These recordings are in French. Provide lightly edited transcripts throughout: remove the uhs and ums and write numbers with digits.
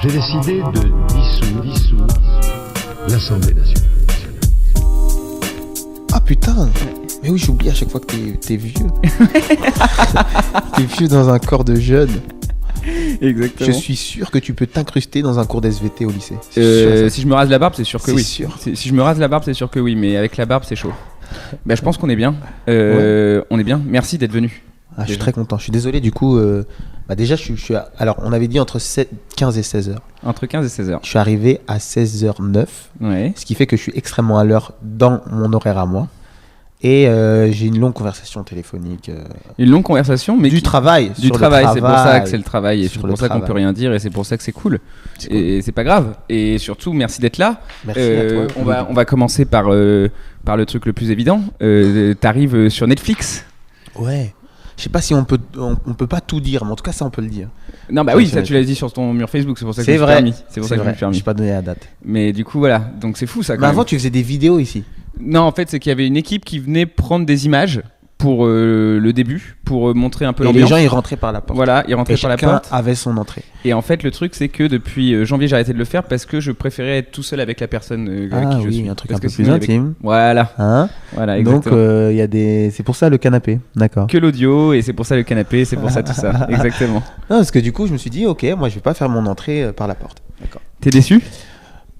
J'ai décidé de dissoudre l'Assemblée nationale. Ah putain! Mais oui, j'oublie à chaque fois que t'es vieux. T'es vieux dans un corps de jeune. Exactement. Je suis sûr que tu peux t'incruster dans un cours d'SVT au lycée. Si je me rase la barbe, c'est sûr que C'est oui. sûr. Si je me rase la barbe, c'est sûr que oui, mais avec la barbe, c'est chaud. Bah, je pense qu'on est bien. On est bien. Merci d'être venu. Ah, je suis très content. Je suis désolé, du coup. Déjà, alors, on avait dit entre 15 et 16h. Entre 15 et 16h. Je suis arrivé à 16h09. Ouais. Ce qui fait que je suis extrêmement à l'heure dans mon horaire à moi. Et j'ai une longue conversation téléphonique. Une longue conversation, mais du travail. Du travail, c'est pour ça que c'est le travail. Et c'est pour ça qu'on peut rien dire. Et c'est pour ça que c'est cool. Et c'est pas grave. Et surtout, merci d'être là. Merci à toi. On va commencer par le truc le plus évident. T'arrives sur Netflix. Ouais. Je sais pas si on peut pas tout dire, mais en tout cas ça on peut le dire. Non bah oui, ça tu l'as dit sur ton mur Facebook, c'est pour ça que je me suis permis. C'est pour ça que je me suis permis. J'ai pas donné la date. Mais du coup voilà, donc c'est fou ça quand mais même. Avant tu faisais des vidéos ici. Non, en fait c'est qu'il y avait une équipe qui venait prendre des images pour le début, pour montrer un peu l'ambiance. Et les gens ils rentraient par la porte. Voilà, ils rentraient par la porte. Chacun avait son entrée. Et en fait le truc c'est que depuis janvier j'ai arrêté de le faire parce que je préférais être tout seul avec la personne qui je suis. Un truc un peu plus intime. Voilà. Hein, voilà, exactement. Donc il y a c'est pour ça le canapé, d'accord. Que l'audio et c'est pour ça le canapé, c'est pour ça tout ça, exactement. Non, parce que du coup je me suis dit ok, moi je vais pas faire mon entrée par la porte. D'accord. T'es déçu?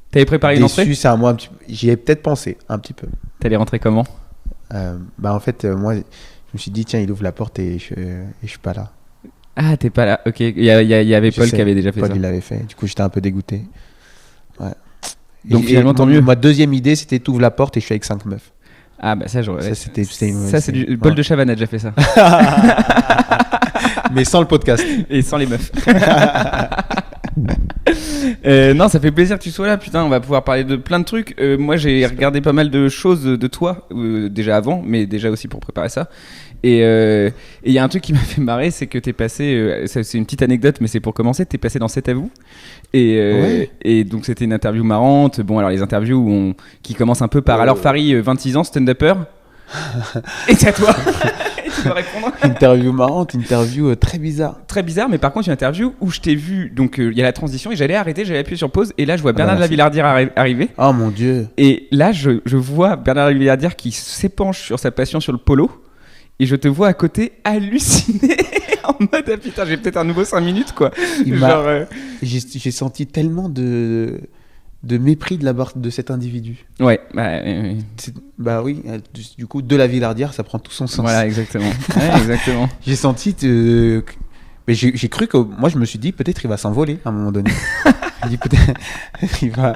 T'avais préparé une entrée? Déçu, c'est à moi un petit peu. J'y ai peut-être pensé un petit peu. T'allais rentrer comment? En fait moi je me suis dit tiens il ouvre la porte et je suis pas là. Ah t'es pas là, ok. Il y avait Paul qui avait déjà fait ça. Paul il l'avait fait, du coup j'étais un peu dégoûté. Ouais. Donc finalement tant mieux. Ma deuxième idée c'était t'ouvres la porte et je suis avec 5 meufs. Ah bah ça j'aurais. Ça c'est du Paul de Chavannes a déjà fait ça. Mais sans le podcast. Et sans les meufs. Non, ça fait plaisir que tu sois là, putain, on va pouvoir parler de plein de trucs. Moi j'ai regardé pas mal de choses de toi, déjà avant, mais déjà aussi pour préparer ça. Et il y a un truc qui m'a fait marrer, c'est que t'es passé, c'est une petite anecdote, mais c'est pour commencer, t'es passé dans C'est à vous. Et donc c'était une interview marrante. Bon, alors les interviews qui commencent un peu par alors Farid, 26 ans, stand-upper. Et c'est à toi. Et tu dois répondre. Interview marrante, interview très bizarre. Très bizarre, mais par contre une interview où je t'ai vu, donc il y a la transition et j'allais arrêter, j'allais appuyer sur pause et là je vois Bernard de la Villardière arriver. Oh mon dieu. Et là je vois Bernard de la Villardière qui s'épanche sur sa passion sur le polo et je te vois à côté halluciné en mode ah putain j'ai peut-être un nouveau 5 minutes quoi. J'ai senti tellement de mépris de cet individu. Ouais. Bah oui, du coup de la Villardière ça prend tout son sens. Voilà exactement. Ouais, exactement. J'ai senti mais j'ai cru que moi je me suis dit peut-être il va s'envoler à un moment donné. J'ai dit peut-être il va.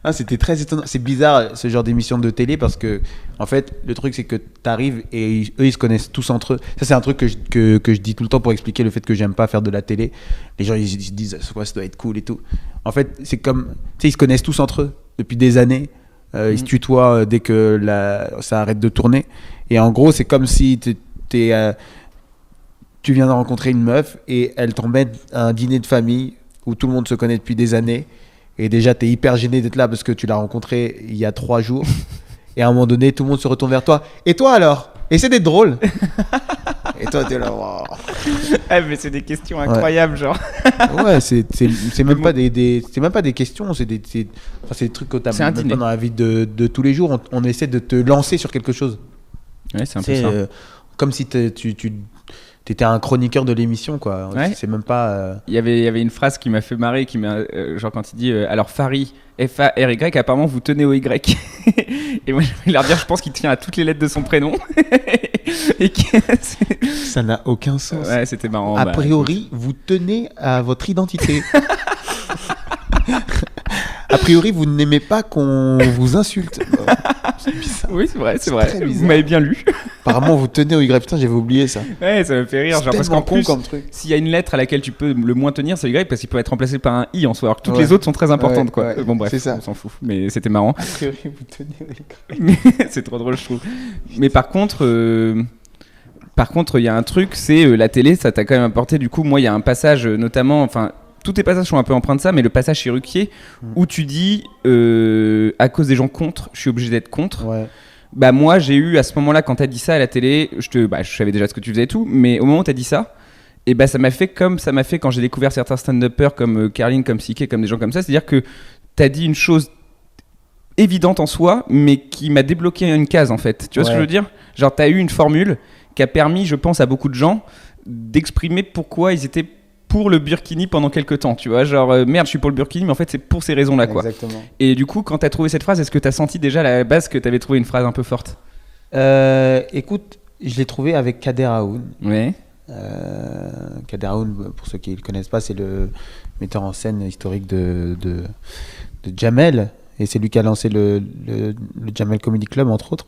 Ah, c'était très étonnant. C'est bizarre ce genre d'émission de télé parce que en fait le truc c'est que t'arrives et eux ils se connaissent tous entre eux. Ça c'est un truc que je dis tout le temps pour expliquer le fait que j'aime pas faire de la télé. Les gens ils se disent ça doit être cool et tout. En fait c'est comme tu sais ils se connaissent tous entre eux depuis des années. Ils se tutoient dès que ça arrête de tourner. Et en gros c'est comme si tu viens de rencontrer une meuf et elle t'emmène à un dîner de famille où tout le monde se connaît depuis des années. Et déjà, t'es hyper gêné d'être là parce que tu l'as rencontré il y a 3 jours. Et à un moment donné, tout le monde se retourne vers toi. Et toi alors? Essaie d'être drôle. Et toi, t'es là. Wow. Ah, mais c'est des questions incroyables, genre. Ouais, c'est même pas c'est même pas des questions. C'est des trucs que t'as même pas dans la vie de tous les jours. On essaie de te lancer sur quelque chose. Ouais, c'est un peu ça. Comme si t'étais un chroniqueur de l'émission, quoi. Ouais. C'est même pas. Il y avait une phrase qui m'a fait marrer, genre quand il dit alors Farid, F-A-R-Y, apparemment vous tenez au Y. Et moi je vais leur dire, je pense qu'il tient à toutes les lettres de son prénom. Et ça n'a aucun sens. Ouais, c'était marrant. A priori, vous tenez à votre identité. A priori, vous n'aimez pas qu'on vous insulte. C'est bizarre. Oui, c'est vrai. Vous m'avez bien lu. Apparemment, vous tenez au Y. Putain, j'avais oublié ça. Ouais, ça me fait rire. Genre, parce qu'en plus, comme truc. S'il y a une lettre à laquelle tu peux le moins tenir, c'est le Y parce qu'il peut être remplacé par un I en soi. Alors que toutes les autres sont très importantes, quoi. Ouais. Bon, bref, on s'en fout. Mais c'était marrant. A priori, vous tenez au Y. C'est trop drôle, je trouve. Mais par contre, il y a un truc, c'est la télé, ça t'a quand même apporté. Du coup, moi, il y a un passage, notamment, enfin. Tous tes passages sont un peu empreints de ça, mais le passage chez Ruquier où tu dis à cause des gens contre, je suis obligé d'être contre. Ouais. Bah moi j'ai eu à ce moment-là quand t'as dit ça à la télé, je savais déjà ce que tu faisais et tout, mais au moment où t'as dit ça, Et bah ça m'a fait comme ça m'a fait quand j'ai découvert certains stand-uppers comme Carlin, comme Siké, comme des gens comme ça. C'est-à-dire que t'as dit une chose évidente en soi, mais qui m'a débloqué une case en fait. Tu vois ce que je veux dire ? Genre t'as eu une formule qui a permis, je pense, à beaucoup de gens d'exprimer pourquoi ils étaient pour le burkini pendant quelques temps, tu vois, genre merde je suis pour le burkini mais en fait c'est pour ces raisons là quoi. Exactement. Et du coup quand t'as trouvé cette phrase, est-ce que t'as senti déjà à la base que t'avais trouvé une phrase un peu forte? Écoute, je l'ai trouvé avec Kader Aoun. Ouais. Kader Aoun, pour ceux qui ne le connaissent pas, c'est le metteur en scène historique de Jamel, et c'est lui qui a lancé le Jamel Comedy Club entre autres,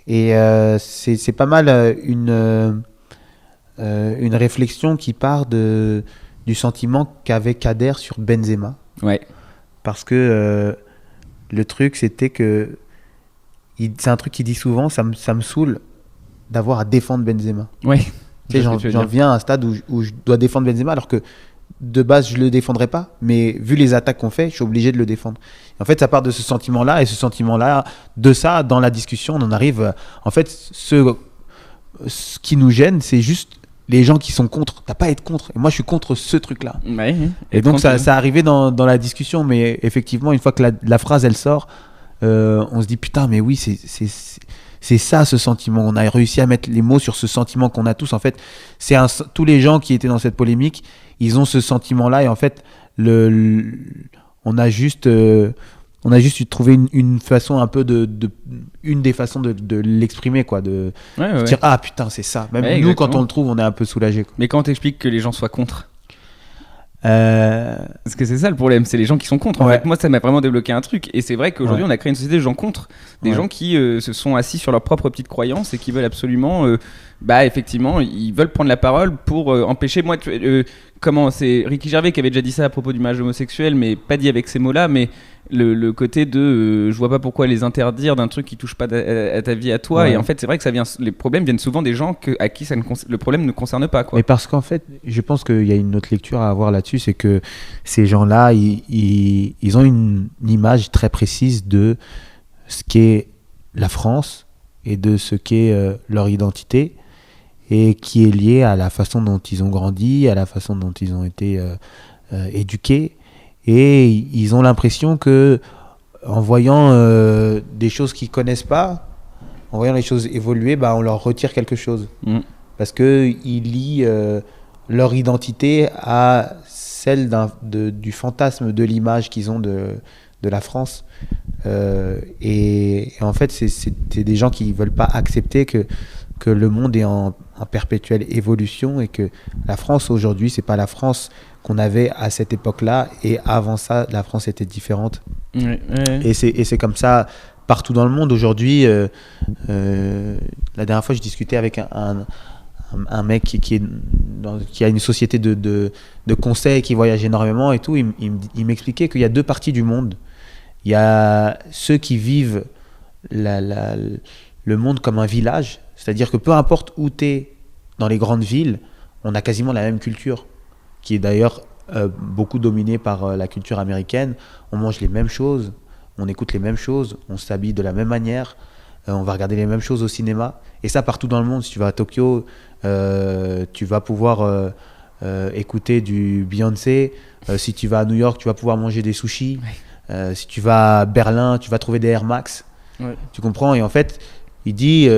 et c'est pas mal une réflexion qui part du sentiment qu'avait Kader sur Benzema. Ouais. Parce que le truc, c'était que c'est un truc qu'il dit souvent, ça me saoule d'avoir à défendre Benzema. Ouais. Tu sais, j'en viens à un stade où je dois défendre Benzema alors que de base je le défendrais pas, mais vu les attaques qu'on fait, je suis obligé de le défendre. Et en fait, ça part de ce sentiment-là, et ce sentiment-là, de ça, dans la discussion, on en arrive. En fait, ce qui nous gêne, c'est juste les gens qui sont contre. T'as pas à être contre. Et moi, je suis contre ce truc-là. Ouais. Et donc, ça arrivait dans la discussion, mais effectivement, une fois que la phrase elle sort, on se dit putain, mais oui, c'est ça ce sentiment. On a réussi à mettre les mots sur ce sentiment qu'on a tous. En fait, tous les gens qui étaient dans cette polémique, ils ont ce sentiment-là, et en fait, on a juste trouvé une façon un peu une des façons de l'exprimer, quoi, de dire ah putain c'est ça. Même nous exactement. quand on le trouve, on est un peu soulagé. Mais quand t'expliques que les gens soient contre, parce que c'est ça le problème, c'est les gens qui sont contre. En fait, moi ça m'a vraiment débloqué un truc, et c'est vrai qu'aujourd'hui on a créé une société de gens contre, des gens qui se sont assis sur leurs propres petites croyances et qui veulent absolument, effectivement, ils veulent prendre la parole pour empêcher. Moi, comment c'est Ricky Gervais qui avait déjà dit ça à propos du mariage homosexuel, mais pas dit avec ces mots-là, mais le côté de je vois pas pourquoi les interdire d'un truc qui touche pas à ta vie, à toi. Et en fait c'est vrai que les problèmes viennent souvent des gens à qui le problème ne concerne pas, quoi. Mais parce qu'en fait je pense qu'il y a une autre lecture à avoir là-dessus, c'est que ces gens-là ils ont une image très précise de ce qu'est la France et de ce qu'est leur identité, et qui est liée à la façon dont ils ont grandi, à la façon dont ils ont été éduqués. Et ils ont l'impression que, en voyant des choses qu'ils connaissent pas, en voyant les choses évoluer, on leur retire quelque chose. Parce qu'ils lient leur identité à celle du fantasme de l'image qu'ils ont de la France. Et en fait, c'est des gens qui veulent pas accepter que le monde est en perpétuelle évolution, et que la France aujourd'hui, c'est pas la France qu'on avait à cette époque-là, et avant ça, la France était différente. Et c'est comme ça partout dans le monde aujourd'hui. La dernière fois, je discutais avec un mec qui a une société de conseil, qui voyage énormément et tout. Il m'expliquait qu'il y a deux parties du monde. Il y a ceux qui vivent le monde comme un village, c'est-à-dire que peu importe où tu es dans les grandes villes, on a quasiment la même culture, qui est d'ailleurs beaucoup dominée par la culture américaine. On mange les mêmes choses, on écoute les mêmes choses, on s'habille de la même manière, on va regarder les mêmes choses au cinéma, et ça partout dans le monde. Si tu vas à Tokyo, tu vas pouvoir écouter du Beyoncé. Si tu vas à New York, tu vas pouvoir manger des sushis. Si tu vas à Berlin, tu vas trouver des Air Max. Tu comprends? Et en fait, il dit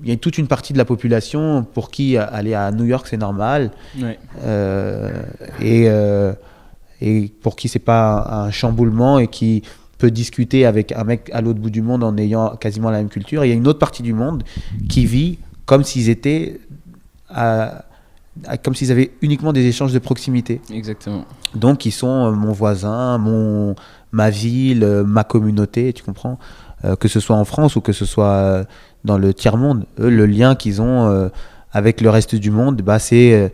il y a toute une partie de la population pour qui aller à New York c'est normal, et pour qui c'est pas un chamboulement, et qui peut discuter avec un mec à l'autre bout du monde en ayant quasiment la même culture. Et il y a une autre partie du monde qui vit comme s'ils étaient comme s'ils avaient uniquement des échanges de proximité. Exactement. Donc ils sont mon voisin, ma ville, ma communauté, tu comprends? Que ce soit en France ou que ce soit dans le tiers-monde, eux, le lien qu'ils ont avec le reste du monde, c'est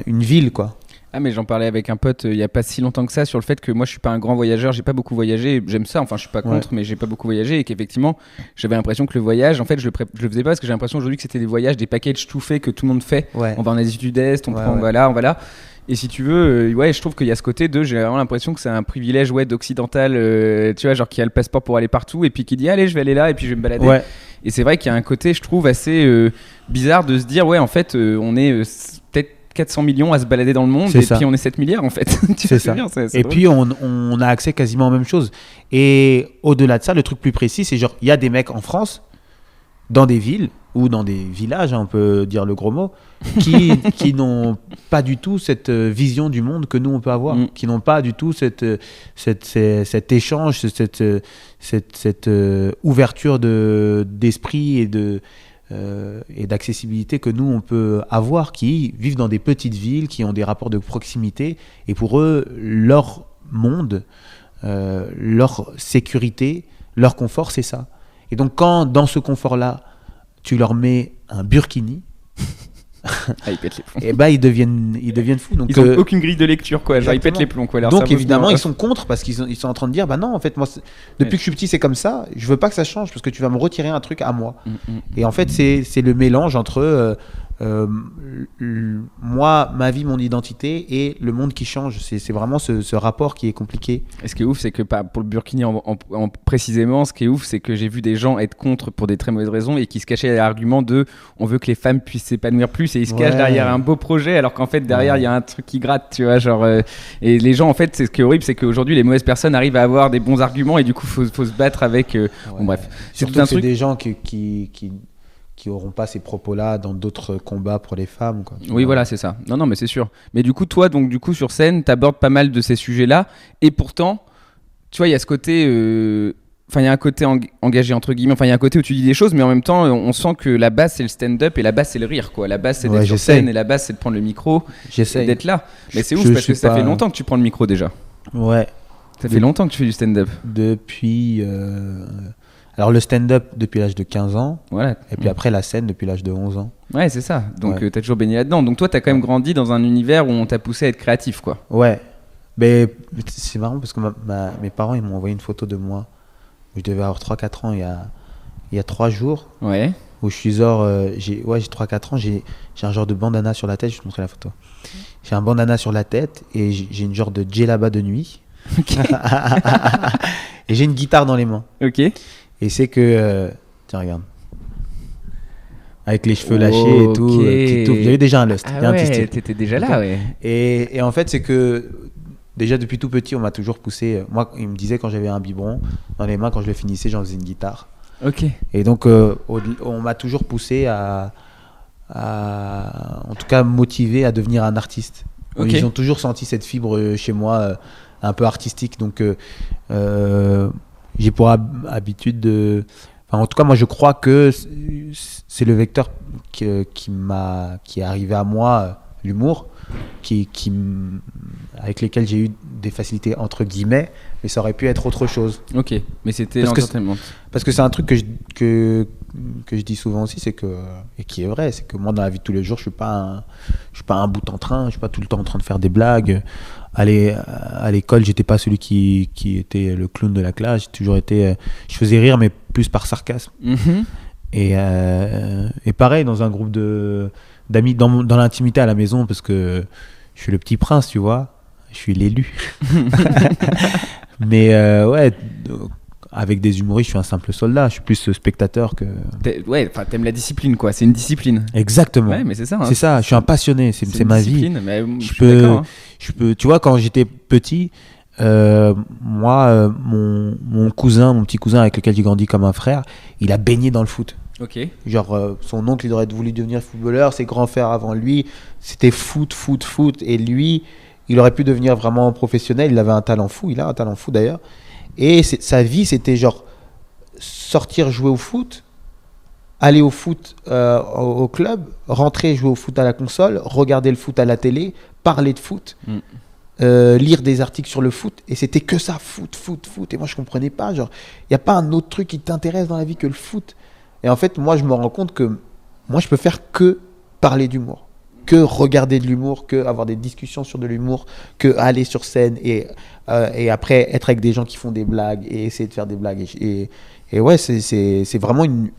une ville, quoi. Ah mais j'en parlais avec un pote il y a pas si longtemps que ça sur le fait que moi je suis pas un grand voyageur, j'ai pas beaucoup voyagé, j'aime ça, enfin je suis pas contre mais j'ai pas beaucoup voyagé et qu'effectivement j'avais l'impression que le voyage en fait je le faisais pas parce que j'ai l'impression aujourd'hui que c'était des voyages, des packages tout faits que tout le monde fait. Ouais. On va en Asie du Sud-Est, on prend on va là. Et si tu veux, ouais, je trouve qu'il y a ce côté de, j'ai vraiment l'impression que c'est un privilège d'occidental, tu vois, genre qui a le passeport pour aller partout et puis qui dit allez je vais aller là et puis je vais me balader. Ouais. Et c'est vrai qu'il y a un côté, je trouve, assez bizarre de se dire ouais en fait on est peut-être 400 millions à se balader dans le monde C'est et ça. puis on est 7 milliards en fait. C'est ça. C'est Et drôle. puis on a accès quasiment aux mêmes choses. Et au-delà de ça, le truc plus précis, c'est genre, il y a des mecs en France, dans des villes ou dans des villages, hein, on peut dire le gros mot, qui n'ont pas du tout cette vision du monde que nous on peut avoir, qui n'ont pas du tout cet échange, cette ouverture d'esprit et d'accessibilité que nous on peut avoir, qui vivent dans des petites villes, qui ont des rapports de proximité, et pour eux leur monde, leur sécurité, leur confort, c'est ça. Et donc quand dans ce confort-là, tu leur mets un burkini, Ils pètent les plombs. et bah ils deviennent fous. Donc, Ils ont aucune grille de lecture quoi, genre ils pètent les plombs quoi. Leur donc cerveau évidemment se ils dit, sont contre parce qu'ils sont en train de dire bah non en fait moi depuis que je suis petit c'est comme ça, je veux pas que ça change parce que tu vas me retirer un truc à moi. Et en fait c'est le mélange entre moi, ma vie, mon identité et le monde qui change. C'est vraiment ce rapport qui est compliqué. Et ce qui est ouf, c'est que pour le burkini précisément, ce qui est ouf, c'est que j'ai vu des gens être contre pour des très mauvaises raisons et qui se cachaient derrière l'argument de on veut que les femmes puissent s'épanouir plus et ils se cachent derrière un beau projet alors qu'en fait derrière il y a un truc qui gratte, tu vois, genre et les gens en fait, c'est ce qui est horrible, c'est qu'aujourd'hui les mauvaises personnes arrivent à avoir des bons arguments et du coup faut se battre avec bon bref, surtout tout un que c'est truc. des gens qui auront pas ces propos-là dans d'autres combats pour les femmes, quoi. Oui, voilà, c'est ça. Non, mais c'est sûr. Mais du coup, toi, sur scène, t'abordes pas mal de ces sujets-là. Et pourtant, tu vois, il y a ce côté... Enfin, il y a un côté engagé, entre guillemets. Enfin, il y a un côté où tu dis des choses, mais en même temps, on sent que la base, c'est le stand-up et la base, c'est le rire, quoi. La base, c'est d'être sur scène et la base, c'est de prendre le micro et d'être là. Mais c'est ouf parce que ça fait longtemps que tu prends le micro, déjà. Ouais. Ça fait longtemps que tu fais du stand-up. Depuis... Alors le stand-up depuis l'âge de 15 ans, voilà. Et puis après la scène depuis l'âge de 11 ans. Ouais, c'est ça. Donc t'as toujours baigné là-dedans. Donc toi, t'as quand même grandi dans un univers où on t'a poussé à être créatif, quoi. Ouais. Mais c'est marrant parce que mes parents, ils m'ont envoyé une photo de moi où je devais avoir 3-4 ans il y a 3 jours. Ouais. Où je suis genre... j'ai 3-4 ans, j'ai un genre de bandana sur la tête, je vais te montrer la photo. J'ai un bandana sur la tête et j'ai une genre de djellaba de nuit. Ok. Et j'ai une guitare dans les mains. Ok. Et c'est que... tiens, regarde. Avec les cheveux lâchés et tout. J'avais déjà un lust. Ah ouais, t'étais déjà là, ouais. Et en fait, c'est que... Déjà, depuis tout petit, on m'a toujours poussé... Moi, il me disait quand j'avais un biberon dans les mains, quand je le finissais, j'en faisais une guitare. Ok. Et donc, on m'a toujours poussé à... En tout cas, motivé à devenir un artiste. Okay. Ils ont toujours senti cette fibre chez moi, un peu artistique. Donc... j'ai pour habitude de... Enfin, en tout cas, moi, je crois que c'est le vecteur qui est arrivé à moi, l'humour, avec lesquels j'ai eu des facilités, entre guillemets, mais ça aurait pu être autre chose. Ok, mais c'était l'entertainment. Parce que c'est un truc que je dis souvent aussi, c'est que, et qui est vrai, c'est que moi, dans la vie de tous les jours, je suis pas un bout en train, je suis pas tout le temps en train de faire des blagues. À l'école, j'étais pas celui qui était le clown de la classe. J'ai toujours été, je faisais rire, mais plus par sarcasme. Mm-hmm. Et pareil, dans un groupe d'amis, dans l'intimité à la maison, parce que je suis le petit prince, tu vois. Je suis l'élu. Mais ouais, avec des humoristes, je suis un simple soldat. Je suis plus spectateur que... Ouais, enfin, t'aimes la discline, quoi. C'est une discipline. Exactement. Ouais, mais c'est ça. Hein. C'est ça. Je suis un passionné. C'est ma vie. Mais je peux, tu vois, quand j'étais petit, moi, mon petit cousin avec lequel j'ai grandi comme un frère, il a baigné dans le foot. Ok. Genre, son oncle, il aurait voulu devenir footballeur. Ses grands frères avant lui, c'était foot. Et lui, il aurait pu devenir vraiment professionnel. Il avait un talent fou. Il a un talent fou d'ailleurs. Et sa vie, c'était genre sortir jouer au foot, aller au foot au club, rentrer jouer au foot à la console, regarder le foot à la télé, parler de foot, lire des articles sur le foot. Et c'était que ça, foot. Et moi, je comprenais pas. Genre, il n'y a pas un autre truc qui t'intéresse dans la vie que le foot. Et en fait, moi, je me rends compte que moi, je peux faire que parler d'humour. que regarder de l'humour, que avoir des discussions sur de l'humour, que aller sur scène et après être avec des gens qui font des blagues et essayer de faire des blagues. Et ouais, c'est vraiment une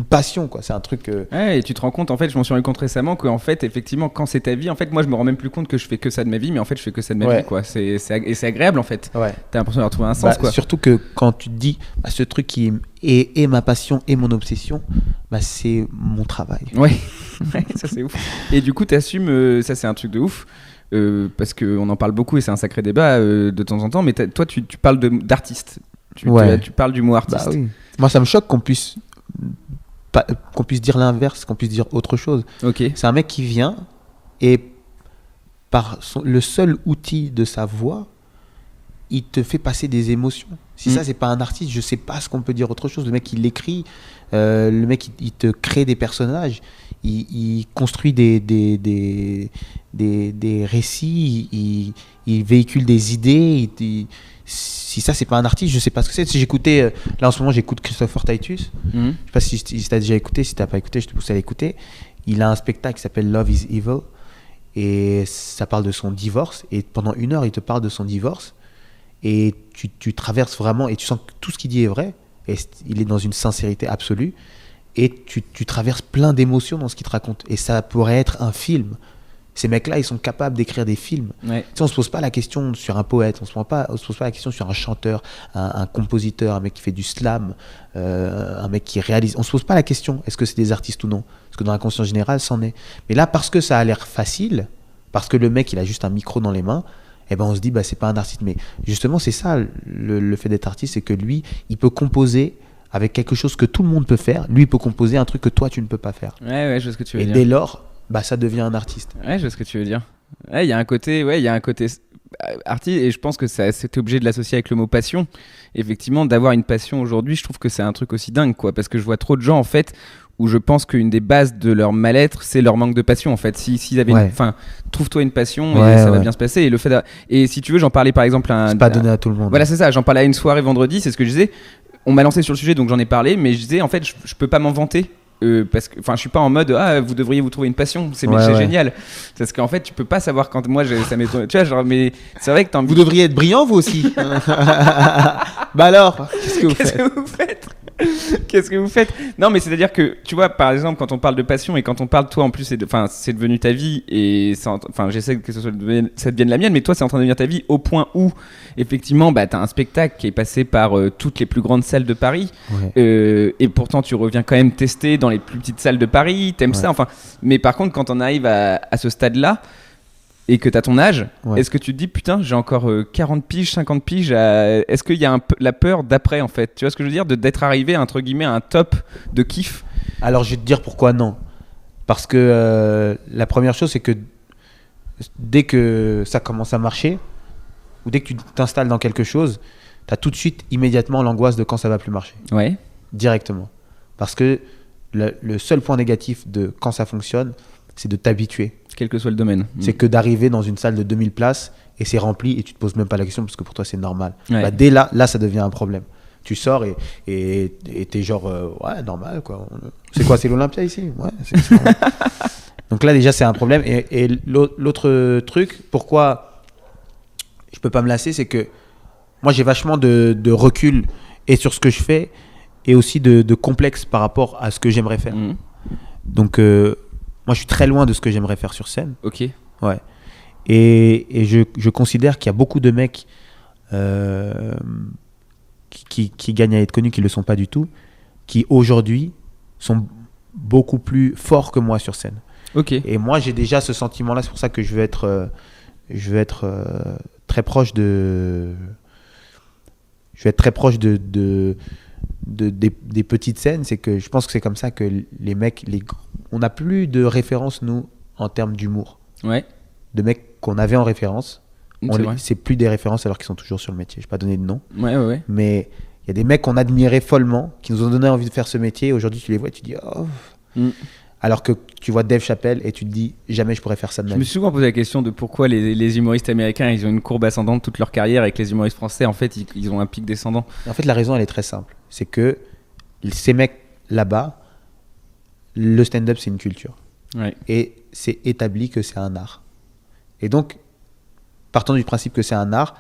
passion, quoi. C'est un truc. Ouais, et tu te rends compte, en fait, je m'en suis rendu compte récemment qu'en fait, effectivement, quand c'est ta vie, en fait, moi, je me rends même plus compte que je fais que ça de ma vie, mais en fait, je fais que ça de ma vie, quoi. Et c'est agréable, en fait. Ouais. T'as l'impression d'avoir trouvé un sens, quoi. Surtout que quand tu te dis, ce truc qui est ma passion et mon obsession, c'est mon travail. Ouais, ça c'est ouf. Et du coup, t'assumes, ça c'est un truc de ouf. Parce qu'on en parle beaucoup et c'est un sacré débat de temps en temps, mais toi tu parles d'artiste. Tu parles du mot artiste. Bah oui. Moi ça me choque qu'on puisse dire l'inverse, qu'on puisse dire autre chose. Ok. C'est un mec qui vient et par le seul outil de sa voix, il te fait passer des émotions. Si ça c'est pas un artiste, je sais pas ce qu'on peut dire autre chose. Le mec il écrit, le mec il te crée des personnages, il construit des récits, il véhicule des idées. Si ça c'est pas un artiste, je sais pas ce que c'est. Si j'écoutais, là en ce moment j'écoute Christopher Titus. Je sais pas si t'as déjà écouté. Si t'as pas écouté, je te pousse à l'écouter. Il a un spectacle qui s'appelle Love is Evil et ça parle de son divorce. Et pendant 1 heure il te parle de son divorce. Et tu traverses vraiment et tu sens que tout ce qu'il dit est vrai et il est dans une sincérité absolue et tu traverses plein d'émotions dans ce qu'il te raconte et ça pourrait être un film. Ces mecs-là, ils sont capables d'écrire des films. Ouais. Tu sais, on se pose pas la question sur un poète, on se pose pas la question sur un chanteur, un compositeur, un mec qui fait du slam, un mec qui réalise. On se pose pas la question est-ce que c'est des artistes ou non, parce que dans la conscience générale, c'en est. Mais là, parce que ça a l'air facile, parce que le mec il a juste un micro dans les mains, eh ben on se dit c'est pas un artiste. Mais justement c'est ça le fait d'être artiste, c'est que lui il peut composer avec quelque chose que tout le monde peut faire. Lui il peut composer un truc que toi tu ne peux pas faire. Ouais, je vois ce que tu veux dire. Et dès lors ça devient un artiste. Ouais, je vois ce que tu veux dire. Ouais, il y a un côté artiste et je pense que c'était obligé de l'associer avec le mot passion. Effectivement, d'avoir une passion aujourd'hui, je trouve que c'est un truc aussi dingue, quoi, parce que je vois trop de gens en fait où je pense qu'une des bases de leur mal-être, c'est leur manque de passion en fait. S'ils avaient trouve-toi une passion et ça va bien se passer. Et le fait et si tu veux, j'en parlais par exemple c'est pas donné à tout le monde. Voilà, c'est ça, j'en parlais à une soirée vendredi, c'est ce que je disais. On m'a lancé sur le sujet donc j'en ai parlé, mais je disais en fait je peux pas m'en vanter. Parce que je suis pas en mode vous devriez vous trouver une passion, c'est génial, parce qu'en fait tu peux pas savoir quand moi ça m'étonne, tu vois, genre, mais c'est vrai que vous devriez être brillant vous aussi. Alors qu'est-ce que vous faites? Non mais c'est à dire que tu vois par exemple quand on parle de passion et quand on parle toi en plus c'est devenu ta vie et j'essaie que ça devienne la mienne, mais toi c'est en train de devenir ta vie au point où effectivement t'as un spectacle qui est passé par toutes les plus grandes salles de Paris, et pourtant tu reviens quand même tester dans les plus petites salles de Paris, t'aimes ça, mais par contre quand on arrive à ce stade là et que t'as ton âge, est-ce que tu te dis putain j'ai encore 40 piges, 50 piges est-ce qu'il y a la peur d'après en fait, tu vois ce que je veux dire, d'être arrivé entre guillemets à un top de kiff? Alors je vais te dire pourquoi non, parce que la première chose c'est que dès que ça commence à marcher ou dès que tu t'installes dans quelque chose, t'as tout de suite immédiatement l'angoisse de quand ça va plus marcher, directement, parce que le seul point négatif de quand ça fonctionne, c'est de t'habituer. Quel que soit le domaine. C'est que d'arriver dans une salle de 2000 places et c'est rempli et tu te poses même pas la question parce que pour toi c'est normal. Dès là ça devient un problème. Tu sors et t'es genre normal quoi. C'est quoi, c'est l'Olympia ici? Ouais, c'est normal. Donc là déjà c'est un problème et l'autre truc, pourquoi je peux pas me lasser, c'est que moi j'ai vachement de recul et sur ce que je fais et aussi de complexe par rapport à ce que j'aimerais faire. Donc moi je suis très loin de ce que j'aimerais faire sur scène. Ok. Ouais. Et je considère qu'il y a beaucoup de mecs qui gagnent à être connus, qui ne le sont pas du tout, qui aujourd'hui sont beaucoup plus forts que moi sur scène. Ok. Et moi j'ai déjà ce sentiment-là, c'est pour ça que je veux être très proche de... Je vais être très proche des petites scènes. C'est que je pense que c'est comme ça que les mecs, on n'a plus de référence nous en termes d'humour. Ouais. De mecs qu'on avait en référence, c'est plus des références alors qu'ils sont toujours sur le métier. Je vais pas donner de nom. Ouais. Mais il y a des mecs qu'on admirait follement, qui nous ont donné envie de faire ce métier. Aujourd'hui tu les vois et tu dis alors que tu vois Dave Chappelle et tu te dis jamais je pourrais faire ça de ma vie. Je me suis souvent posé la question de pourquoi les humoristes américains ils ont une courbe ascendante toute leur carrière et que les humoristes français en fait ils ont un pic descendant. En fait la raison elle est très simple, c'est que ces mecs là-bas, le stand-up c'est une culture. Ouais. Et c'est établi que c'est un art. Et donc, partant du principe que c'est un art,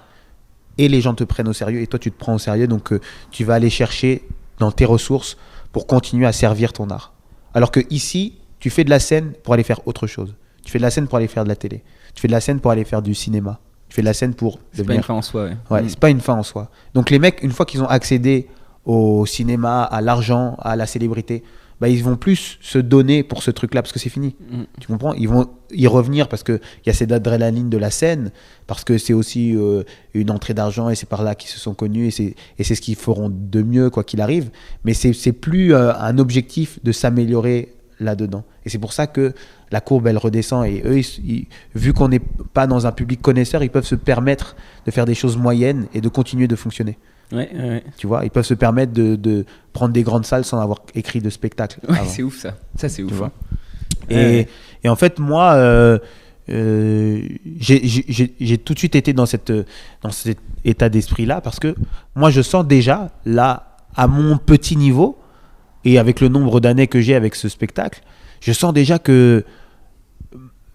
et les gens te prennent au sérieux, et toi tu te prends au sérieux, donc tu vas aller chercher dans tes ressources pour continuer à servir ton art. Alors que ici, tu fais de la scène pour aller faire autre chose. Tu fais de la scène pour aller faire de la télé. Tu fais de la scène pour aller faire du cinéma. Tu fais de la scène pour C'est pas une fin en soi, ouais. Ouais, c'est pas une fin en soi. Donc les mecs, une fois qu'ils ont accédé au cinéma, à l'argent, à la célébrité, bah, ils vont plus se donner pour ce truc-là parce que c'est fini. Tu comprends? Ils vont y revenir parce qu'il y a cette adrénaline de la scène, parce que c'est aussi une entrée d'argent et c'est par là qu'ils se sont connus et c'est ce qu'ils feront de mieux quoi qu'il arrive. Mais c'est plus un objectif de s'améliorer là-dedans. Et c'est pour ça que la courbe, elle redescend. Et eux, vu qu'on n'est pas dans un public connaisseur, ils peuvent se permettre de faire des choses moyennes et de continuer de fonctionner. Ouais. Tu vois, ils peuvent se permettre de prendre des grandes salles sans avoir écrit de spectacle. Ouais, avant. c'est ouf ça. Ça, c'est ouf. Tu vois. Ouais. Et en fait, moi, j'ai tout de suite été dans cet état d'esprit-là parce que moi, je sens déjà, là, à mon petit niveau, et avec le nombre d'années que j'ai avec ce spectacle, je sens déjà que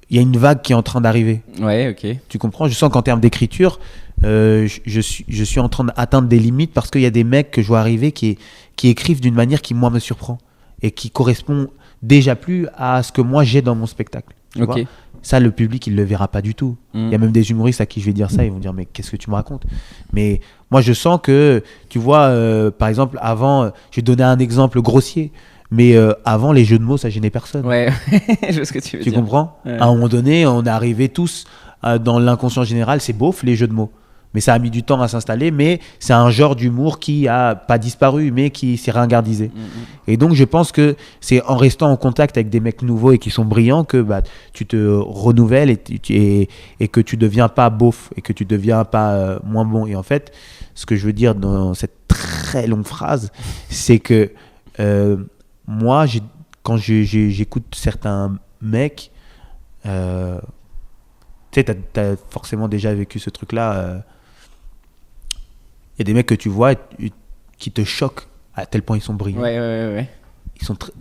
il y a une vague qui est en train d'arriver. Ouais, ok. Tu comprends? Je sens qu'en termes d'écriture, je suis en train d'atteindre des limites parce qu'il y a des mecs que je vois arriver qui écrivent d'une manière qui, moi, me surprend et qui correspond déjà plus à ce que moi j'ai dans mon spectacle. Tu vois? Ça, le public, il le verra pas du tout. Il y a même des humoristes à qui je vais dire ça, ils vont dire mais qu'est-ce que tu me racontes? Mais moi, je sens que, tu vois, par exemple, avant, je vais donner un exemple grossier, mais avant, les jeux de mots, ça gênait personne. Ouais, je vois ce que tu veux dire. Tu comprends? Ouais. À un moment donné, on est arrivé tous dans l'inconscient général, c'est beauf les jeux de mots. Mais ça a mis du temps à s'installer, mais c'est un genre d'humour qui a pas disparu, mais qui s'est ringardisé. Et donc, je pense que c'est en restant en contact avec des mecs nouveaux et qui sont brillants que bah, tu te renouvelles et que tu deviens pas beauf et que tu deviens pas moins bon. Et en fait, ce que je veux dire dans cette très longue phrase, c'est que moi, quand j'écoute certains mecs, tu sais, t'as forcément déjà vécu ce truc-là. Il y a des mecs que tu vois qui te choquent à tel point ils sont brillants. Ouais.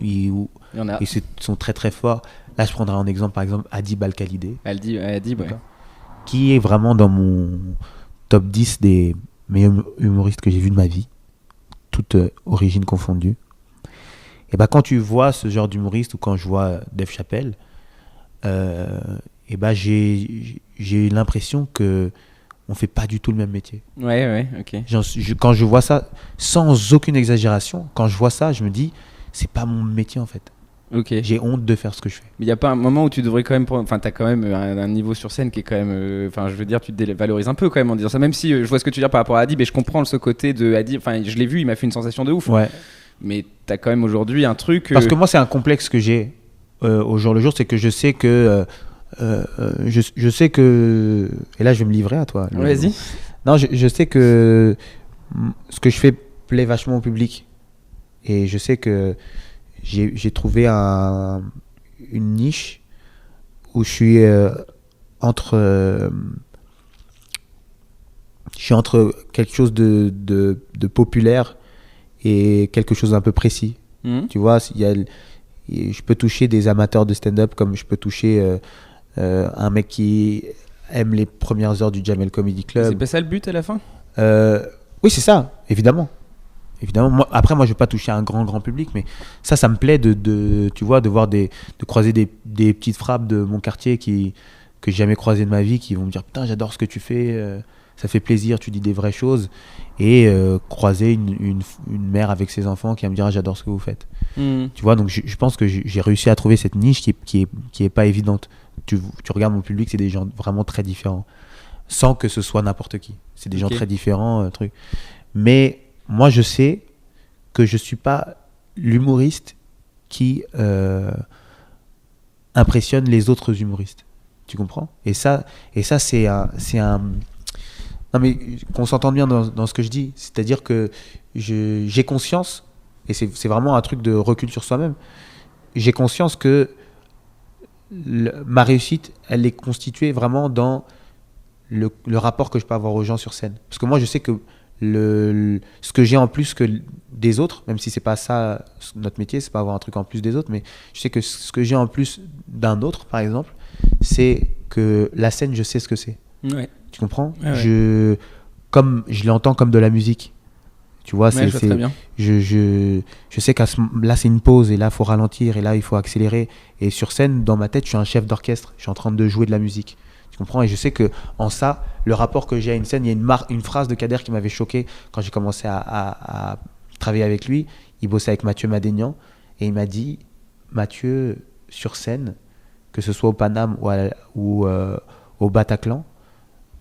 Ils Il y en a. sont très très forts. Là, je prendrai en exemple, par exemple, Adib Al-Khalidé, Adib, ouais. qui est vraiment dans mon top 10 des meilleurs humoristes que j'ai vu de ma vie, toutes origines confondues. Et bah, quand tu vois ce genre d'humoriste ou quand je vois Dave Chappelle, et bah, j'ai l'impression que on fait pas du tout le même métier. Ouais, ok. Quand je vois ça, sans aucune exagération, quand je vois ça, je me dis, c'est pas mon métier en fait. Ok. J'ai honte de faire ce que je fais. Mais il n'y a pas un moment où tu devrais quand même. Enfin, t'as quand même un niveau sur scène qui est quand même. Enfin, je veux dire, tu te dévalorises un peu quand même en disant ça. Même si je vois ce que tu veux dire par rapport à Adib et je comprends ce côté de Adib. Enfin, je l'ai vu, il m'a fait une sensation de ouf. Ouais. Mais t'as quand même aujourd'hui un truc. Parce que moi, c'est un complexe que j'ai au jour le jour, c'est que je sais que. Je sais que. Et là, je vais me livrer à toi. Vas-y. Non, je sais que ce que je fais plaît vachement au public. Et je sais que j'ai trouvé une niche où je suis entre quelque chose de populaire et quelque chose d'un peu précis. Tu vois, je peux toucher des amateurs de stand-up comme je peux toucher un mec qui aime les premières heures du Jamel Comedy Club. C'est pas ça le but à la fin? Oui, c'est ça, évidemment. Moi, après, moi, je vais pas toucher un grand public, mais ça me plaît tu vois, de voir de croiser des petites frappes de mon quartier que j'ai jamais croisé de ma vie, qui vont me dire putain, j'adore ce que tu fais, ça fait plaisir, tu dis des vraies choses, et croiser une mère avec ses enfants qui va me dire j'adore ce que vous faites. Tu vois, donc je pense que j'ai réussi à trouver cette niche qui est pas évidente. Tu regardes mon public, c'est des gens vraiment très différents, sans que ce soit n'importe qui. C'est des gens très différents, truc. Mais moi, je sais que je suis pas l'humoriste qui impressionne les autres humoristes. Tu comprends? Et ça c'est un... Non mais qu'on s'entende bien dans ce que je dis. C'est-à-dire que j'ai conscience, et c'est vraiment un truc de recul sur soi-même, j'ai conscience que ma réussite, elle est constituée vraiment dans le rapport que je peux avoir aux gens sur scène. Parce que moi, je sais que ce que j'ai en plus que des autres, même si c'est pas ça notre métier, c'est pas avoir un truc en plus des autres, mais je sais que ce que j'ai en plus d'un autre, par exemple, c'est que la scène, je sais ce que c'est. Ouais. Tu comprends? Ouais. Comme je l'entends comme de la musique. Tu vois, Ouais, je vois très bien. je sais là, c'est une pause et là, il faut ralentir et là, il faut accélérer. Et sur scène, dans ma tête, je suis un chef d'orchestre. Je suis en train de jouer de la musique. Tu comprends? Et je sais que en ça, le rapport que j'ai à une scène, il y a une phrase de Kader qui m'avait choqué quand j'ai commencé à travailler avec lui. Il bossait avec Mathieu Madénian et il m'a dit, Mathieu, sur scène, que ce soit au Paname ou au Bataclan,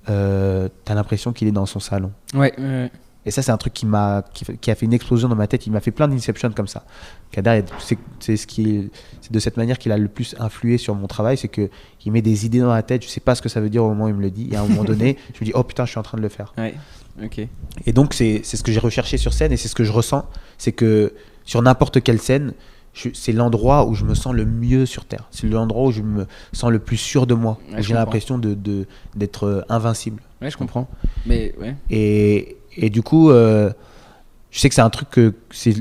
t'as l'impression qu'il est dans son salon. Ouais. Et ça, c'est un truc qui a fait une explosion dans ma tête. Il m'a fait plein d'inceptions comme ça. Kader, c'est de cette manière qu'il a le plus influé sur mon travail, c'est qu'il met des idées dans la tête. Je sais pas ce que ça veut dire au moment où il me le dit. Et à un moment donné, je me dis, oh putain, je suis en train de le faire. Ouais. Ok. Et donc, c'est ce que j'ai recherché sur scène et c'est ce que je ressens. C'est que sur n'importe quelle scène, c'est l'endroit où je me sens le mieux sur Terre. C'est l'endroit où je me sens le plus sûr de moi. Ouais, où j'ai l'impression d'être invincible. Ouais, je comprends. Mais ouais. Et du coup, je sais que c'est un truc c'est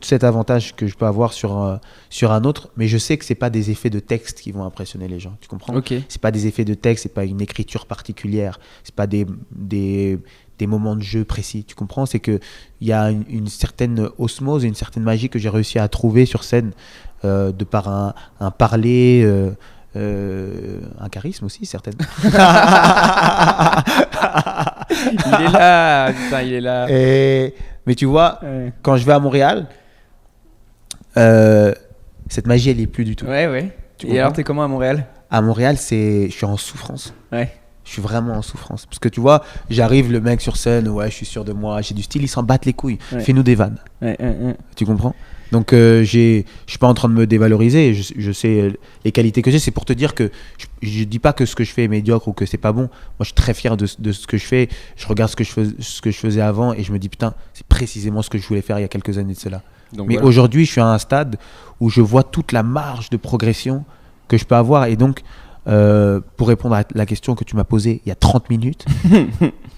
cet avantage que je peux avoir sur un autre, mais je sais que c'est pas des effets de texte qui vont impressionner les gens. Tu comprends? Ok. C'est pas des effets de texte, c'est pas une écriture particulière, c'est pas des moments de jeu précis. Tu comprends? C'est que il y a une certaine osmose, une certaine magie que j'ai réussi à trouver sur scène de par un parler. Un charisme aussi, certainement. Il est là, putain, il est là. Mais tu vois, quand je vais à Montréal, cette magie, elle est plus du tout. Ouais. Et alors, t'es comment à Montréal? À Montréal, je suis en souffrance. Ouais. Je suis vraiment en souffrance. Parce que tu vois, j'arrive, le mec sur scène, ouais, je suis sûr de moi, j'ai du style, ils s'en battent les couilles. Ouais. Fais-nous des vannes. Ouais. Tu comprends? Donc, je suis pas en train de me dévaloriser. Je sais les qualités que j'ai. C'est pour te dire que je dis pas que ce que je fais est médiocre ou que c'est pas bon. Moi, je suis très fier de ce que je fais. Je regarde ce que je faisais avant et je me dis, putain, c'est précisément ce que je voulais faire il y a quelques années de cela. Donc, mais voilà. Aujourd'hui, je suis à un stade où je vois toute la marge de progression que je peux avoir. Et donc, pour répondre à la question que tu m'as posée il y a 30 minutes,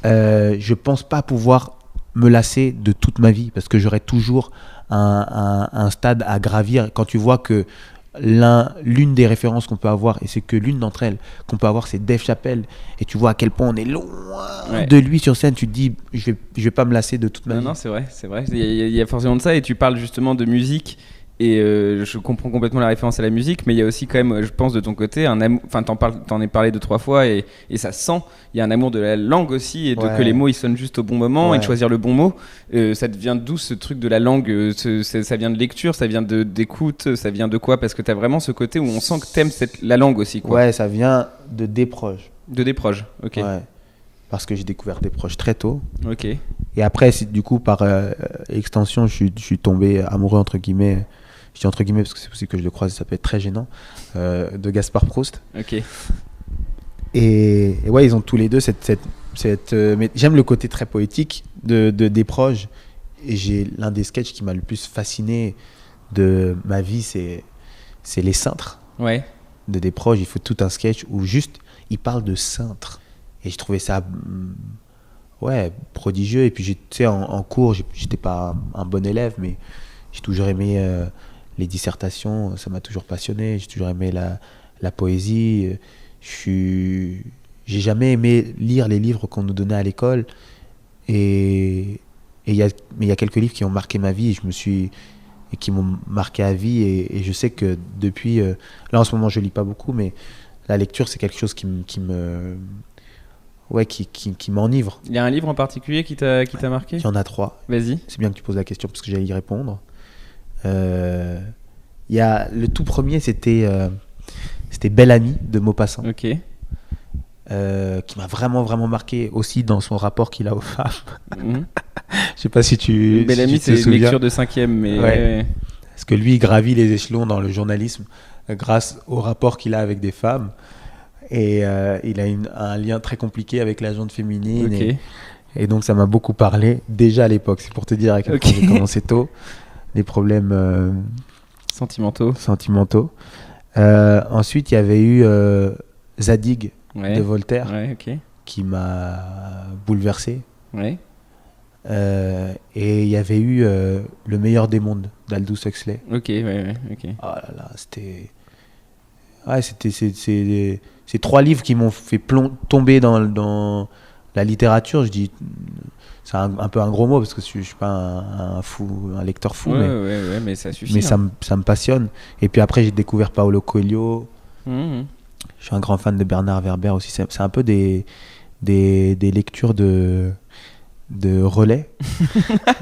je pense pas pouvoir me lasser de toute ma vie parce que j'aurai toujours un stade à gravir. Quand tu vois que l'une des références qu'on peut avoir, et c'est que l'une d'entre elles qu'on peut avoir, c'est Dave Chappelle, et tu vois à quel point on est loin de lui sur scène, tu te dis je vais pas me lasser de toute ma vie. Non, c'est vrai. Il y a forcément de ça, et tu parles justement de musique. Et je comprends complètement la référence à la musique, mais il y a aussi quand même, je pense, de ton côté, un amour. Enfin, t'en as parlé 2-3 fois, et ça sent. Il y a un amour de la langue aussi, et que les mots ils sonnent juste au bon moment, et de choisir le bon mot. Ça te vient d'où ce truc de la langue? Ça vient de lecture, ça vient d'écoute, ça vient de quoi? Parce que t'as vraiment ce côté où on sent que t'aimes la langue aussi, quoi. Ouais, ça vient de Desproges. De Desproges, ok. Ouais. Parce que j'ai découvert Desproges très tôt. Ok. Et après, du coup, par extension, je suis tombé amoureux, entre guillemets. Je dis entre guillemets parce que c'est possible que je le croise, ça peut être très gênant, de Gaspard Proust. Ok. Et ouais, ils ont tous les deux mais j'aime le côté très poétique de Desproges. Et l'un des sketchs qui m'a le plus fasciné de ma vie, c'est les cintres. Ouais. De Desproges. Il faut tout un sketch où juste il parle de cintres. Et je trouvais ça prodigieux. Et puis tu sais, en cours, j'étais pas un bon élève, mais j'ai toujours aimé les dissertations, ça m'a toujours passionné. J'ai toujours aimé la poésie. J'ai jamais aimé lire les livres qu'on nous donnait à l'école. Mais il y a quelques livres qui ont marqué ma vie et qui m'ont marqué à vie. Et je sais que depuis, là en ce moment je lis pas beaucoup, mais la lecture c'est quelque chose qui m'enivre. Il y a un livre en particulier qui t'a marqué? Il y en a 3. Vas-y. C'est bien que tu poses la question parce que j'allais y répondre. Il y a le tout premier, c'était Belle Amie de Maupassant. Ok. Qui m'a vraiment vraiment marqué aussi dans son rapport qu'il a aux femmes. Je sais pas si tu Belle Amie, c'est une lecture de 5e, mais ouais. Parce que lui il gravit les échelons dans le journalisme grâce au rapport qu'il a avec des femmes et il a un lien très compliqué avec la gente féminine. Okay. Et donc ça m'a beaucoup parlé déjà à l'époque. C'est pour te dire à quel point j'ai commencé tôt. Des problèmes sentimentaux. Ensuite, il y avait eu Zadig de Voltaire, ouais, okay. qui m'a bouleversé. Ouais. Et il y avait eu Le meilleur des mondes d'Aldous Huxley. Ok, ok. Oh là là, c'était. Ouais, c'est 3 livres qui m'ont fait tomber dans la littérature. Je dis. C'est un peu un gros mot parce que je suis pas un fou, un lecteur fou. Mais ça suffit. Mais ça me passionne. Et puis après, j'ai découvert Paulo Coelho. Je suis un grand fan de Bernard Werber aussi. C'est un peu des lectures de relais.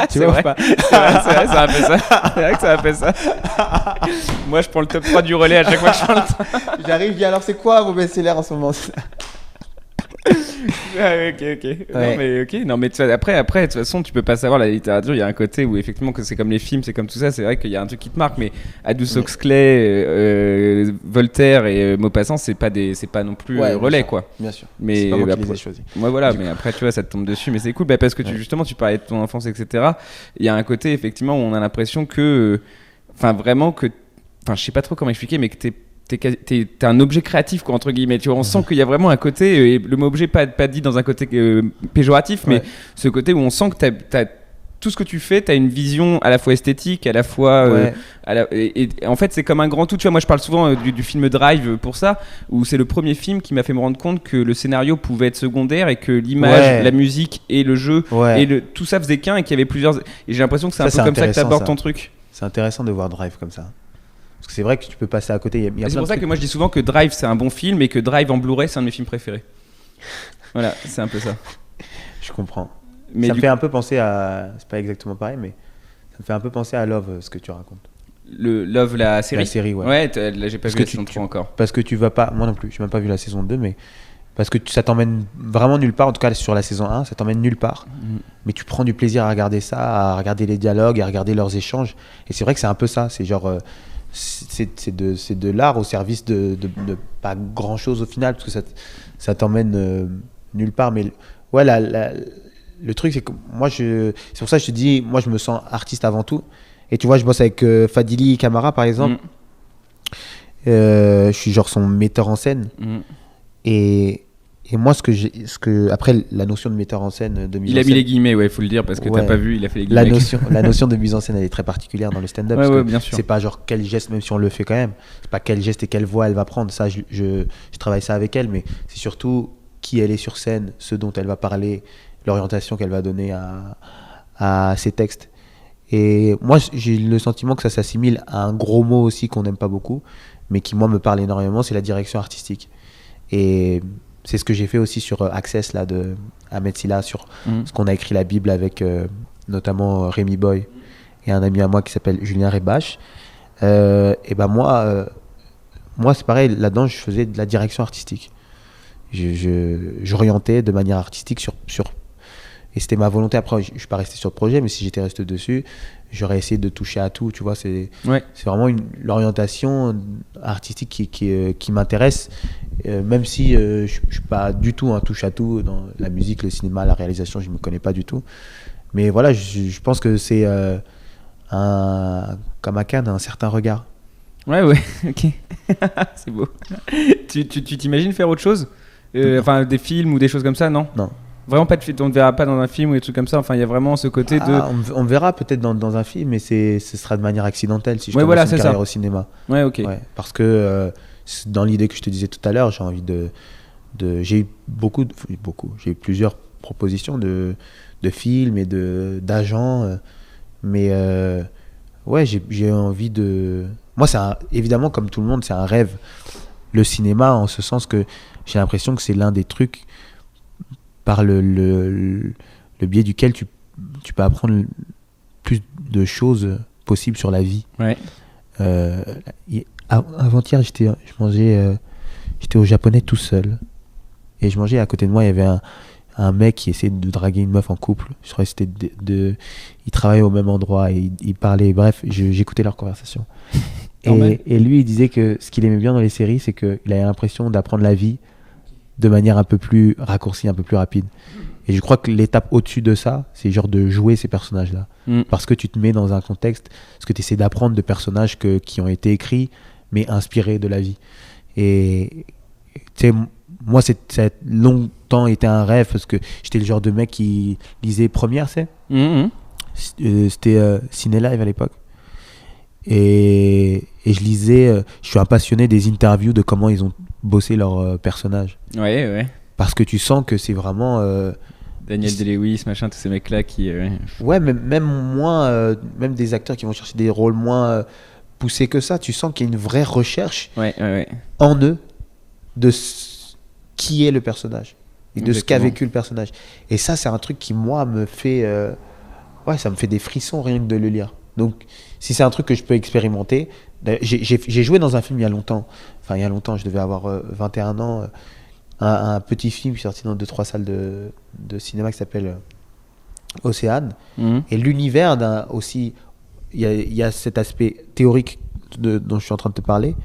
C'est vrai. C'est vrai, ça a fait ça. C'est vrai que ça a fait ça. Moi, je prends le top 3 du relais à chaque fois que je prends le temps. J'arrive, je dis alors c'est quoi vos best-sellers en ce moment? Ok. Non, mais après, de toute façon, tu peux pas savoir la littérature. Il y a un côté où effectivement que c'est comme les films, c'est comme tout ça. C'est vrai qu'il y a un truc qui te marque, mais Aldous Huxley, Voltaire et Maupassant, c'est pas non plus relais, quoi. Bien sûr. Mais c'est pas moi qui les ai choisis. Ouais, voilà. Mais après, tu vois, ça te tombe dessus. Mais c'est cool, parce que justement, tu parlais de ton enfance, etc. Il y a un côté effectivement où on a l'impression que, vraiment que, je sais pas trop comment expliquer, mais que t'es un objet créatif, quoi, entre guillemets. Tu vois, on sent qu'il y a vraiment un côté, et le mot objet pas dit dans un côté péjoratif, mais ce côté où on sent que t'as tout ce que tu fais, t'as une vision à la fois esthétique, à la fois et en fait c'est comme un grand tout. Tu vois, moi je parle souvent du film Drive pour ça, où c'est le premier film qui m'a fait me rendre compte que le scénario pouvait être secondaire et que l'image, la musique et le jeu et tout ça faisait qu'un, et qu'il y avait plusieurs. Et j'ai l'impression que c'est un peu comme ça que t'abordes ton truc. C'est intéressant de voir Drive comme ça. Parce que c'est vrai que tu peux passer à côté. C'est pour ça que moi je dis souvent que Drive c'est un bon film et que Drive en Blu-ray c'est un de mes films préférés. Voilà, c'est un peu ça. Je comprends. Mais ça me fait un peu penser à. C'est pas exactement pareil, mais ça me fait un peu penser à Love, ce que tu racontes. Love, la série. La série, ouais. Ouais, là j'ai pas vu la saison 3 encore. Parce que tu vas pas. Moi non plus, j'ai même pas vu la saison 2, mais. Parce que ça t'emmène vraiment nulle part, en tout cas sur la saison 1, ça t'emmène nulle part. Mais tu prends du plaisir à regarder ça, à regarder les dialogues, à regarder leurs échanges. Et c'est vrai que c'est un peu ça, c'est genre. C'est de l'art au service de pas grand chose au final, parce que ça t'emmène nulle part. Mais ouais, le truc, c'est que moi, c'est pour ça que je te dis, moi, je me sens artiste avant tout. Et tu vois, je bosse avec Fadili Camara, par exemple. Je suis genre son metteur en scène. Et moi, après, la notion de metteur en scène, de mise il en a scène, mis les guillemets, ouais, faut le dire, parce que t'as pas vu, il a fait les guillemets. la notion de mise en scène, elle est très particulière dans le stand-up. Ouais, bien sûr. C'est pas genre quel geste, même si on le fait quand même, c'est pas quel geste et quelle voix elle va prendre. Ça, je travaille ça avec elle, mais c'est surtout qui elle est sur scène, ce dont elle va parler, l'orientation qu'elle va donner à ses textes. Et moi, j'ai le sentiment que ça s'assimile à un gros mot aussi qu'on n'aime pas beaucoup, mais qui, moi, me parle énormément, c'est la direction artistique. Et c'est ce que j'ai fait aussi sur Access là, de Ahmed Silla, sur ce qu'on a écrit la Bible avec notamment Rémi Boy et un ami à moi qui s'appelle Julien Rebache. Et ben moi c'est pareil, là-dedans je faisais de la direction artistique. J'orientais de manière artistique sur et c'était ma volonté. Après, je suis pas resté sur le projet, mais si j'étais resté dessus, j'aurais essayé de toucher à tout, tu vois. C'est vraiment l'orientation artistique qui m'intéresse, même si je suis pas du tout un touche-à-tout dans la musique, le cinéma, la réalisation, je me connais pas du tout. Mais voilà, je pense que c'est comme à Cannes, un certain regard. Ouais, ok. C'est beau. Tu t'imagines faire autre chose, enfin des films ou des choses comme ça, non? Non. Vraiment pas de film, on ne verra pas dans un film ou des trucs comme ça. Enfin, il y a vraiment ce côté de. On verra peut-être dans un film, mais ce sera de manière accidentelle si je commence une carrière au cinéma. Ouais, ok. Ouais, parce que dans l'idée que je te disais tout à l'heure, j'ai envie j'ai eu plusieurs propositions de films et d'agents, mais ouais, j'ai envie de. Moi, évidemment, comme tout le monde, c'est un rêve. Le cinéma, en ce sens que j'ai l'impression que c'est l'un des trucs par le biais duquel tu peux apprendre plus de choses possibles sur la vie. Ouais. Avant-hier, j'étais au Japonais tout seul. Et je mangeais, à côté de moi, il y avait un mec qui essayait de draguer une meuf en couple. Je crois que c'était ils travaillaient au même endroit et ils parlaient. Bref, j'écoutais leur conversation. Et lui, il disait que ce qu'il aimait bien dans les séries, c'est qu'il avait l'impression d'apprendre la vie de manière un peu plus raccourcie, un peu plus rapide. Et je crois que l'étape au-dessus de ça, c'est genre de jouer ces personnages-là. Parce que tu te mets dans un contexte, parce que tu essaies d'apprendre de personnages qui ont été écrits, mais inspirés de la vie. Et tu sais, moi, ça a longtemps été un rêve parce que j'étais le genre de mec qui lisait Première, c'est c'était Ciné Live à l'époque. Et je lisais, je suis un passionné des interviews de comment ils ont bossé leurs personnages. Ouais. Parce que tu sens que c'est vraiment. Daniel Day-Lewis, machin, tous ces mecs-là qui. Ouais, mais même moins. Même des acteurs qui vont chercher des rôles moins poussés que ça. Tu sens qu'il y a une vraie recherche en eux de qui est le personnage et de ce qu'a vécu le personnage. Et ça, c'est un truc qui, moi, me fait. Ça me fait des frissons rien que de le lire. Donc, si c'est un truc que je peux expérimenter. J'ai joué dans un film il y a longtemps. Enfin, il y a longtemps, je devais avoir 21 ans. Un petit film qui est sorti dans 2-3 salles de cinéma qui s'appelle Océane. Et l'univers aussi, il y a cet aspect théorique dont je suis en train de te parler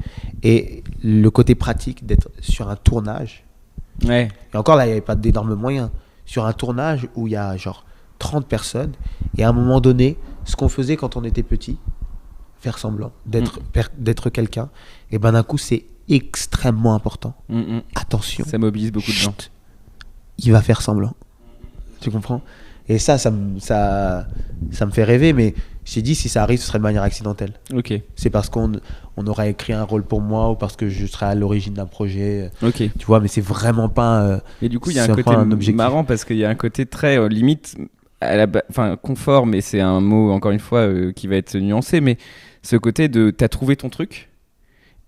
et le côté pratique d'être sur un tournage. Et encore là, il n'y avait pas d'énormes moyens. Sur un tournage où il y a genre 30 personnes et à un moment donné, ce qu'on faisait quand on était petit, faire semblant d'être quelqu'un, et ben d'un coup, c'est extrêmement important. Attention. Ça mobilise beaucoup de gens. Il va faire semblant. Tu comprends ? Et ça me fait rêver, mais j'ai dit si ça arrive, ce serait de manière accidentelle. Ok. C'est parce qu'on aurait écrit un rôle pour moi ou parce que je serais à l'origine d'un projet. Ok. Tu vois, mais c'est vraiment pas. Et du coup, il y a un côté marrant parce qu'il y a un côté très limite, confort, mais c'est un mot encore une fois qui va être nuancé, mais ce côté de t'as trouvé ton truc.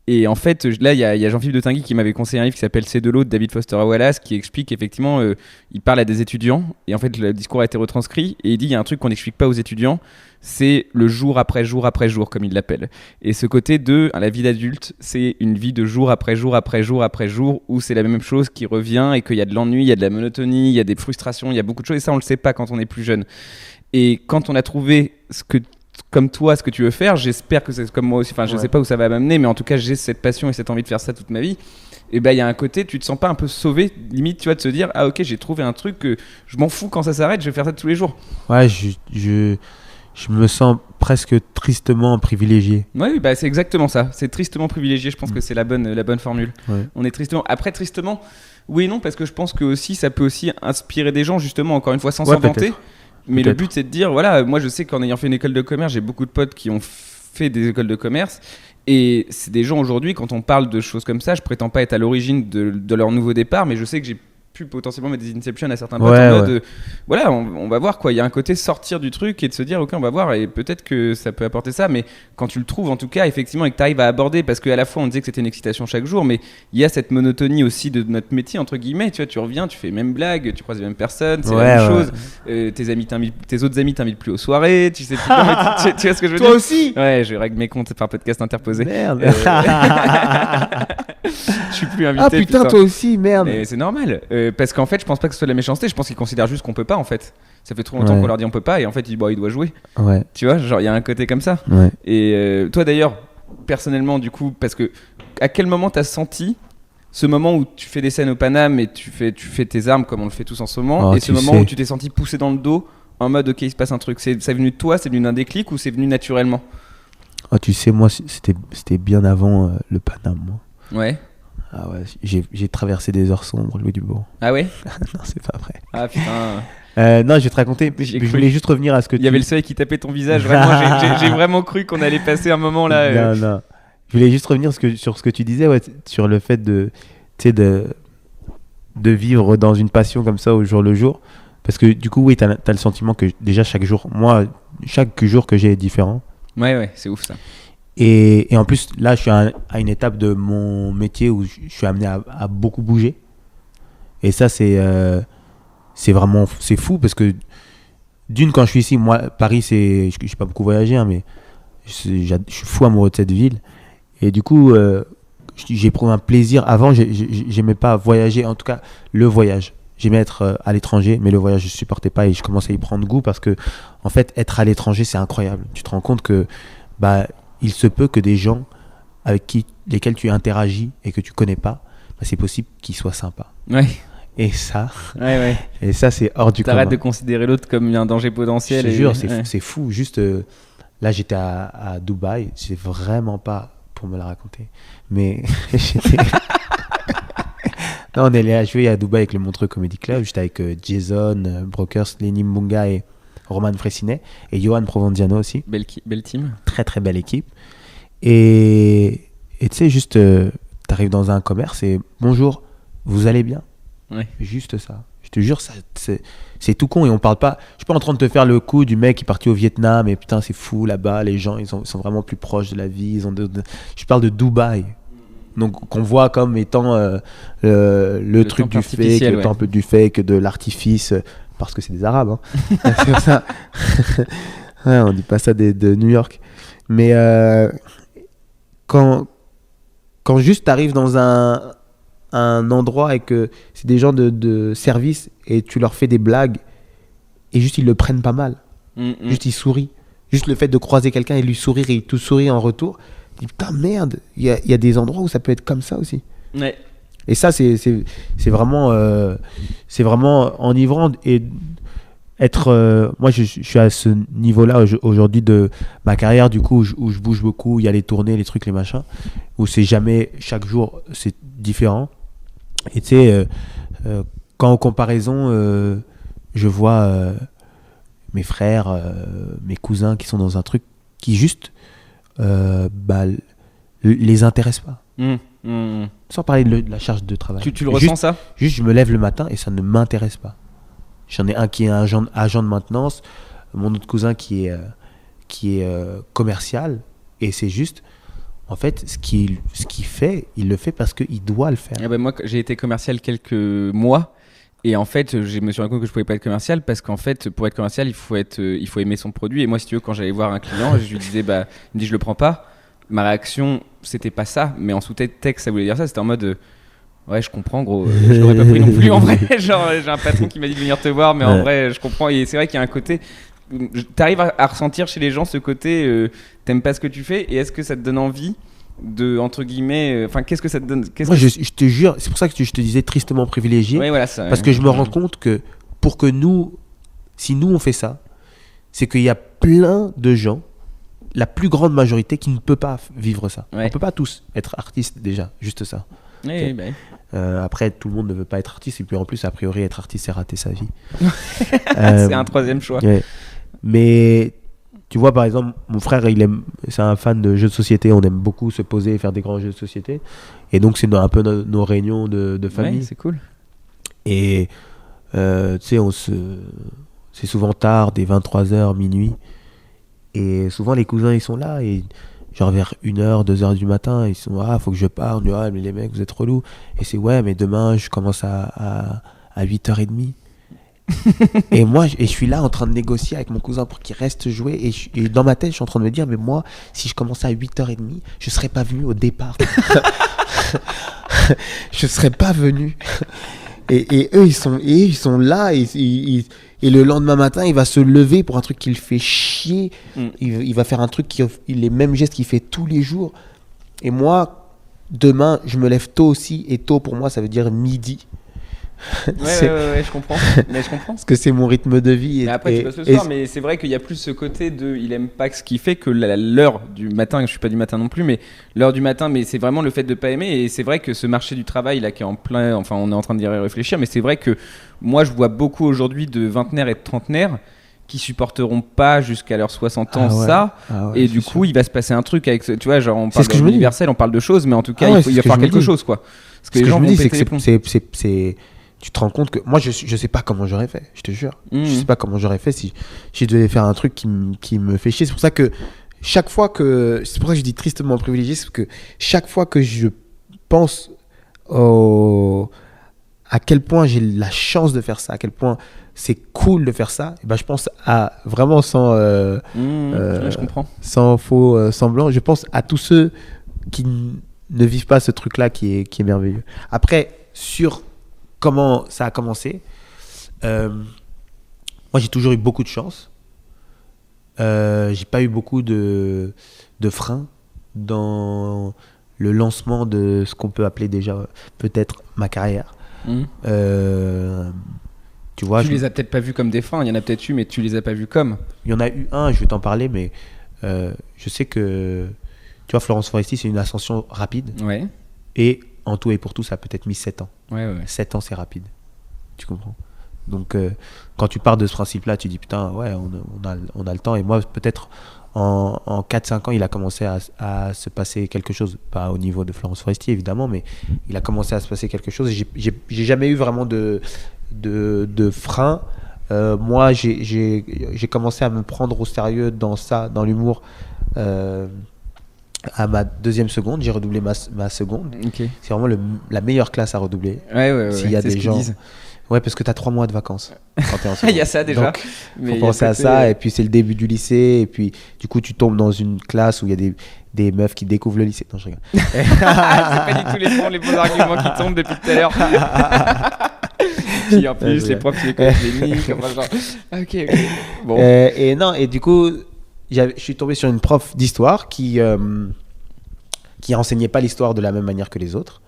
Et en fait, là, il y a Jean-Philippe de Tinguy qui m'avait conseillé un livre qui s'appelle C'est de l'eau de David Foster Wallace qui explique effectivement, il parle à des étudiants et en fait, le discours a été retranscrit et il dit il y a un truc qu'on n'explique pas aux étudiants, c'est le jour après jour après jour, comme il l'appelle. Et ce côté de la vie d'adulte, c'est une vie de jour après jour après jour après jour où c'est la même chose qui revient et qu'il y a de l'ennui, il y a de la monotonie, il y a des frustrations, il y a beaucoup de choses et ça, on le sait pas quand on est plus jeune. Et quand on a trouvé comme toi, ce que tu veux faire, j'espère que c'est comme moi aussi, enfin je sais pas où ça va m'amener, mais en tout cas j'ai cette passion et cette envie de faire ça toute ma vie. Et ben il y a un côté, tu te sens pas un peu sauvé, limite tu vois, de se dire ah ok j'ai trouvé un truc que je m'en fous quand ça s'arrête, je vais faire ça tous les jours. Ouais, je me sens presque tristement privilégié. Ouais, bah c'est exactement ça, c'est tristement privilégié, je pense que c'est la bonne formule. Ouais. On est tristement, oui et non, parce que je pense que aussi ça peut aussi inspirer des gens justement, encore une fois sans s'inventer. Peut-être. Mais le but c'est de dire voilà, moi je sais qu'en ayant fait une école de commerce, j'ai beaucoup de potes qui ont fait des écoles de commerce et c'est des gens aujourd'hui, quand on parle de choses comme ça, je prétends pas être à l'origine de leur nouveau départ, mais je sais que j'ai pu potentiellement mettre des inceptions à certains potes en mode voilà, on va voir quoi, il y a un côté sortir du truc et de se dire ok on va voir et peut-être que ça peut apporter ça, mais quand tu le trouves en tout cas effectivement et que tu arrives à aborder, parce qu'à la fois on disait que c'était une excitation chaque jour, mais il y a cette monotonie aussi de notre métier entre guillemets, tu vois, tu reviens, tu fais les mêmes blagues, tu croises les mêmes personnes, c'est la même chose, tes autres amis t'invitent plus aux soirées, tu sais plus comment, tu vois ce que je veux dire. Toi aussi. Ouais, je règle mes comptes par podcast interposé. Merde. Je suis plus invité. Ah putain, toi aussi, merde. Mais c'est normal. Parce qu'en fait, je pense pas que ce soit de la méchanceté. Je pense qu'ils considèrent juste qu'on peut pas en fait. Ça fait trop longtemps qu'on leur dit on peut pas et en fait ils doivent jouer. Ouais. Tu vois, genre il y a un côté comme ça. Ouais. Et toi d'ailleurs, personnellement du coup, parce que à quel moment t'as senti ce moment où tu fais des scènes au Paname et tu fais tes armes comme on le fait tous en ce moment, et ce moment où tu t'es senti poussé dans le dos en mode ok il se passe un truc. C'est venu de toi, c'est venu d'un déclic ou c'est venu naturellement? Oh, tu sais, moi c'était bien avant le Paname, moi. Ouais. Ah ouais, j'ai traversé des heures sombres, Louis Dubourg. Ah ouais? Non, c'est pas vrai. Ah putain. Non, je vais te raconter. Je voulais juste revenir à ce que Il y avait le soleil qui tapait ton visage. Vraiment, j'ai vraiment cru qu'on allait passer un moment là. Non. Je voulais juste revenir sur ce que tu disais, sur le fait de vivre dans une passion comme ça au jour le jour. Parce que du coup, oui, t'as le sentiment que déjà chaque jour que j'ai est différent. Ouais, c'est ouf ça. Et en plus, là, je suis à une étape de mon métier où je suis amené à beaucoup bouger. Et ça, c'est vraiment fou parce que quand je suis ici, moi, Paris, je n'ai pas beaucoup voyagé, hein, mais je suis fou amoureux de cette ville. Et du coup, j'ai pris un plaisir. Avant, j'aimais pas voyager, en tout cas, le voyage. J'aimais être à l'étranger, mais le voyage, je supportais pas et je commençais à y prendre goût parce que, en fait, être à l'étranger, c'est incroyable. Tu te rends compte que, il se peut que des gens avec lesquels tu interagis et que tu connais pas, c'est possible qu'ils soient sympas. Ouais. Et ça, ouais. Et ça, c'est hors du commun. T'arrêtes de considérer l'autre comme un danger potentiel. Je te jure, c'est fou. Juste, là, j'étais à Dubaï. C'est vraiment pas pour me la raconter, mais j'étais. Non, on est allé jouer à Dubaï avec le Montreux Comedy Club. J'étais avec Jason, Brokers, Lenny Mbunga et Roman Fressinet. Et Johan Provenziano aussi. Belle team. Très très belle équipe. Et tu sais, juste, t'arrives dans un commerce et bonjour, vous allez bien? Ouais. Juste ça. Je te jure, c'est tout con et on parle pas. Je suis pas en train de te faire le coup du mec qui est parti au Vietnam et putain, c'est fou là-bas, les gens ils sont vraiment plus proches de la vie. Je parle de Dubaï. Donc qu'on voit comme étant le truc du fake, le temple du fake, de l'artifice, parce que c'est des Arabes. Hein. C'est pour ça. Ouais, on dit pas ça de New York. Mais quand juste t'arrives dans un endroit et que c'est des gens de service et tu leur fais des blagues et juste ils le prennent pas mal. Juste ils sourient. Juste le fait de croiser quelqu'un et lui sourire et il te sourit en retour. Tu dis putain merde, il y a des endroits où ça peut être comme ça aussi. Ouais. Et ça c'est vraiment enivrant et être moi je suis à ce niveau-là aujourd'hui de ma carrière du coup où je bouge beaucoup, il y a les tournées, les trucs, les machins où c'est jamais chaque jour c'est différent. Et tu sais quand en comparaison je vois mes frères, mes cousins qui sont dans un truc qui juste les intéresse pas. Sans parler de la charge de travail. Tu le ressens ça? Juste je me lève le matin et ça ne m'intéresse pas. J'en ai un qui est agent de maintenance, mon autre cousin qui est commercial et c'est juste en fait ce qu'il fait, il le fait parce qu'il doit le faire. Moi j'ai été commercial quelques mois. Et en fait, je me suis rendu compte que je pouvais pas être commercial parce qu'en fait, pour être commercial, il faut aimer son produit. Et moi, si tu veux, quand j'allais voir un client, je lui disais, il me dit, je le prends pas. Ma réaction, c'était pas ça, mais en sous-texte, ça voulait dire ça. C'était en mode, ouais, je comprends, gros. Je l'aurais pas pris non plus en vrai. Genre, j'ai un patron qui m'a dit de venir te voir, mais en vrai, je comprends. Et c'est vrai qu'il y a un côté, t'arrives à ressentir chez les gens ce côté, t'aimes pas ce que tu fais, et est-ce que ça te donne envie de entre guillemets qu'est-ce que ça te donne? Moi je te jure, c'est pour ça que je te disais tristement privilégié, voilà, ça, parce que je me rends compte que pour que si nous on fait ça, c'est qu'il y a plein de gens, la plus grande majorité qui ne peut pas vivre ça. On peut pas tous être artistes déjà, juste ça. Après tout le monde ne veut pas être artiste et puis en plus a priori être artiste c'est rater sa vie. C'est un troisième choix. Mais tu vois, par exemple, mon frère, c'est un fan de jeux de société. On aime beaucoup se poser et faire des grands jeux de société. Et donc, c'est un peu nos réunions de famille. Ouais, c'est cool. Et tu sais, c'est souvent tard, des 23h, minuit. Et souvent, les cousins, ils sont là. Et genre vers 1h, 2h du matin, ils sont faut que je parte. Mais les mecs, vous êtes relous. Et c'est mais demain, je commence à 8h30. Et moi je suis là en train de négocier avec mon cousin pour qu'il reste jouer et dans ma tête je suis en train de me dire mais moi si je commençais à 8h30 je serais pas venu au départ. Je serais pas venu et eux ils sont là et le lendemain matin il va se lever pour un truc qui le fait chier. Il va faire un truc les mêmes gestes qu'il fait tous les jours et moi demain je me lève tôt aussi et tôt pour moi ça veut dire midi. Ouais, je comprends. Mais je comprends. Parce que c'est mon rythme de vie. Mais après, tu bosses le soir, mais c'est vrai qu'il y a plus ce côté de il aime pas ce qu'il fait que l'heure du matin. Je suis pas du matin non plus, mais l'heure du matin, mais c'est vraiment le fait de pas aimer. Et c'est vrai que ce marché du travail là qui est en plein, enfin, on est en train d'y réfléchir, mais c'est vrai que moi, je vois beaucoup aujourd'hui de vingtenaires et de trentenaires qui supporteront pas jusqu'à leurs 60 ans et du coup, il va se passer un truc avec, tu vois, genre on parle d'universel, on parle de choses, mais en tout cas, il va falloir quelque chose, quoi. Parce que les gens vont péter les plombs. Tu te rends compte que moi je sais pas comment j'aurais fait, je te jure. Je sais pas comment j'aurais fait si je devais faire un truc qui me fait chier. C'est pour ça que c'est pour ça que je dis tristement privilégié, c'est que chaque fois que je pense à quel point j'ai la chance de faire ça, à quel point c'est cool de faire ça, et je pense à vraiment je comprends. Sans faux semblant, je pense à tous ceux qui ne vivent pas ce truc là qui est merveilleux. Après sur comment ça a commencé, moi j'ai toujours eu beaucoup de chance. J'ai pas eu beaucoup de freins dans le lancement de ce qu'on peut appeler déjà peut-être ma carrière. Tu vois, les as peut-être pas vus comme des freins, il y en a peut-être eu mais tu les as pas vus comme. Il y en a eu un, je vais t'en parler, mais je sais que tu vois, Florence Foresti c'est une ascension rapide. Ouais. Et en tout et pour tout ça a peut-être mis 7 ans. Ouais. 7 ans, c'est rapide. Tu comprends? Donc, quand tu pars de ce principe-là, tu dis putain, ouais, on a le temps. Et moi, peut-être en 4-5 ans, il a commencé à se passer quelque chose. Pas au niveau de Florence Foresti, évidemment, mais il a commencé à se passer quelque chose. Et j'ai jamais eu vraiment de frein. Moi, j'ai commencé à me prendre au sérieux dans ça, dans l'humour. À ma deuxième seconde, j'ai redoublé ma seconde. Ok. C'est vraiment la meilleure classe à redoubler. Ouais. S'il y a c'est des ce qu'ils gens. disent. Ouais, parce que tu as 3 mois de vacances. Quand t'es en seconde. Il y a ça déjà. Donc, Mais faut il y a penser à peut-être- ça. Et puis, c'est le début du lycée. Et puis, du coup, tu tombes dans une classe où il y a des meufs qui découvrent le lycée. Non, je rigole. C'est pas du tout les bons arguments qui tombent depuis tout à l'heure. Puis en plus, les profs, les collèges géniques. Enfin, genre... Ok. Bon. Et non, et du coup, je suis tombé sur une prof d'histoire qui enseignait pas l'histoire de la même manière que les autres.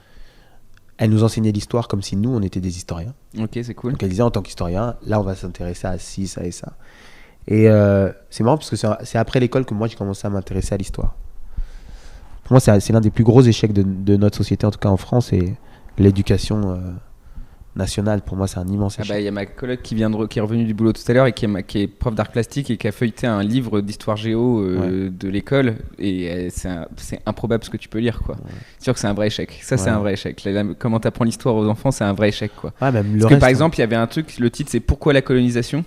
Elle nous enseignait l'histoire comme si nous, on était des historiens. Ok, c'est cool. Donc elle disait, en tant qu'historien, là, on va s'intéresser à ci, ça et ça. Et c'est marrant parce que c'est après l'école que moi, j'ai commencé à m'intéresser à l'histoire. Pour moi, c'est l'un des plus gros échecs de notre société, en tout cas en France, et l'éducation nationale. Pour moi, c'est un immense Ah échec. bah, y a ma coloc qui est revenue du boulot tout à l'heure et qui est prof d'art plastique et qui a feuilleté un livre d'histoire géo de l'école et c'est improbable ce que tu peux lire quoi. C'est sûr que c'est un vrai échec. Ça c'est un vrai échec. Comment t'apprends l'histoire aux enfants, c'est un vrai échec quoi. Ouais, même le Parce reste, que par exemple, il y avait un truc, le titre c'est Pourquoi la colonisation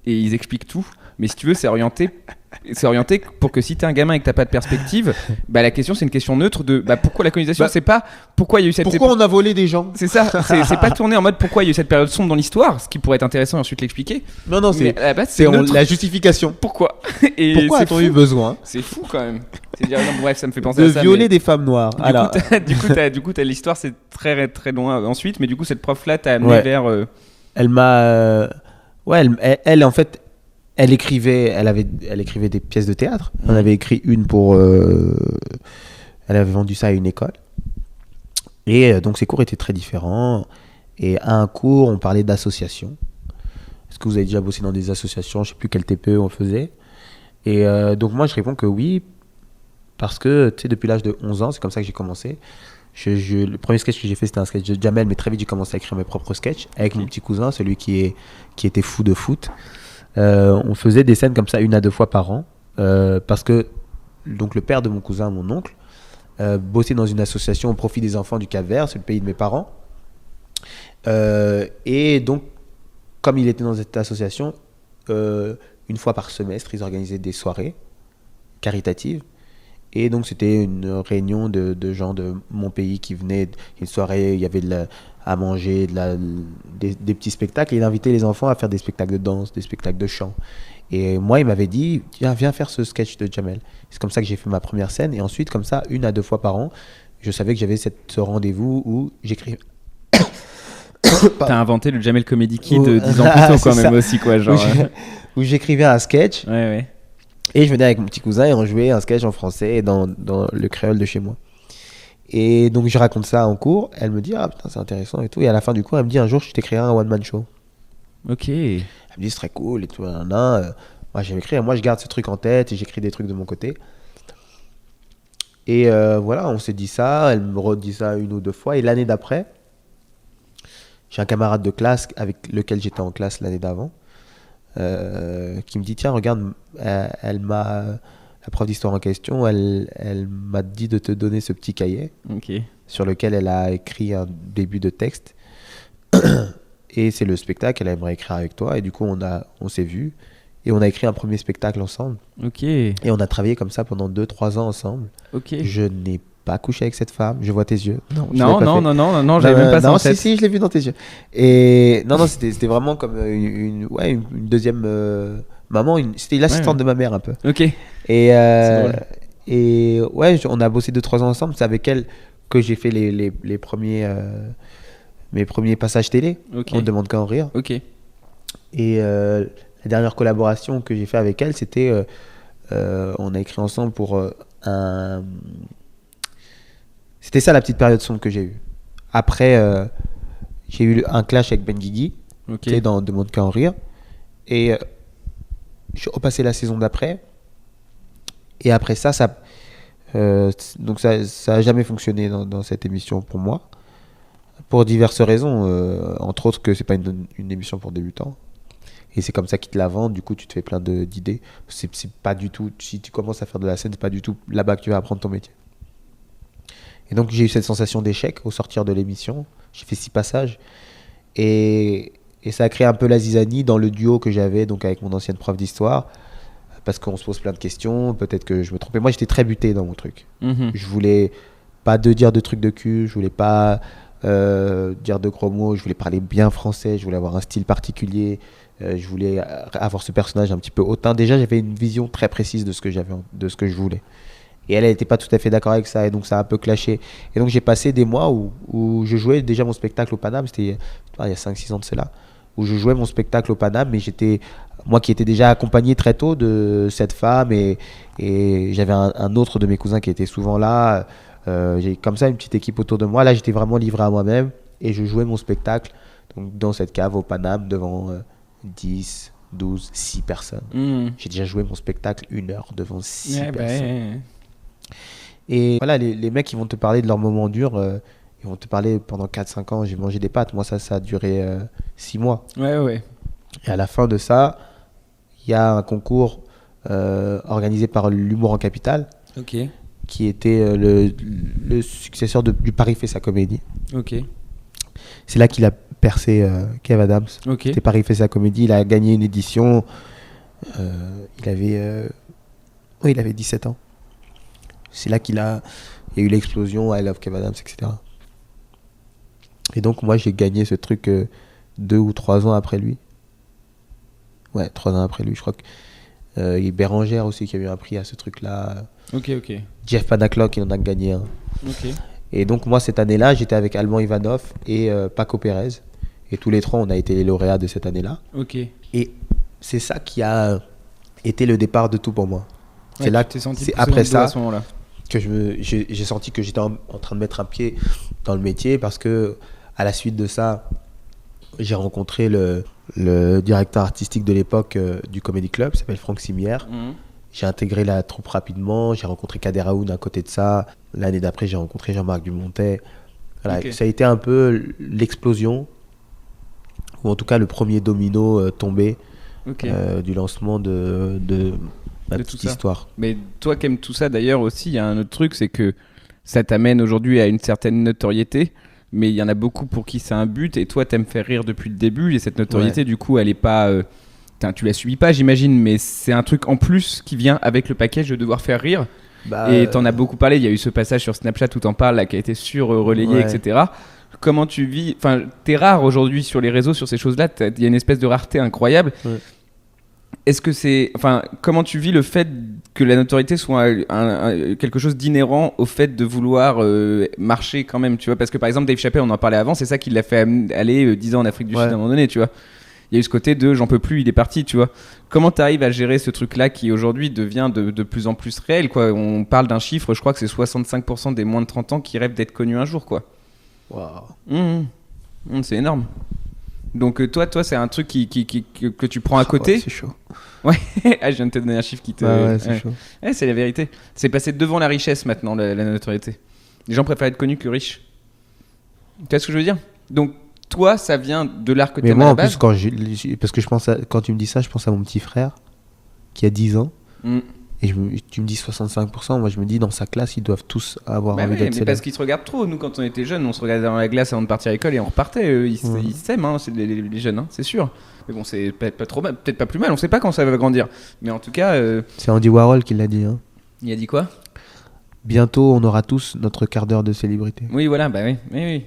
et ils expliquent tout. Mais si tu veux, c'est orienté pour que si t'es un gamin et que t'as pas de perspective, bah la question c'est une question neutre de pourquoi la colonisation, c'est pas pourquoi il y a eu cette pourquoi on a volé des gens. c'est ça, c'est pas tourné en mode pourquoi il y a eu cette période sombre dans l'histoire, ce qui pourrait être intéressant et ensuite l'expliquer. Non, Mais c'est à la base, c'est neutre. la justification. Pourquoi et Pourquoi c'est a-t-on fou. eu besoin C'est fou quand même. C'est dire, non, bref, ça me fait penser de à ça. violer mais des femmes noires? Alors, du coup, t'as l'histoire, c'est très très loin ensuite, mais du coup, cette prof-là t'a amené vers. elle m'a. Elle, en fait, elle écrivait des pièces de théâtre. On avait écrit une pour. Elle avait vendu ça à une école. Et donc, ses cours étaient très différents. Et à un cours, on parlait d'associations. Est-ce que vous avez déjà bossé dans des associations? Je ne sais plus quel TPE on faisait. Et donc, moi, je réponds que oui. Parce que, tu sais, depuis l'âge de 11 ans, c'est comme ça que j'ai commencé. Le premier sketch que j'ai fait, c'était un sketch de Jamel, mais très vite, j'ai commencé à écrire mes propres sketchs avec mon petit cousin, celui qui était fou de foot. On faisait des scènes comme ça 1 à 2 fois par an. Parce que donc, le père de mon cousin, mon oncle, bossait dans une association au profit des enfants du Cap-Vert, c'est le pays de mes parents. Et donc, comme il était dans cette association, 1 fois par semestre, ils organisaient des soirées caritatives. Et donc, c'était une réunion de gens de mon pays qui venaient. Une soirée, il y avait à manger, des petits spectacles. Et il invitait les enfants à faire des spectacles de danse, des spectacles de chant. Et moi, il m'avait dit, viens faire ce sketch de Jamel. C'est comme ça que j'ai fait ma première scène. Et ensuite, comme ça, 1 à 2 fois par an, je savais que j'avais ce rendez-vous où j'écrivais. T'as inventé le Jamel Comedy Kid 10 ans plus tôt quand même aussi quoi, genre. Où j'écrivais un sketch. Ouais. Et je venais avec mon petit cousin et on jouait un sketch en français dans le créole de chez moi. Et donc je raconte ça en cours. Elle me dit, ah putain, c'est intéressant et tout. Et à la fin du cours, elle me dit, un jour, je t'écrirai un one-man show. Ok. Elle me dit, ce serait cool et tout. Moi, j'aime écrire. Moi, je garde ce truc en tête et j'écris des trucs de mon côté. Et voilà, on s'est dit ça. Elle me redit ça 1 ou 2 fois. Et l'année d'après, j'ai un camarade de classe avec lequel j'étais en classe l'année d'avant. Qui me dit, tiens, regarde, la prof d'histoire en question, elle m'a dit de te donner ce petit cahier sur lequel elle a écrit un début de texte. Et c'est le spectacle qu'elle aimerait écrire avec toi. Et du coup, on s'est vus et on a écrit un premier spectacle ensemble. Ok. Et on a travaillé comme ça pendant 2-3 ans ensemble. Ok. Je n'ai pas couché avec cette femme. Je vois tes yeux. Non, j'avais même pas ça en tête. Si, je l'ai vu dans tes yeux. Et non, c'était vraiment comme une deuxième maman. C'était l'assistante de ma mère un peu. Ok. Et drôle. et ouais, on a bossé 2-3 ans ensemble. C'est avec elle que j'ai fait les premiers mes premiers passages télé. Ok. On ne demande qu'à en rire. Ok. Et la dernière collaboration que j'ai fait avec elle, c'était on a écrit ensemble pour un. C'était ça la petite période sombre que j'ai eue. Après, j'ai eu un clash avec Ben Guigui, dans Demande qu'à en rire. Et j'ai repassé la saison d'après. Et après ça, donc ça a jamais fonctionné dans cette émission pour moi. Pour diverses raisons, entre autres que c'est pas une émission pour débutants. Et c'est comme ça qu'ils te la vendent, du coup tu te fais plein d'idées. C'est pas du tout, si tu commences à faire de la scène, c'est pas du tout là-bas que tu vas apprendre ton métier. Et donc j'ai eu cette sensation d'échec au sortir de l'émission. J'ai fait 6 passages. Et ça a créé un peu la zizanie dans le duo que j'avais donc avec mon ancienne prof d'histoire. Parce qu'on se pose plein de questions, peut-être que je me trompais. Moi j'étais très buté dans mon truc. Je voulais pas dire de trucs de cul, je voulais pas dire de gros mots, je voulais parler bien français, je voulais avoir un style particulier. Je voulais avoir ce personnage un petit peu hautain. Déjà, j'avais une vision très précise de ce que je voulais. Et elle n'était pas tout à fait d'accord avec ça, et donc ça a un peu clashé. Et donc j'ai passé des mois où je jouais déjà mon spectacle au Paname, c'était il y a 5-6 ans de cela, où je jouais mon spectacle au Paname, mais j'étais, moi qui étais déjà accompagné très tôt de cette femme, et j'avais un autre de mes cousins qui était souvent là. J'ai comme ça une petite équipe autour de moi. Là, j'étais vraiment livré à moi-même, et je jouais mon spectacle donc, dans cette cave au Paname devant 10, 12, 6 personnes. J'ai déjà joué mon spectacle 1 heure devant 6 personnes. Et voilà, les mecs, ils vont te parler de leurs moments durs. Ils vont te parler pendant 4-5 ans, j'ai mangé des pâtes. Moi, ça a duré 6 mois. Ouais. Et à la fin de ça, il y a un concours organisé par l'Humour en Capitale. Ok. Qui était le successeur du Paris fait sa comédie. Ok. C'est là qu'il a percé Kev Adams. Ok. C'était Paris fait sa comédie. Il a gagné une édition. Il avait 17 ans. C'est là il y a eu l'explosion, I Love Kev Adams, etc. Et donc moi j'ai gagné ce truc 2 ou 3 ans après lui. Ouais, 3 ans après lui, je crois que. Il y a Bérangère aussi qui a eu un prix à ce truc-là. Ok. Jeff Panaclock, il en a gagné un. Ok. Et donc moi cette année-là, j'étais avec Alban Ivanov et Paco Pérez. Et tous les 3, on a été les lauréats de cette année-là. Ok. Et c'est ça qui a été le départ de tout pour moi. Ouais, c'est là, c'est après ça que j'ai senti que j'étais en train de mettre un pied dans le métier, parce que à la suite de ça, j'ai rencontré le directeur artistique de l'époque du Comedy Club, qui s'appelle Franck Simière. J'ai intégré la troupe rapidement, j'ai rencontré Kader Aoun à côté de ça. L'année d'après, j'ai rencontré Jean-Marc Dumontet. Voilà, okay. Ça a été un peu l'explosion, ou en tout cas le premier domino tombé du lancement de ma petite histoire. Mais toi qui aimes tout ça d'ailleurs aussi, il y a un autre truc, c'est que ça t'amène aujourd'hui à une certaine notoriété, mais il y en a beaucoup pour qui c'est un but, et toi t'aimes faire rire depuis le début, et cette notoriété du coup elle est pas... tu la subis pas j'imagine, mais c'est un truc en plus qui vient avec le package de devoir faire rire. Et t'en as beaucoup parlé, il y a eu ce passage sur Snapchat où t'en parles là, qui a été relayé, etc. Comment tu vis, enfin t'es rare aujourd'hui sur les réseaux sur ces choses-là, il y a une espèce de rareté incroyable. Est-ce que c'est, enfin, comment tu vis le fait que la notoriété soit quelque chose d'inhérent au fait de vouloir marcher quand même, tu vois, parce que par exemple Dave Chappelle, on en parlait avant, c'est ça qui l'a fait aller 10 ans en Afrique du Sud à un moment donné, tu vois. Il y a eu ce côté de j'en peux plus, il est parti, tu vois. Comment tu arrives à gérer ce truc-là qui aujourd'hui devient de plus en plus réel, quoi. On parle d'un chiffre, je crois que c'est 65% des moins de 30 ans qui rêvent d'être connus un jour, quoi. Waouh. C'est énorme. Donc toi c'est un truc que tu prends à côté. C'est chaud. Ouais, je viens de te donner un chiffre qui te... c'est chaud. Ouais, c'est la vérité. C'est passé devant la richesse maintenant, la notoriété. Les gens préfèrent être connus que riches. Tu vois ce que je veux dire ? Donc toi, ça vient de l'art que tu aimes à la base. Mais moi, en plus, parce que quand tu me dis ça, je pense à mon petit frère qui a 10 ans. Et tu me dis 65%, moi je me dis dans sa classe, ils doivent tous avoir envie d'être célèbres. Parce qu'ils se regardent trop. Nous, quand on était jeunes, on se regardait dans la glace avant de partir à l'école et on repartait. Ils s'aiment, hein, les jeunes, hein, c'est sûr. Mais bon, c'est pas trop mal, peut-être pas plus mal, on sait pas quand ça va grandir. Mais en tout cas... C'est Andy Warhol qui l'a dit. Hein. Il a dit quoi ? Bientôt, on aura tous notre quart d'heure de célébrité. Oui, voilà, mais il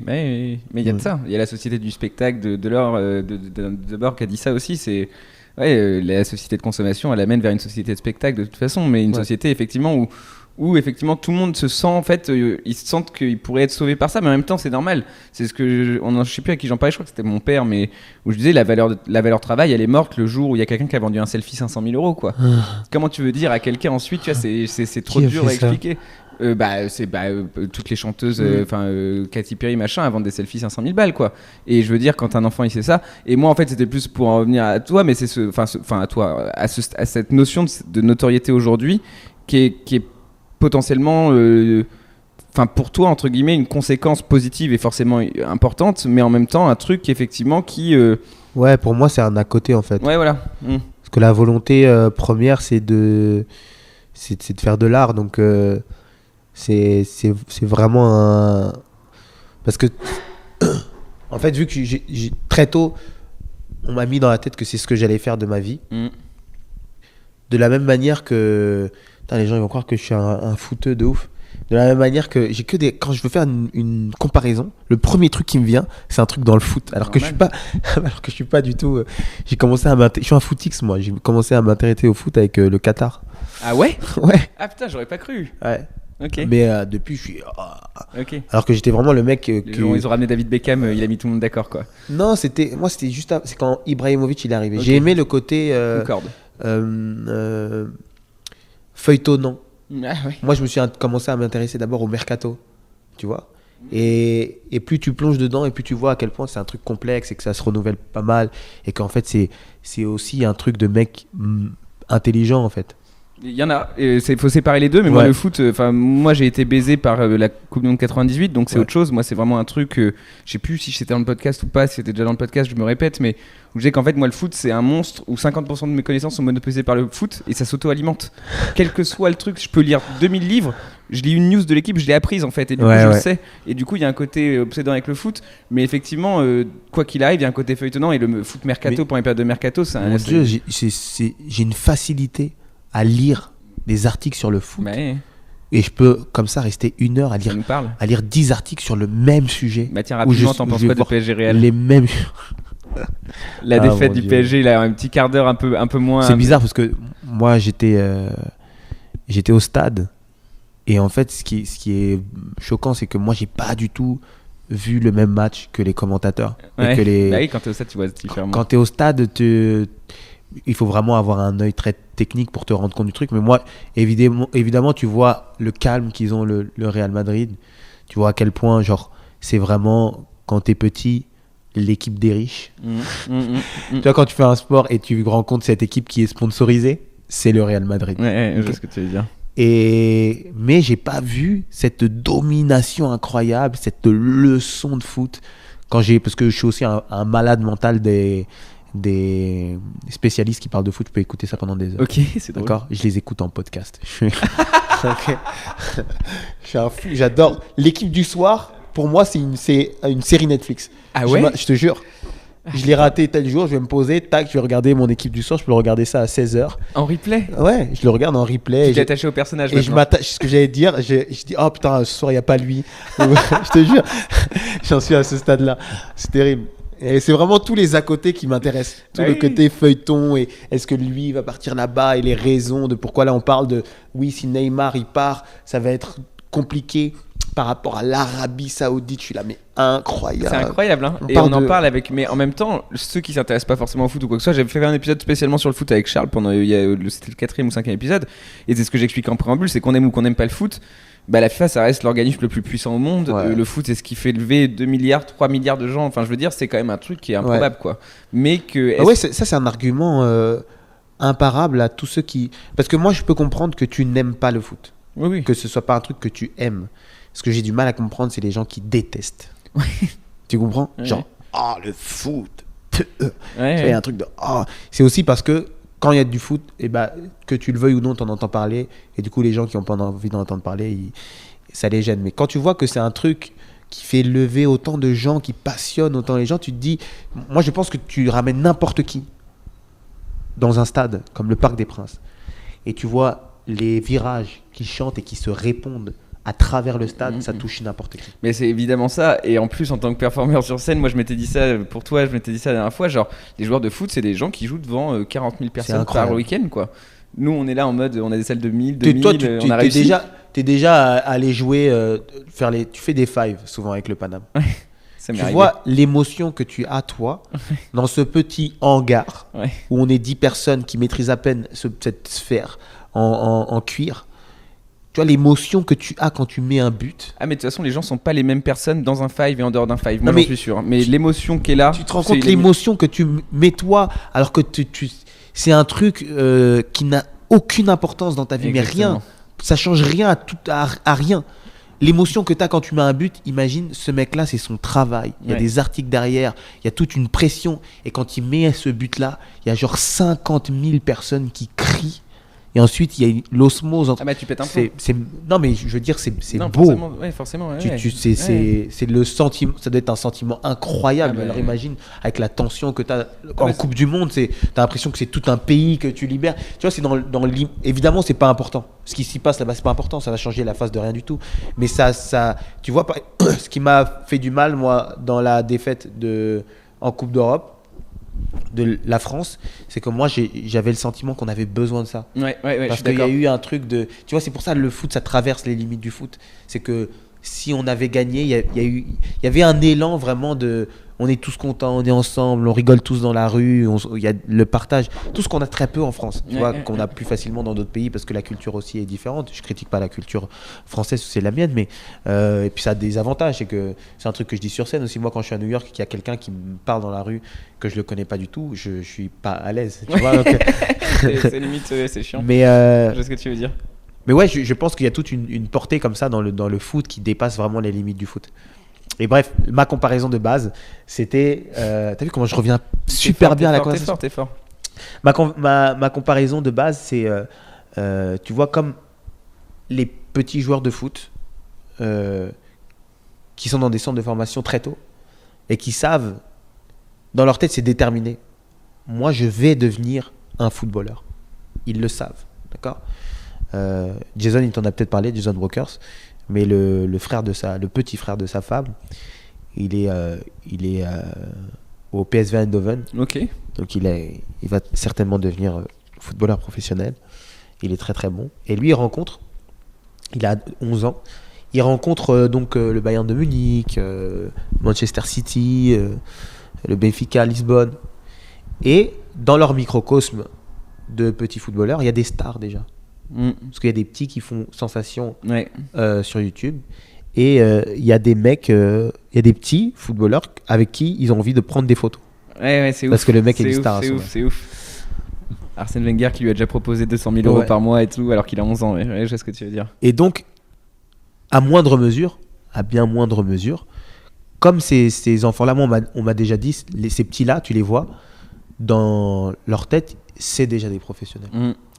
y a de ça. Il y a la société du spectacle de Borg qui a dit ça aussi, c'est... la société de consommation, elle amène vers une société de spectacle de toute façon, mais une société effectivement où effectivement tout le monde se sent, en fait, ils se sentent qu'ils pourraient être sauvés par ça, mais en même temps c'est normal. C'est ce que je sais plus à qui j'en parlais, je crois que c'était mon père, mais où je disais la valeur travail, elle est morte le jour où il y a quelqu'un qui a vendu un selfie 500 000 €, quoi. Comment tu veux dire à quelqu'un ensuite, tu vois, c'est trop dur à expliquer. Toutes les chanteuses, Katy Perry machin, elles vendent des selfies 500 000 balles, quoi. Et je veux dire, quand un enfant il sait ça, et moi en fait c'était plus pour en revenir à toi, mais c'est à cette notion de notoriété aujourd'hui qui est potentiellement enfin pour toi entre guillemets une conséquence positive et forcément importante, mais en même temps un truc effectivement qui Ouais, pour moi, c'est un à côté en fait. ouais voilà. Parce que la volonté première, c'est de faire de l'art. Donc, c'est vraiment un. Parce que, en fait, vu que très tôt, on m'a mis dans la tête que c'est ce que j'allais faire de ma vie. De la même manière que. Putain, les gens ils vont croire que je suis un footeux de ouf. De la même manière que j'ai que des. Quand je veux faire une comparaison, le premier truc qui me vient, c'est un truc dans le foot. Alors que je suis pas du tout. J'ai commencé à m'intéresser. Je suis un footix, moi. J'ai commencé à m'intéresser au foot avec le Qatar. Ah ouais. Ouais. Ah putain, j'aurais pas cru. Ouais. Ok. Mais depuis, je suis. Ok. Alors que j'étais vraiment le mec. Ils ont ramené David Beckham, il a mis tout le monde d'accord quoi. Non, c'était juste. C'est quand Ibrahimovic il est arrivé. Okay. J'ai aimé le côté. Feuilletonnant. Ah ouais. Moi, je me suis commencé à m'intéresser d'abord au mercato, tu vois. Et plus tu plonges dedans, et plus tu vois à quel point c'est un truc complexe et que ça se renouvelle pas mal, et qu'en fait c'est aussi un truc de mec intelligent en fait. Il y en a, il faut séparer les deux, mais moi le foot, moi j'ai été baisé par la Coupe du Monde 98, donc c'est autre chose. Moi c'est vraiment un truc, je sais plus si c'était dans le podcast ou pas, si c'était déjà dans le podcast, je me répète, mais où je disais qu'en fait moi le foot c'est un monstre où 50% de mes connaissances sont monopolisées par le foot et ça s'auto-alimente. Quel que soit le truc, je peux lire 2000 livres, je lis une news de l'équipe, je l'ai apprise en fait, et du coup je le sais. Et du coup il y a un côté obsédant avec le foot, mais effectivement, quoi qu'il arrive, il y a un côté feuilletonnant, et le foot mercato, pour une période de mercato, c'est un. Mon Dieu, j'ai une facilité à lire des articles sur le foot. Et je peux comme ça rester 1 heure à lire 10 articles sur le même sujet. Bah tiens, rapidement, t'en penses quoi de PSG Real? Les mêmes. La défaite du PSG, il a un petit quart d'heure un peu moins. C'est bizarre parce que moi j'étais au stade, et en fait ce qui est choquant, c'est que moi j'ai pas du tout vu le même match que les commentateurs. Ouais. Et que bah oui, quand t'es au stade tu vois différemment. Quand t'es au stade, il faut vraiment avoir un œil très technique pour te rendre compte du truc. Mais moi, évidemment, tu vois le calme qu'ils ont, le Real Madrid. Tu vois à quel point, genre, c'est vraiment, quand t'es petit, l'équipe des riches. Tu vois, quand tu fais un sport et tu rencontres cette équipe qui est sponsorisée, c'est le Real Madrid. Ouais, je vois ce que tu veux dire. Mais j'ai pas vu cette domination incroyable, cette leçon de foot. Parce que je suis aussi un malade mental des spécialistes qui parlent de foot. Je peux écouter ça pendant des heures. Ok, c'est drôle. D'accord, je les écoute en podcast. Je suis un fou. J'adore l'équipe du soir. Pour moi, c'est une série Netflix. Ah ouais. Je te jure. Je l'ai raté tel jour, je vais me poser, tac, je vais regarder mon équipe du soir, je peux le regarder ça à 16h. En replay? Ouais, je le regarde en replay. Tu t'es attaché au personnage. Et je m'attache, ce que j'allais dire, je dis, oh putain, ce soir il n'y a pas lui. Je te jure, j'en suis à ce stade-là. C'est terrible. Et c'est vraiment tous les à côté qui m'intéressent. Tout le côté feuilleton, et est-ce que lui va partir là-bas, et les raisons de pourquoi là on parle de, oui, si Neymar il part, ça va être compliqué par rapport à l'Arabie Saoudite. Je suis là, mais incroyable. C'est incroyable, hein. On en parle avec, mais en même temps, ceux qui s'intéressent pas forcément au foot ou quoi que ce soit, j'avais fait un épisode spécialement sur le foot avec Charles c'était le 4e ou 5e épisode, et c'est ce que j'explique en préambule, c'est qu'on aime ou qu'on n'aime pas le foot, bah la FIFA ça reste l'organisme le plus puissant au monde. Le foot c'est ce qui fait lever 2 milliards, 3 milliards de gens, enfin je veux dire, c'est quand même un truc qui est improbable quoi. Mais que ça c'est un argument imparable à tous ceux qui, parce que moi je peux comprendre que tu n'aimes pas le foot. Oui. Que ce soit pas un truc que tu aimes. Ce que j'ai du mal à comprendre, c'est les gens qui détestent. Tu comprends? Genre, le foot. Il y a un truc de. C'est aussi parce que quand il y a du foot, que tu le veuilles ou non, t'en entends parler. Et du coup, les gens qui n'ont pas envie d'en entendre parler, ça les gêne. Mais quand tu vois que c'est un truc qui fait lever autant de gens, qui passionne autant les gens, tu te dis. Moi, je pense que tu ramènes n'importe qui dans un stade comme le Parc des Princes. Et tu vois les virages qui chantent et qui se répondent à travers le stade, ça touche n'importe qui. Mais c'est évidemment ça, et en plus en tant que performeur sur scène, moi je m'étais dit ça pour toi, je m'étais dit ça la dernière fois, genre les joueurs de foot c'est des gens qui jouent devant 40 000 personnes par week-end quoi. Nous on est là en mode, on a des salles de 1000, 2000, toi, on a réussi. T'es déjà allé jouer, tu fais des fives souvent avec le Paname. Tu vois l'émotion que tu as toi dans ce petit hangar où on est 10 personnes qui maîtrisent à peine cette sphère en cuir. Tu vois l'émotion que tu as quand tu mets un but. Ah mais de toute façon les gens sont pas les mêmes personnes dans un five et en dehors d'un five. Moi j'en suis sûr. Mais l'émotion qui est là. Tu te rends compte l'émotion que tu mets toi, alors que c'est un truc qui n'a aucune importance dans ta vie. Exactement. Mais rien, ça change rien à rien. l'émotion que tu as quand tu mets un but, imagine, ce mec-là, c'est son travail. Il y a Ouais. des articles derrière, il y a toute une pression. Et quand il met ce but-là, il y a genre 50 000 personnes qui crient. Et ensuite, il y a l'osmose entre. Ah bah tu pètes un plomb. Non, mais je veux dire, c'est Non, beau. forcément. Ouais, C'est le sentiment, ça doit être un sentiment incroyable. Ah bah, Alors ouais. imagine avec la tension que tu as en mais Coupe du Monde, t'as l'impression que c'est tout un pays que tu libères. Tu vois, c'est évidemment, c'est pas important. Ce qui s'y passe là-bas, c'est pas important. Ça va changer la face de rien du tout. Mais tu vois, ce qui m'a fait du mal, moi, dans la défaite en Coupe d'Europe de la France, c'est que moi, j'avais le sentiment qu'on avait besoin de ça. Ouais, je Parce suis qu'il y a d'accord. eu un truc de. Tu vois, c'est pour ça le foot, ça traverse les limites du foot. C'est que si on avait gagné, il y avait un élan vraiment de. On est tous contents, on est ensemble, on rigole tous dans la rue, il y a le partage. Tout ce qu'on a très peu en France, tu vois, qu'on a plus facilement dans d'autres pays parce que la culture aussi est différente. Je critique pas la culture française, c'est la mienne, mais. Et puis ça a des avantages. C'est un truc que je dis sur scène aussi. Moi, quand je suis à New York, qu'il y a quelqu'un qui me parle dans la rue, que je le connais pas du tout, je suis pas à l'aise. Tu vois, donc, C'est limite, c'est chiant. mais. Je sais ce que tu veux dire. Mais ouais, je pense qu'il y a toute une portée comme ça dans le foot qui dépasse vraiment les limites du foot. Et bref, ma comparaison de base, c'était... T'as vu comment je reviens super bien à la conversation. T'es fort. Ma comparaison de base, c'est... tu vois, comme les petits joueurs de foot qui sont dans des centres de formation très tôt et qui savent, dans leur tête, c'est déterminé. Moi, je vais devenir un footballeur. Ils le savent, d'accord ? Jason, il t'en a peut-être parlé, Jason Brokers, mais le petit frère de sa femme, il est au PSV Eindhoven, Ok. donc il va certainement devenir footballeur professionnel. Il est très très bon. Et lui, il a 11 ans, il rencontre donc le Bayern de Munich, Manchester City, le Benfica, Lisbonne. Et dans leur microcosme de petits footballeurs, il y a des stars déjà. Parce qu'il y a des petits qui font sensation Ouais. sur YouTube. Et il y a des mecs, il y a des petits footballeurs avec qui ils ont envie de prendre des photos. Ouais, c'est ouf. Parce que le mec est une ouf, star à C'est son ouf, âge. c'est ouf. Arsène Wenger qui lui a déjà proposé 200 000 euros Ouais. par mois et tout, alors qu'il a 11 ans. Ouais, je sais ce que tu veux dire. Et donc, à bien moindre mesure, comme ces enfants-là, moi, on m'a déjà dit, ces petits-là, tu les vois, dans leur tête, c'est déjà des professionnels.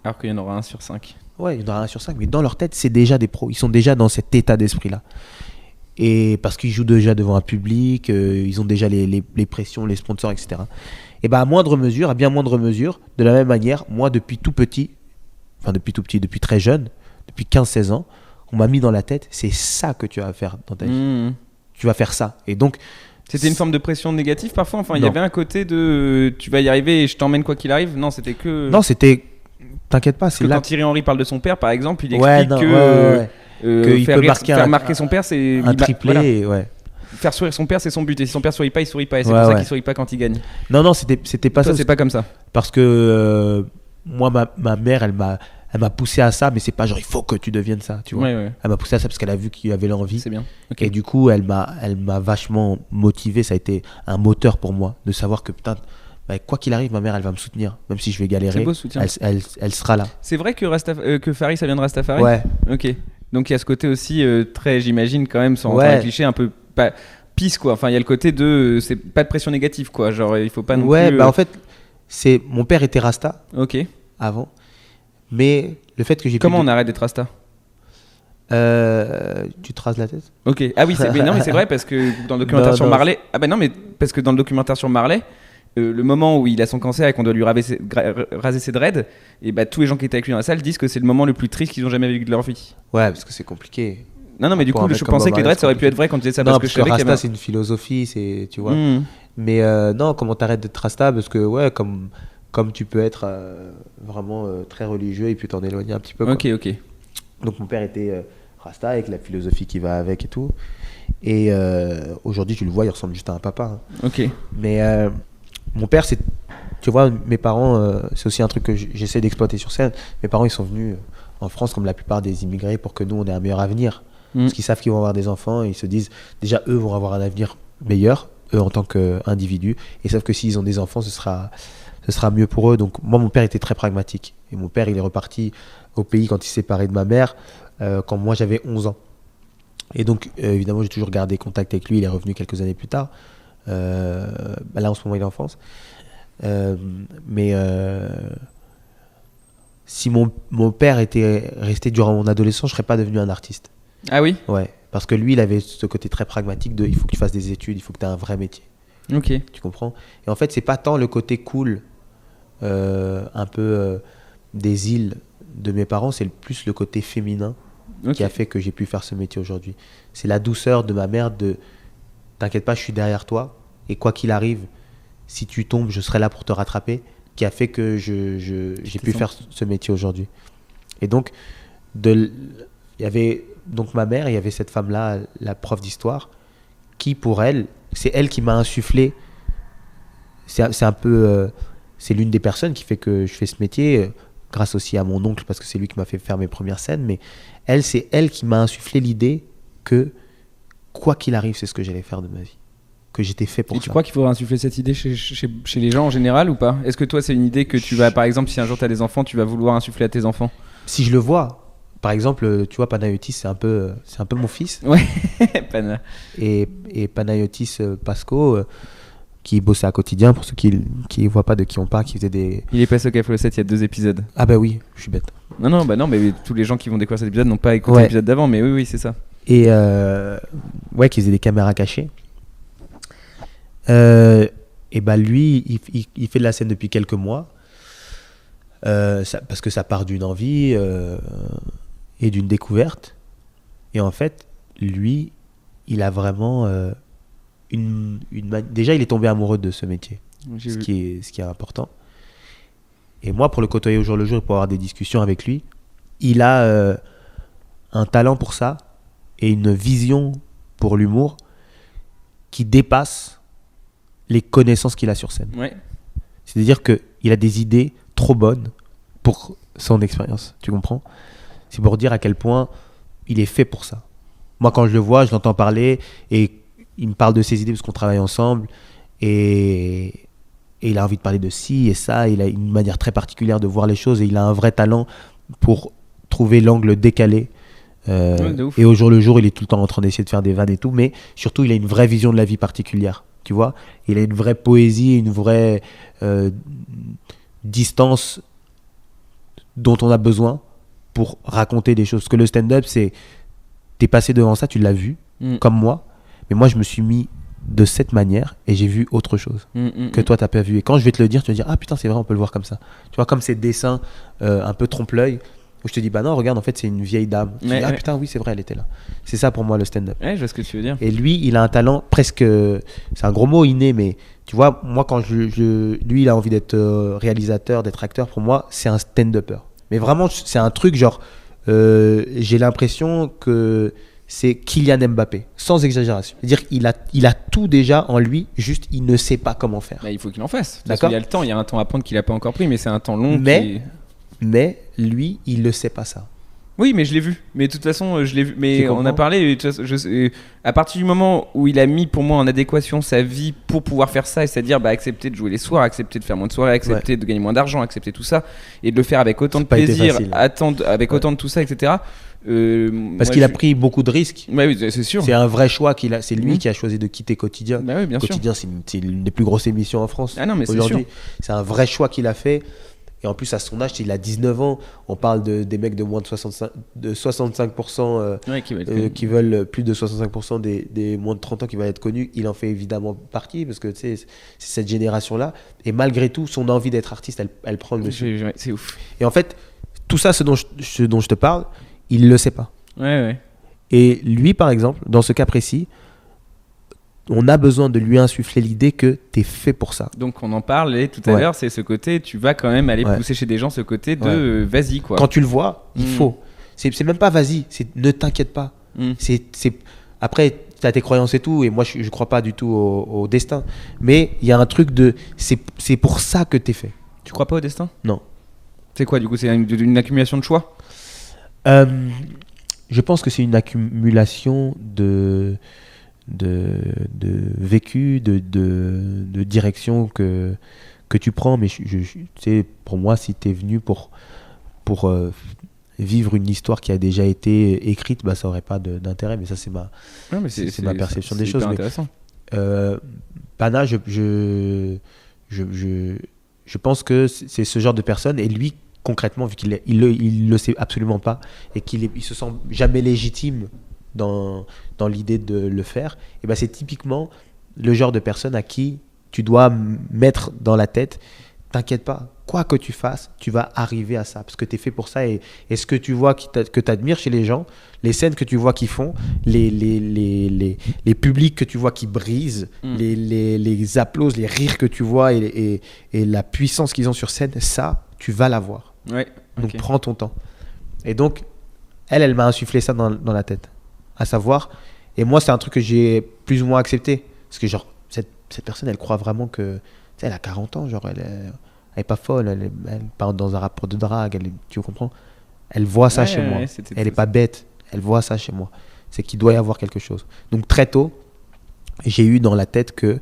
Alors qu'il y en aura 1 sur 5. Ouais, il y en aura 1 sur 5, mais dans leur tête, c'est déjà des pros. Ils sont déjà dans cet état d'esprit-là. Et parce qu'ils jouent déjà devant un public, ils ont déjà les pressions, les sponsors, etc. Et bien, à bien moindre mesure, de la même manière, moi, depuis très jeune, depuis 15-16 ans, on m'a mis dans la tête, c'est ça que tu vas faire dans ta vie. Tu vas faire ça. Et donc, C'était une forme de pression négative parfois. Enfin, il y Non. avait un côté de tu vas y arriver et je t'emmène quoi qu'il arrive. Non, c'était que. non, c'était... T'inquiète pas, Parce c'est que là... quand Thierry Henry parle de son père, par exemple, il Ouais, explique non, que ouais. Qu'il peut marquer faire un- marquer son père, c'est Un triplé, voilà. et ouais. Faire sourire son père, c'est son but. Et si son père sourit pas, il sourit pas. Et c'est Ouais, pour ça ouais. qu'il sourit pas quand il gagne. Non, c'était pas Toi, ça. c'est pas comme ça. Parce que moi, ma mère, elle m'a poussé à ça, mais c'est pas genre il faut que tu deviennes ça, tu vois. Ouais. Elle m'a poussé à ça parce qu'elle a vu qu'il y avait l'envie. C'est bien. Ok. Et du coup, elle m'a vachement motivé. Ça a été un moteur pour moi de savoir que putain, bah, quoi qu'il arrive, ma mère, elle va me soutenir. Même si je vais galérer, C'est beau, soutien. elle sera là. C'est vrai que que Farid, ça vient de Rastafari. Ouais. Ok. Donc il y a ce côté aussi très, j'imagine quand même, sans Ouais. rentrer dans les clichés, un peu pas peace quoi. Enfin, il y a le côté de c'est pas de pression négative quoi. Genre il faut pas non Ouais, plus. bah en fait, mon père était Rasta Ok. avant. Mais le fait que j'ai Comment on arrête d'être Rasta? tu te rases la tête? Ok. Ah oui, mais c'est vrai parce que dans le documentaire Non, sur non. Marley. Ah bah non, mais parce que dans le documentaire sur Marley, le moment où il a son cancer et qu'on doit lui raser ses dreads, et bah tous les gens qui étaient avec lui dans la salle disent que c'est le moment le plus triste qu'ils ont jamais vécu de leur vie. Ouais, parce que c'est compliqué. Non, mais du Pour coup, un mec je comme pensais Bob que les Marley, dreads ça aurait pu c'est être vrai quand tu disais ça Non, parce que je savais qu'il y Rasta, avait. c'est une philosophie, tu vois. Hmm. Mais non, comment t'arrêtes d'être Rasta? Parce que, ouais, comme tu peux être vraiment très religieux et puis t'en éloigner un petit peu. Quoi. Ok. Donc, mon père était Rasta avec la philosophie qui va avec et tout. Et aujourd'hui, tu le vois, il ressemble juste à un papa. Hein. Ok. Mais mon père, tu vois, mes parents, c'est aussi un truc que j'essaie d'exploiter sur scène. Mes parents, ils sont venus en France, comme la plupart des immigrés, pour que nous, on ait un meilleur avenir. Parce qu'ils savent qu'ils vont avoir des enfants et ils se disent, déjà, eux vont avoir un avenir meilleur, eux en tant qu'individus. Et ils savent que s'ils ont des enfants, ce sera mieux pour eux. Donc, moi, mon père était très pragmatique. Et mon père, il est reparti au pays quand il s'est séparé de ma mère, quand moi, j'avais 11 ans. Et donc, évidemment, j'ai toujours gardé contact avec lui. Il est revenu quelques années plus tard. Là, en ce moment, il est en France. Mais si mon père était resté durant mon adolescence, je ne serais pas devenu un artiste. Ah oui? Ouais, parce que lui, il avait ce côté très pragmatique de il faut que tu fasses des études, il faut que tu aies un vrai métier. Ok. Tu comprends? Et en fait, c'est pas tant le côté cool, un peu des îles de mes parents, c'est plus le côté féminin qui a fait que j'ai pu faire ce métier aujourd'hui. C'est la douceur de ma mère de t'inquiète pas, je suis derrière toi et quoi qu'il arrive, si tu tombes, je serai là pour te rattraper, qui a fait que j'ai pu faire ce métier aujourd'hui. Et donc, il y avait donc ma mère, il y avait cette femme-là, la prof d'histoire, qui pour elle, c'est elle qui m'a insufflé. C'est un peu, c'est l'une des personnes qui fait que je fais ce métier, grâce aussi à mon oncle parce que c'est lui qui m'a fait faire mes premières scènes. Mais elle, c'est elle qui m'a insufflé l'idée que quoi qu'il arrive, c'est ce que j'allais faire de ma vie, que j'étais fait pour ça. Et tu crois qu'il faudrait insuffler cette idée chez les gens en général ou pas? Est-ce que toi, c'est une idée que tu vas, par exemple, si un jour tu as des enfants, tu vas vouloir insuffler à tes enfants? Si je le vois, par exemple, tu vois, Panayotis, c'est un peu mon fils. Ouais, Pana. Et Panayotis Pasco, qui bossait à Quotidien, pour ceux qui ne voient pas de qui on parle, qui faisait des... Il est passé au Café au 7 il y a 2 épisodes. Ah bah oui, je suis bête. Non, mais tous les gens qui vont découvrir cet épisode n'ont pas écouté l'épisode d'avant, mais oui, c'est ça. Et ouais, qui faisait des caméras cachées. Et bah lui, il fait de la scène depuis quelques mois. Parce que ça part d'une envie et d'une découverte. Et en fait, lui, il a vraiment déjà, il est tombé amoureux de ce métier, ce qui est important. Et moi, pour le côtoyer au jour le jour et pour avoir des discussions avec lui, il a un talent pour ça et une vision pour l'humour qui dépasse les connaissances qu'il a sur scène. Ouais. C'est-à-dire qu'il a des idées trop bonnes pour son expérience, tu comprends? C'est pour dire à quel point il est fait pour ça. Moi, quand je le vois, je l'entends parler et il me parle de ses idées parce qu'on travaille ensemble et il a envie de parler de ci et ça. Il a une manière très particulière de voir les choses et il a un vrai talent pour trouver l'angle décalé. Et au jour le jour, il est tout le temps en train d'essayer de faire des vannes et tout, mais surtout, il a une vraie vision de la vie particulière. Tu vois, il a une vraie poésie, une vraie distance dont on a besoin pour raconter des choses. Parce que le stand-up, t'es passé devant ça, tu l'as vu, comme moi. Mais moi, je me suis mis de cette manière et j'ai vu autre chose que toi, t'as pas vu. Et quand je vais te le dire, tu vas dire, ah putain, c'est vrai, on peut le voir comme ça. Tu vois, comme ces dessins un peu trompe-l'œil, où je te dis, bah non, regarde, en fait, c'est une vieille dame. Tu dis, ah putain, oui, c'est vrai, elle était là. C'est ça pour moi, le stand-up. Ouais, je vois ce que tu veux dire. Et lui, il a un talent presque, c'est un gros mot inné, mais tu vois, moi, quand lui, il a envie d'être réalisateur, d'être acteur, pour moi, c'est un stand-upper. Mais vraiment, c'est un truc genre, j'ai l'impression que c'est Kylian Mbappé, sans exagération. C'est-à-dire qu'il a tout déjà en lui, juste il ne sait pas comment faire. Bah, il faut qu'il en fasse. D'accord. Il y a le temps, il y a un temps à prendre qu'il n'a pas encore pris, mais c'est un temps long. Mais lui, il ne sait pas ça. Oui, mais je l'ai vu. Mais de toute façon, je l'ai vu. Mais on a parlé. À partir du moment où il a mis pour moi en adéquation sa vie pour pouvoir faire ça, et c'est-à-dire accepter de jouer les soirs, accepter de faire moins de soirées, accepter de gagner moins d'argent, accepter tout ça, et de le faire avec autant de plaisir, avec autant de tout ça, etc. Parce qu'il a pris beaucoup de risques. Ouais, oui, c'est sûr. C'est un vrai choix qu'il a. C'est lui qui a choisi de quitter Quotidien. Bah oui, bien Quotidien, sûr. c'est l'une des plus grosses émissions en France. Ah non, mais aujourd'hui. C'est un vrai choix qu'il a fait. Et en plus, à son âge, il a 19 ans. On parle des mecs de moins de 65%, qui veulent plus de 65% des moins de 30 ans qui veulent être connus. Il en fait évidemment partie parce que c'est cette génération-là. Et malgré tout, son envie d'être artiste, elle prend le dessus. C'est ouf. Et en fait, tout ça, ce dont je te parle, il ne le sait pas. Ouais. Et lui, par exemple, dans ce cas précis, on a besoin de lui insuffler l'idée que t'es fait pour ça. Donc on en parlait tout à l'heure, c'est ce côté, tu vas quand même aller pousser chez des gens ce côté de vas-y quoi. Quand tu le vois, il faut. C'est même pas vas-y, c'est ne t'inquiète pas. Après, t'as tes croyances et tout, et moi je crois pas du tout au destin. Mais il y a un truc de c'est pour ça que t'es fait. Tu crois pas au destin ? Non. C'est quoi du coup ? C'est une accumulation de choix ? Je pense que c'est une accumulation de vécu, de direction que tu prends. Mais tu sais, pour moi, si tu es venu pour vivre une histoire qui a déjà été écrite, bah, ça aurait pas d'intérêt. Mais ça, c'est ma perception des choses. C'est intéressant. Pana, je pense que c'est ce genre de personne, et lui, concrètement, vu qu'il le sait absolument pas, et il se sent jamais légitime dans l'idée de le faire, et ben c'est typiquement le genre de personne à qui tu dois mettre dans la tête, t'inquiète pas, quoi que tu fasses, tu vas arriver à ça, parce que tu es fait pour ça, et ce que tu vois que tu admires chez les gens, les scènes que tu vois qu'ils font, les publics que tu vois qui brisent, les applauses, les rires que tu vois, et la puissance qu'ils ont sur scène, ça, tu vas l'avoir. Ouais, donc prends ton temps. Et donc, elle m'a insufflé ça dans la tête, à savoir, et moi c'est un truc que j'ai plus ou moins accepté, parce que genre, cette personne, elle croit vraiment que, tu sais, elle a 40 ans, genre, elle est pas folle, elle part dans un rapport de drague, tu comprends, elle voit ça chez moi, elle est pas bête, elle voit ça chez moi, c'est qu'il doit y avoir quelque chose. Donc très tôt, j'ai eu dans la tête que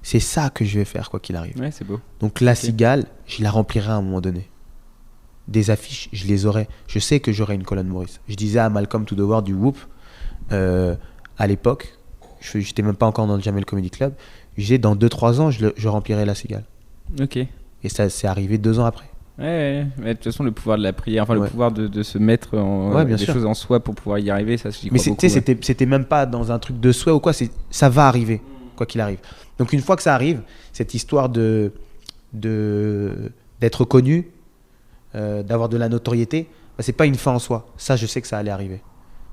c'est ça que je vais faire quoi qu'il arrive. Ouais, c'est beau. Donc la cigale, je la remplirai à un moment donné. Des affiches, je les aurai. Je sais que j'aurai une colonne Maurice. Je disais à Malcolm to the World du Whoop, à l'époque, j'étais même pas encore dans le Jamel Comedy Club, je disais dans 2-3 ans, je remplirai la cigale. Ok. Et ça c'est arrivé 2 ans après. Ouais, mais de toute façon, le pouvoir de la prière, enfin le pouvoir de se mettre des choses en soi pour pouvoir y arriver, ça, j'y crois beaucoup. Mais c'était même pas dans un truc de souhait ou quoi, ça va arriver, quoi qu'il arrive. Donc une fois que ça arrive, cette histoire d'être connu, d'avoir de la notoriété, bah, c'est pas une fin en soi. Ça, je sais que ça allait arriver.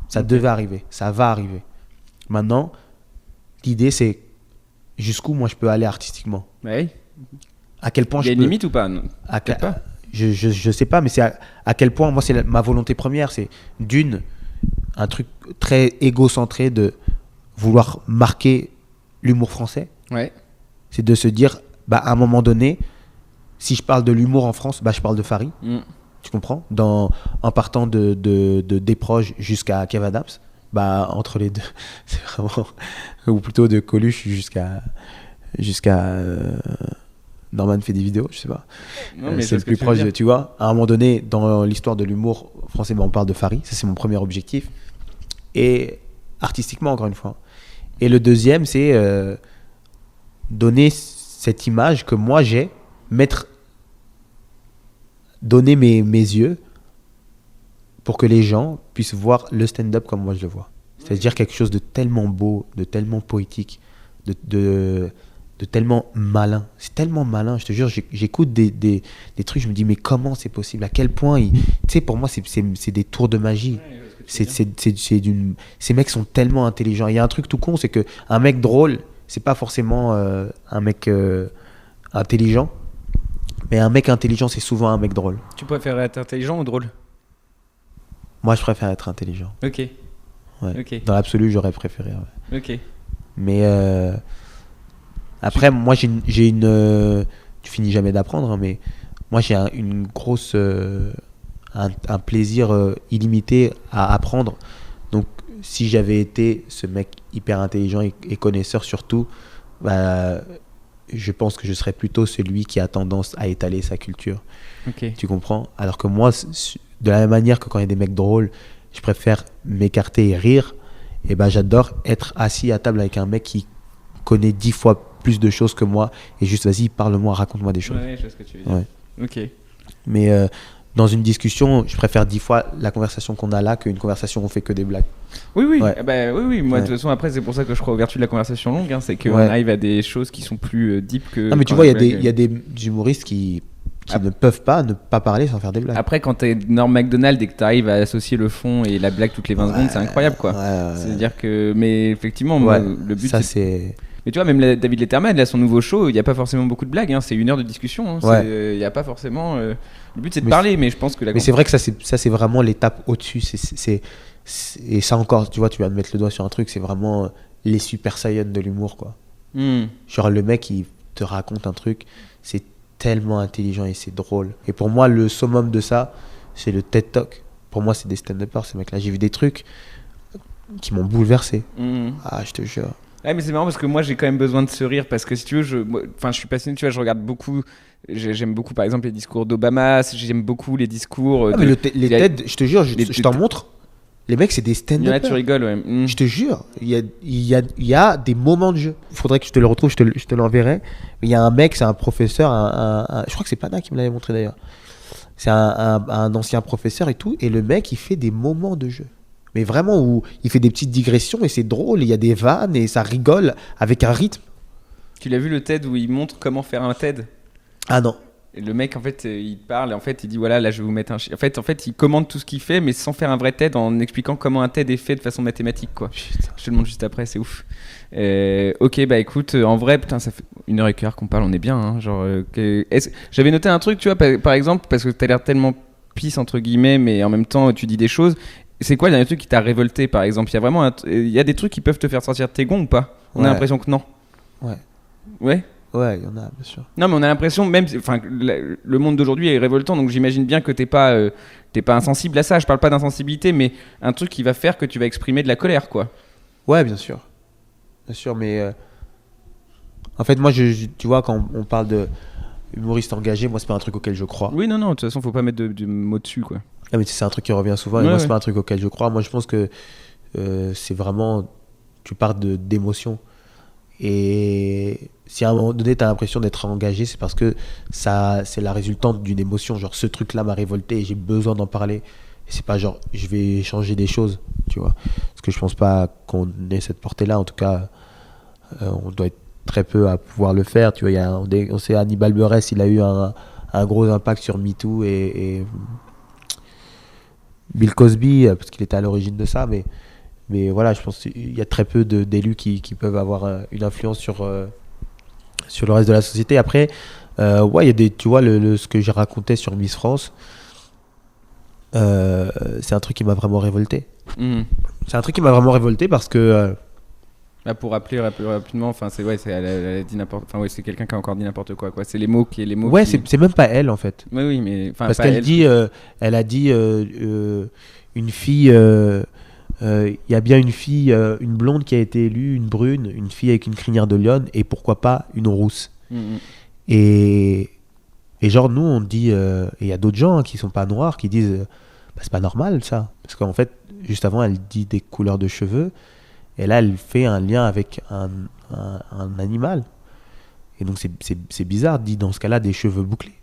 Ça devait arriver, ça va arriver. Maintenant, l'idée, c'est jusqu'où moi je peux aller artistiquement. Ouais. À quel point il y a une limite ou pas? Pas. Je sais pas, mais c'est à quel point moi c'est ma volonté première, c'est un truc très égocentré de vouloir marquer l'humour français. Ouais. C'est de se dire, bah à un moment donné, si je parle de l'humour en France, bah je parle de Fary. Tu comprends? En partant de Desproges jusqu'à Kev Adams, bah entre les deux, c'est vraiment, ou plutôt de Coluche jusqu'à Norman fait des vidéos, je sais pas. Non, c'est le plus proche, tu vois. À un moment donné, dans l'histoire de l'humour français, on parle de Fary. Ça, c'est mon premier objectif. Et artistiquement, encore une fois. Et le deuxième, c'est donner cette image que moi j'ai, donner mes yeux pour que les gens puissent voir le stand-up comme moi je le vois. C'est-à-dire quelque chose de tellement beau, de tellement poétique, de tellement malin. C'est tellement malin, je te jure. J'écoute des trucs, je me dis, mais comment c'est possible? À quel point tu sais, pour moi, c'est des tours de magie. Ces mecs sont tellement intelligents. Il y a un truc tout con, c'est qu'un mec drôle, c'est pas forcément un mec intelligent. Mais un mec intelligent, c'est souvent un mec drôle. Tu préfères être intelligent ou drôle? Moi, je préfère être intelligent. Ok. Ouais. Okay. Dans l'absolu, j'aurais préféré. Ouais. Ok. Mais après, moi, j'ai une... tu finis jamais d'apprendre, hein, mais moi, j'ai une grosse... un plaisir illimité à apprendre. Donc, si j'avais été ce mec hyper intelligent et connaisseur surtout, bah, je pense que je serais plutôt celui qui a tendance à étaler sa culture. Okay. Tu comprends? Alors que moi, de la même manière que quand il y a des mecs drôles, je préfère m'écarter et rire, et ben j'adore être assis à table avec un mec qui connaît 10 fois plus de choses que moi, et juste vas-y, parle-moi, raconte-moi des choses. Ouais, je sais ce que tu veux dire. Ouais. Ok. Mais dans une discussion, je préfère 10 fois la conversation qu'on a là qu'une conversation où on fait que des blagues. Oui. Ouais. Oui. Moi, de toute façon, après, c'est pour ça que je crois aux vertus de la conversation longue. Hein, c'est qu'on arrive à des choses qui sont plus deep que. Non, mais tu vois, il y a des humoristes qui ne peuvent pas ne pas parler sans faire des blagues. Après, quand t'es Norm Macdonald et que t'arrives à associer le fond et la blague toutes les 20 secondes, c'est incroyable, quoi. C'est-à-dire que. Mais effectivement, moi, le but. Ça, c'est. Mais tu vois, même David Letterman, là, son nouveau show, il n'y a pas forcément beaucoup de blagues. Hein, c'est 1 heure de discussion. Il n'y a pas forcément. Le but, c'est de parler, mais je pense que. Mais c'est vrai que ça, c'est vraiment l'étape au-dessus. Et ça encore, tu vois, tu viens de mettre le doigt sur un truc, c'est vraiment les Super Saiyans de l'humour, quoi. Genre, le mec, il te raconte un truc, c'est tellement intelligent et c'est drôle. Et pour moi, le summum de ça, c'est le TED Talk. Pour moi, c'est des stand-uppers, ces mecs-là. J'ai vu des trucs qui m'ont bouleversé. Ah, je te jure. Ouais, mais c'est marrant parce que moi j'ai quand même besoin de ce rire parce que si tu veux, je suis passionné, tu vois, je regarde beaucoup, j'aime beaucoup par exemple les discours d'Obama, j'aime beaucoup les discours. Mais les TED, je te jure, je t'en montre. Les mecs, c'est des stand-up. Ouais, tu rigoles, ouais. Je te jure, il y a des moments de jeu. Il faudrait que je te le retrouve, je te l'enverrai. Il y a un mec, c'est un professeur, je crois que c'est Pana qui me l'avait montré d'ailleurs. C'est un ancien professeur et tout, et le mec, il fait des moments de jeu. Mais vraiment, où il fait des petites digressions et c'est drôle, il y a des vannes et ça rigole avec un rythme. Tu l'as vu le TED où il montre comment faire un TED? Ah non. Et le mec, en fait, il parle et en fait, il dit voilà, là, je vais vous mettre un. En fait, il commande tout ce qu'il fait, mais sans faire un vrai TED, en expliquant comment un TED est fait de façon mathématique, quoi. Putain. Je te le montre juste après, c'est ouf. Ok, bah écoute, en vrai, putain, ça fait 1h15 qu'on parle, on est bien, hein, genre. J'avais noté un truc, tu vois, par exemple, parce que t'as l'air tellement pisse entre guillemets, mais en même temps, tu dis des choses. C'est quoi le dernier truc qui t'a révolté, par exemple? Il y a vraiment, il y a des trucs qui peuvent te faire sortir de tes gonds ou pas? On a l'impression que non. Ouais. Ouais. Ouais, il y en a, bien sûr. Non, mais on a l'impression, même, enfin, le monde d'aujourd'hui est révoltant, donc j'imagine bien que t'es pas insensible à ça. Je parle pas d'insensibilité, mais un truc qui va faire que tu vas exprimer de la colère, quoi. Ouais, bien sûr. Bien sûr, mais en fait, moi, tu vois, quand on parle de humoriste engagé, moi, c'est pas un truc auquel je crois. Oui, non, de toute façon, faut pas mettre de mots dessus, quoi. Ah, mais c'est un truc qui revient souvent, et moi, c'est pas un truc auquel je crois. Moi, je pense que c'est vraiment, tu pars d'émotions. Et si à un moment donné, tu as l'impression d'être engagé, c'est parce que c'est la résultante d'une émotion. Genre, ce truc-là m'a révolté et j'ai besoin d'en parler. Et c'est pas genre, je vais changer des choses, tu vois. Parce que je pense pas qu'on ait cette portée-là. En tout cas, on doit être très peu à pouvoir le faire. Tu vois, on sait, Hannibal Buress, il a eu un gros impact sur MeToo et Bill Cosby, parce qu'il était à l'origine de ça, mais voilà, je pense qu'il y a très peu d'élus qui peuvent avoir une influence sur le reste de la société. Après, ouais, il y a des, tu vois, ce que j'ai raconté sur Miss France, c'est un truc qui m'a vraiment révolté. C'est un truc qui m'a vraiment révolté parce que... Là, pour rappeler rapidement, enfin, elle a dit n'importe, enfin, ouais, c'est quelqu'un qui a encore dit n'importe quoi. C'est les mots Ouais, c'est même pas elle en fait. Oui, mais parce qu'elle dit, elle a dit une fille. Il y a bien une fille, une blonde qui a été élue, une brune, une fille avec une crinière de lionne et pourquoi pas une rousse. Et genre nous on dit, et il y a d'autres gens qui sont pas noirs qui disent bah, c'est pas normal ça, parce qu'en fait juste avant elle dit des couleurs de cheveux et là elle fait un lien avec un animal et donc c'est bizarre, dit dans ce cas-là des cheveux bouclés.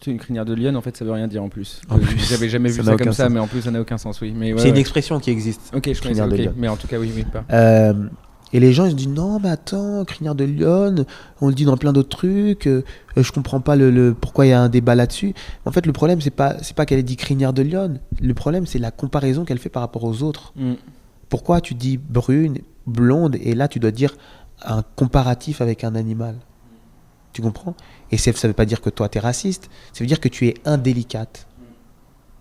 C'est une crinière de lionne, en fait, ça veut rien dire en plus. J'avais jamais vu ça comme ça, mais en plus, ça n'a aucun sens, oui. Mais c'est une expression qui existe. Ok, je connais, okay. Mais en tout cas, oui, pas. Et les gens, ils se disent non, mais attends, crinière de lionne, on le dit dans plein d'autres trucs, je comprends pas pourquoi il y a un débat là-dessus. En fait, le problème, c'est pas qu'elle ait dit crinière de lionne. Le problème, c'est la comparaison qu'elle fait par rapport aux autres. Pourquoi tu dis brune, blonde, et là, tu dois dire un comparatif avec un animal? Tu comprends? Et ça veut pas dire que toi t'es raciste, ça veut dire que tu es indélicate.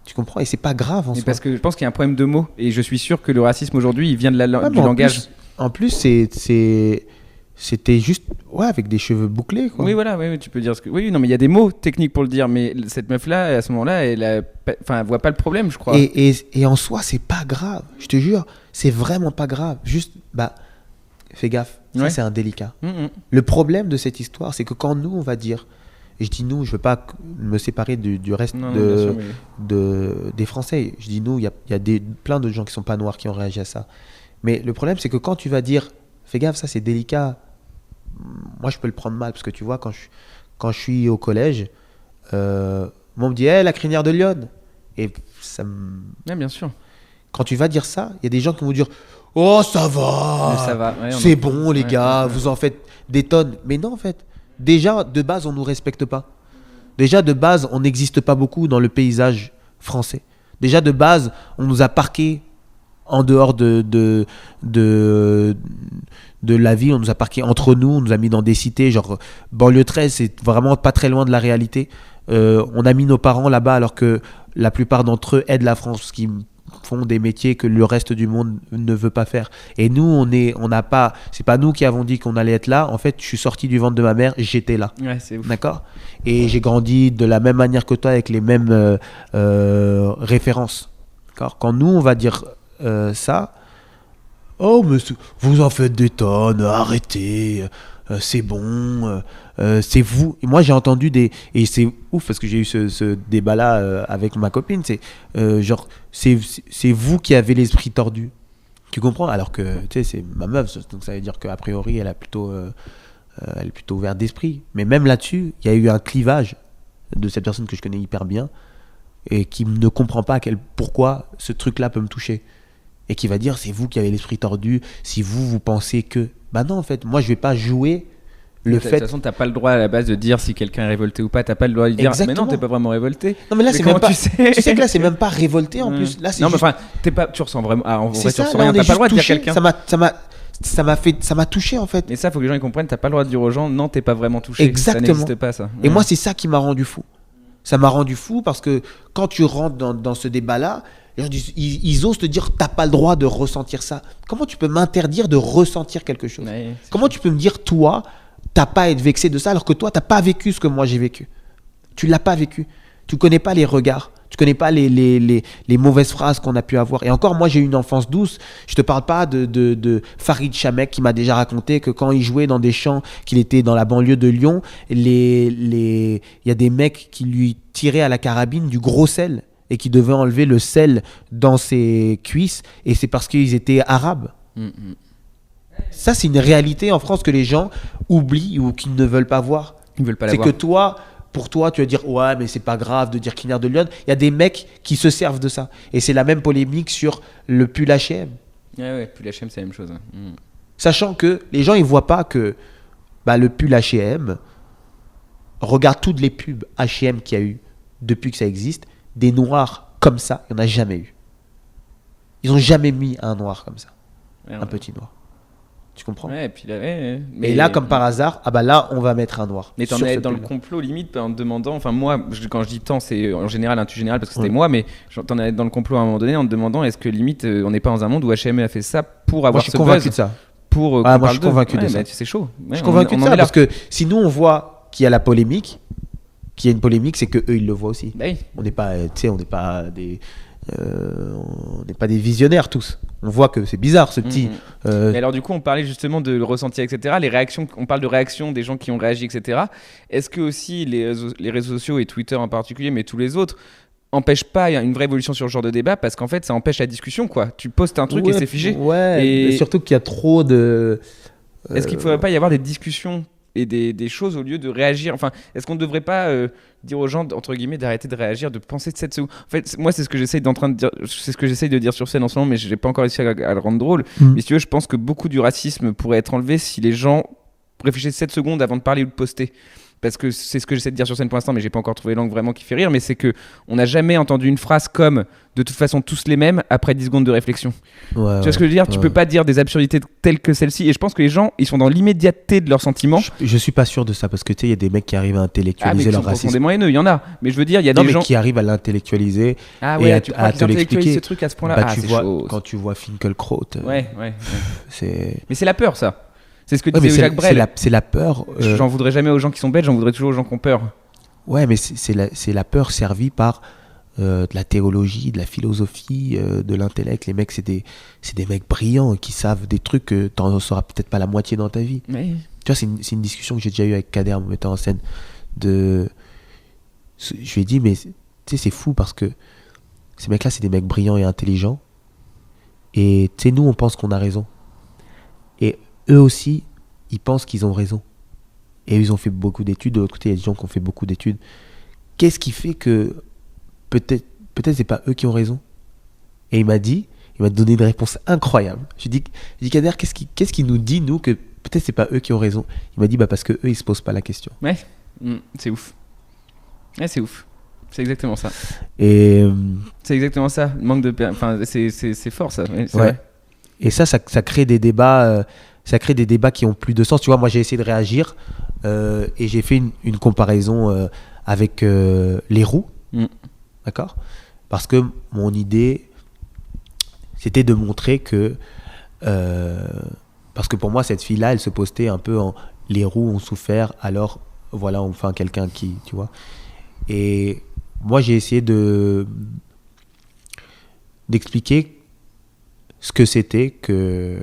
Tu comprends? Et c'est pas grave en soi. Parce que je pense qu'il y a un problème de mots, et je suis sûr que le racisme aujourd'hui, il vient de du langage. En plus, c'était juste avec des cheveux bouclés, quoi. Oui, voilà, oui, tu peux dire ce que. Oui, non, mais il y a des mots techniques pour le dire, mais cette meuf-là, à ce moment-là, elle voit pas le problème, je crois. Et en soi, c'est pas grave. Je te jure, c'est vraiment pas grave. Juste, fais gaffe. Ça, c'est indélicat. Le problème de cette histoire, c'est que quand nous, on va dire, et je dis nous, je veux pas me séparer du reste des Français. Je dis nous, il y a plein de gens qui sont pas noirs qui ont réagi à ça. Mais le problème, c'est que quand tu vas dire, fais gaffe, ça c'est délicat, moi je peux le prendre mal, parce que tu vois, quand je suis au collège, on me dit, la crinière de lionne. Et ça me... Ouais, bien sûr. Quand tu vas dire ça, il y a des gens qui vont dire, oh, ça va, c'est bon les gars, vous en faites des tonnes. Mais non, en fait, déjà de base, on nous respecte pas. Déjà de base, on n'existe pas beaucoup dans le paysage français. Déjà de base, on nous a parqués en dehors de la ville, on nous a parqués entre nous, on nous a mis dans des cités, genre banlieue 13, c'est vraiment pas très loin de la réalité. On a mis nos parents là-bas alors que la plupart d'entre eux aident la France, qui font des métiers que le reste du monde ne veut pas faire. Et nous, on n'a pas, c'est pas nous qui avons dit qu'on allait être là. En fait, je suis sorti du ventre de ma mère, j'étais là. Ouais, c'est ouf. D'accord ? Et j'ai grandi de la même manière que toi, avec les mêmes références. D'accord ? Quand nous, on va dire ça, oh, mais vous en faites des tonnes, arrêtez, c'est bon, c'est vous. Et moi, j'ai entendu et c'est ouf parce que j'ai eu ce débat-là avec ma copine. C'est genre, c'est vous qui avez l'esprit tordu. Tu comprends? Alors que, tu sais, c'est ma meuf, donc ça veut dire qu'a priori, elle est plutôt ouverte d'esprit. Mais même là-dessus, il y a eu un clivage de cette personne que je connais hyper bien et qui ne comprend pas pourquoi ce truc-là peut me toucher. Et qui va dire, c'est vous qui avez l'esprit tordu, si vous pensez que... Bah non, en fait, moi, je vais pas jouer le fait... De toute façon, t'as pas le droit à la base de dire si quelqu'un est révolté ou pas, t'as pas le droit de dire, mais non, t'es pas vraiment révolté. Non, mais là, c'est comment même pas... tu sais Tu sais que là, c'est même pas révolté, en plus. Là, c'est non, juste... mais enfin, tu ressens vraiment... Ah, en vrai, tu ressens là, rien, t'as pas le droit de dire touché. quelqu'un. Ça m'a touché, en fait. Mais ça, faut que les gens ils comprennent, t'as pas le droit de dire aux gens, non, t'es pas vraiment touché. Exactement. Ça n'existe pas, ça. Et moi, c'est ça qui m'a rendu fou. Ça m'a rendu fou parce que quand tu rentres dans ce débat-là, les gens disent, ils osent te dire t'as pas le droit de ressentir ça. Comment tu peux m'interdire de ressentir quelque chose? Comment tu peux me dire toi t'as pas à être vexé de ça alors que toi t'as pas vécu ce que moi j'ai vécu? Tu l'as pas vécu. Tu connais pas les regards. Tu connais pas les mauvaises phrases qu'on a pu avoir. Et encore, moi j'ai eu une enfance douce. Je te parle pas de Farid Chamek qui m'a déjà raconté que quand il jouait dans des champs, qu'il était dans la banlieue de Lyon, il y a des mecs qui lui tiraient à la carabine du gros sel et qui devaient enlever le sel dans ses cuisses, et c'est parce qu'ils étaient arabes. Ça, c'est une réalité en France que les gens oublient ou qu'ils ne veulent pas voir. Ils veulent pas la c'est voir. Que toi, pour toi, tu vas dire ouais, mais c'est pas grave de dire Kinner de Lyon. Il y a des mecs qui se servent de ça. Et c'est la même polémique sur le pull H&M. Ouais, pull H&M, c'est la même chose. Sachant que les gens, ils voient pas que le pull H&M, regarde toutes les pubs H&M qu'il y a eu depuis que ça existe, des noirs comme ça, il n'y en a jamais eu. Ils n'ont jamais mis un noir comme ça. Un petit noir. Tu comprends? Ouais, et puis là, et là, comme par hasard, là, on va mettre un noir. Mais t'en es dans le complot limite en te demandant, enfin moi, quand je dis tant, c'est en général, intu général, parce que c'était moi, mais t'en es dans le complot à un moment donné en te demandant est-ce que limite on n'est pas dans un monde où H&M a fait ça pour avoir ce buzz? Moi, je suis convaincu de ça. Moi, je suis convaincu de ça. C'est chaud. Je suis convaincu de ça parce que si nous, on voit qu'il y a la polémique, qu'il y a une polémique, c'est que eux ils le voient aussi. Oui. On n'est pas des visionnaires tous. On voit que c'est bizarre ce petit. Mais alors du coup, on parlait justement de le ressenti, etc. Les réactions, on parle de réactions des gens qui ont réagi, etc. Est-ce que aussi les réseaux sociaux et Twitter en particulier, mais tous les autres, empêchent pas une vraie évolution sur ce genre de débat, parce qu'en fait, ça empêche la discussion, quoi. Tu postes un truc et c'est figé. Ouais. Et surtout qu'il y a trop de. Est-ce qu'il ne faudrait pas y avoir des discussions et des choses au lieu de réagir? Enfin, est-ce qu'on ne devrait pas dire aux gens, entre guillemets, d'arrêter de réagir, de penser de cette seconde? En fait, moi, c'est ce que j'essaye de dire sur scène en ce moment, mais je n'ai pas encore réussi à le rendre drôle. Mais si tu veux, je pense que beaucoup du racisme pourrait être enlevé si les gens réfléchissaient 7 secondes avant de parler ou de poster. Parce que c'est ce que j'essaie de dire sur scène pour l'instant, mais j'ai pas encore trouvé l'angle vraiment qui fait rire, mais c'est que on n'a jamais entendu une phrase comme de toute façon tous les mêmes après 10 secondes de réflexion. Tu vois ce que je veux dire? Tu peux pas dire des absurdités telles que celle-ci, et je pense que les gens ils sont dans l'immédiateté de leurs sentiments. Je suis pas sûr de ça, parce que tu sais, il y a des mecs qui arrivent à intellectualiser leur racisme. Profondément haineux, il y en a, mais je veux dire, il y a des gens qui arrivent à l'intellectualiser et à te l'expliquer. Ce truc à ce point-là, quand tu vois Finkelkraut. Ouais. C'est. Mais c'est la peur, ça. C'est ce que disait Jacques Brel. C'est la peur. J'en voudrais jamais aux gens qui sont bêtes, j'en voudrais toujours aux gens qui ont peur. Ouais, mais c'est la peur servie par de la théologie, de la philosophie, de l'intellect. Les mecs, c'est des mecs brillants qui savent des trucs que t'en sauras peut-être pas la moitié dans ta vie. Mais... Tu vois, c'est une discussion que j'ai déjà eue avec Kader, mon metteur en scène. Je lui ai dit, mais tu sais, c'est fou parce que ces mecs-là, c'est des mecs brillants et intelligents. Et tu sais, nous, on pense qu'on a raison. Et eux aussi, ils pensent qu'ils ont raison. Et ils ont fait beaucoup d'études. De l'autre côté, il y a des gens qui ont fait beaucoup d'études. Qu'est-ce qui fait que peut-être c'est pas eux qui ont raison? Et il m'a donné une réponse incroyable. Je dis Kader, qu'est-ce qui nous dit, nous, que peut-être c'est pas eux qui ont raison? Il m'a dit, parce que eux, ils se posent pas la question. Ouais, c'est ouf. Ouais, c'est ouf. C'est exactement ça. Et c'est exactement ça. Manque de, enfin, c'est fort ça. Ouais. Vrai. Et ça crée des débats. Ça crée des débats qui ont plus de sens. Tu vois, moi j'ai essayé de réagir et j'ai fait une comparaison avec les roues. D'accord? Parce que mon idée, c'était de montrer que... parce que pour moi, cette fille-là, elle se postait un peu en les roues ont souffert, alors voilà, on fait quelqu'un qui... Tu vois? Et moi, j'ai essayé d'expliquer ce que c'était que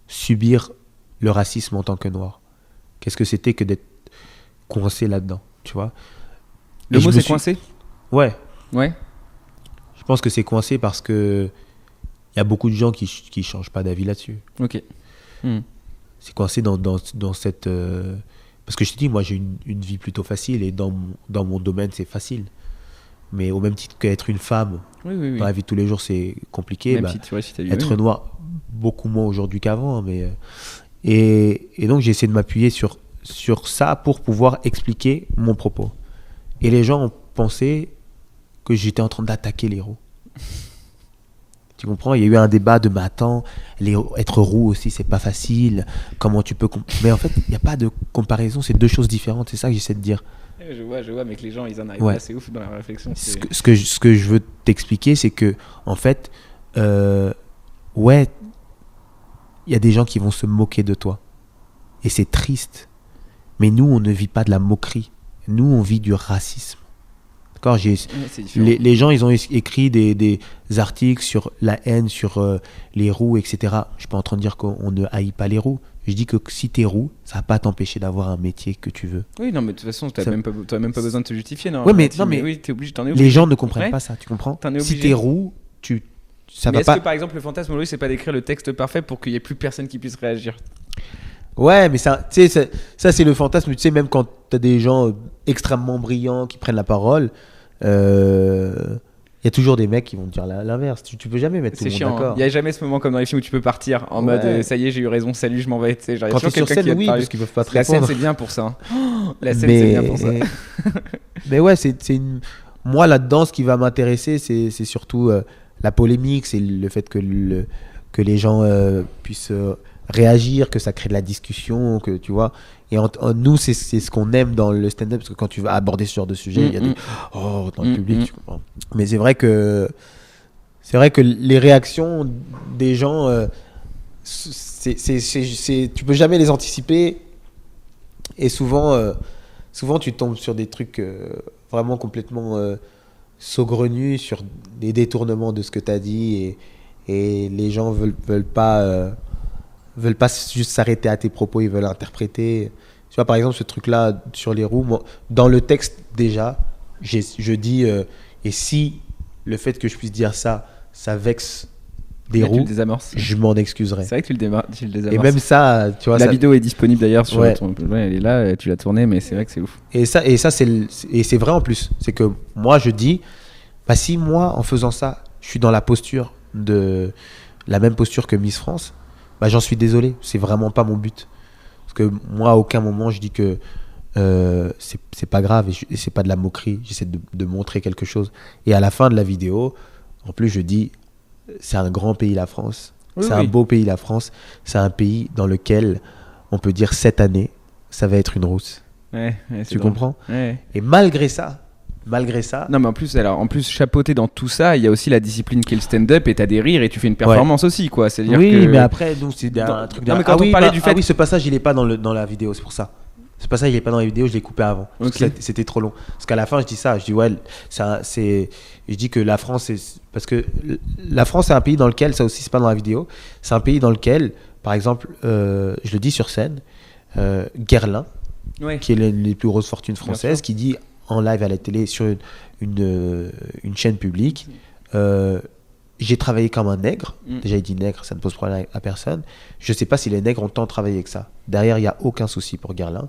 subir le racisme en tant que noir. Qu'est-ce que c'était que d'être coincé là-dedans, tu vois. Le mot c'est coincé ? Ouais. Ouais. Je pense que c'est coincé parce que il y a beaucoup de gens qui changent pas d'avis là-dessus. Ok. C'est coincé dans cette... Parce que je te dis, moi j'ai une vie plutôt facile et dans mon domaine c'est facile. Mais au même titre qu'être une femme, oui. dans la vie de tous les jours c'est compliqué. Même si tu réussis ta vie. Être noir, beaucoup moins aujourd'hui qu'avant. Mais, et donc j'ai essayé de m'appuyer sur ça pour pouvoir expliquer mon propos. Et les gens ont pensé que j'étais en train d'attaquer les roux. Tu comprends ? Il y a eu un débat de mais attends, être roux aussi c'est pas facile. Comment tu peux mais en fait il n'y a pas de comparaison, c'est deux choses différentes. C'est ça que j'essaie de dire. Je vois, mais que les gens ils en arrivent pas, c'est ouf dans la réflexion. Ce que je veux t'expliquer, c'est que en fait, ouais, il y a des gens qui vont se moquer de toi et c'est triste. Mais nous on ne vit pas de la moquerie. Nous on vit du racisme. D'accord, les gens, ils ont écrit des articles sur la haine, sur les roux, etc. Je suis pas en train de dire qu'on ne haït pas les roux. Je dis que si t'es roux, ça va pas t'empêcher d'avoir un métier que tu veux. Oui, non, mais de toute façon, t'as même pas besoin de te justifier. Non, ouais, mais oui, t'es obligé, t'en es obligé. Les gens ne comprennent pas ça, tu comprends ? Si t'es roux, ça mais va est-ce pas... que par exemple, le fantasme aujourd'hui, c'est pas d'écrire le texte parfait pour qu'il y ait plus personne qui puisse réagir ? Ouais, mais ça c'est le fantasme. Tu sais, même quand t'as des gens extrêmement brillants qui prennent la parole, il y a toujours des mecs qui vont te dire l'inverse. Tu peux jamais mettre tout le monde d'accord. Il y a jamais ce moment comme dans les films où tu peux partir en mode ça y est, j'ai eu raison, salut, je m'en vais. Quand t'es sur scène, oui, parce qu'ils peuvent pas te répondre. La scène, c'est bien pour ça. La scène, c'est bien pour ça. Mais ouais, moi là-dedans, ce qui va m'intéresser, c'est surtout la polémique, c'est le fait que les gens puissent réagir, que ça crée de la discussion, que tu vois. Et nous, c'est ce qu'on aime dans le stand-up, parce que quand tu vas aborder ce genre de sujet, il y a des dans le public, tu comprends. Mais c'est vrai que les réactions des gens, tu peux jamais les anticiper. Et souvent tu tombes sur des trucs vraiment complètement saugrenus, sur des détournements de ce que tu as dit, et les gens veulent pas juste s'arrêter à tes propos, ils veulent interpréter. Tu vois, par exemple, ce truc-là sur les roux, moi, dans le texte déjà, je dis et si le fait que je puisse dire ça vexe des roux, je m'en excuserai. C'est vrai que tu le désamorces. Et même ça, tu vois, la vidéo est disponible d'ailleurs sur ton... Ouais, elle est là, tu l'as tournée, mais c'est vrai que c'est ouf. Et ça c'est vrai en plus. C'est que moi, je dis, si moi, en faisant ça, je suis dans la même posture que Miss France, j'en suis désolé. C'est vraiment pas mon but. Parce que moi, à aucun moment, je dis que c'est pas grave et c'est pas de la moquerie. J'essaie de montrer quelque chose. Et à la fin de la vidéo, en plus, je dis, c'est un grand pays, la France. C'est un beau pays, la France. C'est un pays dans lequel on peut dire cette année, ça va être une rousse. Tu comprends ? Et malgré ça. Non, mais en plus, chapeauté dans tout ça, il y a aussi la discipline qui est le stand-up, et t'as des rires et tu fais une performance aussi, quoi. C'est-à-dire que... mais après, nous, c'est un truc. Non, mais quand on parlait du fait. Ce passage, il est pas dans la vidéo, c'est pour ça. Ce passage, il est pas dans la vidéo, je l'ai coupé avant. Parce que c'était trop long. Parce qu'à la fin, je dis ça. Je dis, je dis que la France, parce que la France, c'est un pays dans lequel, ça aussi, c'est pas dans la vidéo, c'est un pays dans lequel, par exemple, je le dis sur scène, Guerlain, qui est l'une des plus grosses fortunes françaises, qui dit en live à la télé sur une chaîne publique, j'ai travaillé comme un nègre. Déjà, il dit nègre, ça ne pose problème à personne. Je ne sais pas si les nègres ont tant travaillé que ça. Derrière, il n'y a aucun souci pour Guerlain.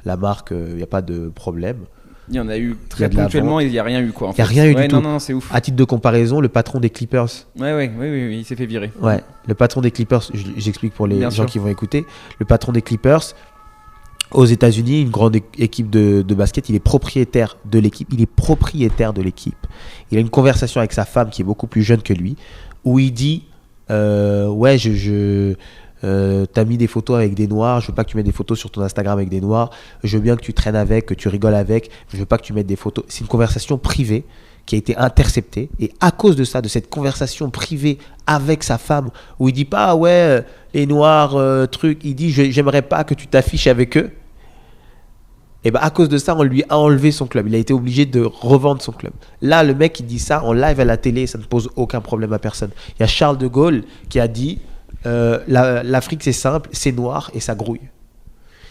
La marque, il n'y a pas de problème. Il y en a eu très ponctuellement, il n'y a rien eu, quoi. Il n'y a rien eu du tout. Non, c'est ouf. À titre de comparaison, le patron des Clippers. Oui, il s'est fait virer. Ouais, le patron des Clippers, j'explique pour les gens qui vont écouter. Le patron des Clippers, aux États-Unis, une grande équipe de basket, il est propriétaire de l'équipe. Il a une conversation avec sa femme qui est beaucoup plus jeune que lui, où il dit t'as mis des photos avec des noirs, je veux pas que tu mettes des photos sur ton Instagram avec des noirs, je veux bien que tu traînes avec, que tu rigoles avec, je veux pas que tu mettes des photos. C'est une conversation privée qui a été interceptée, et à cause de ça, de cette conversation privée avec sa femme, où il dit pas les noirs, il dit j'aimerais pas que tu t'affiches avec eux. Et bah à cause de ça, on lui a enlevé son club. Il a été obligé de revendre son club. Là, le mec, il dit ça en live à la télé, ça ne pose aucun problème à personne. Il y a Charles de Gaulle qui a dit l'Afrique, c'est simple, c'est noir et ça grouille.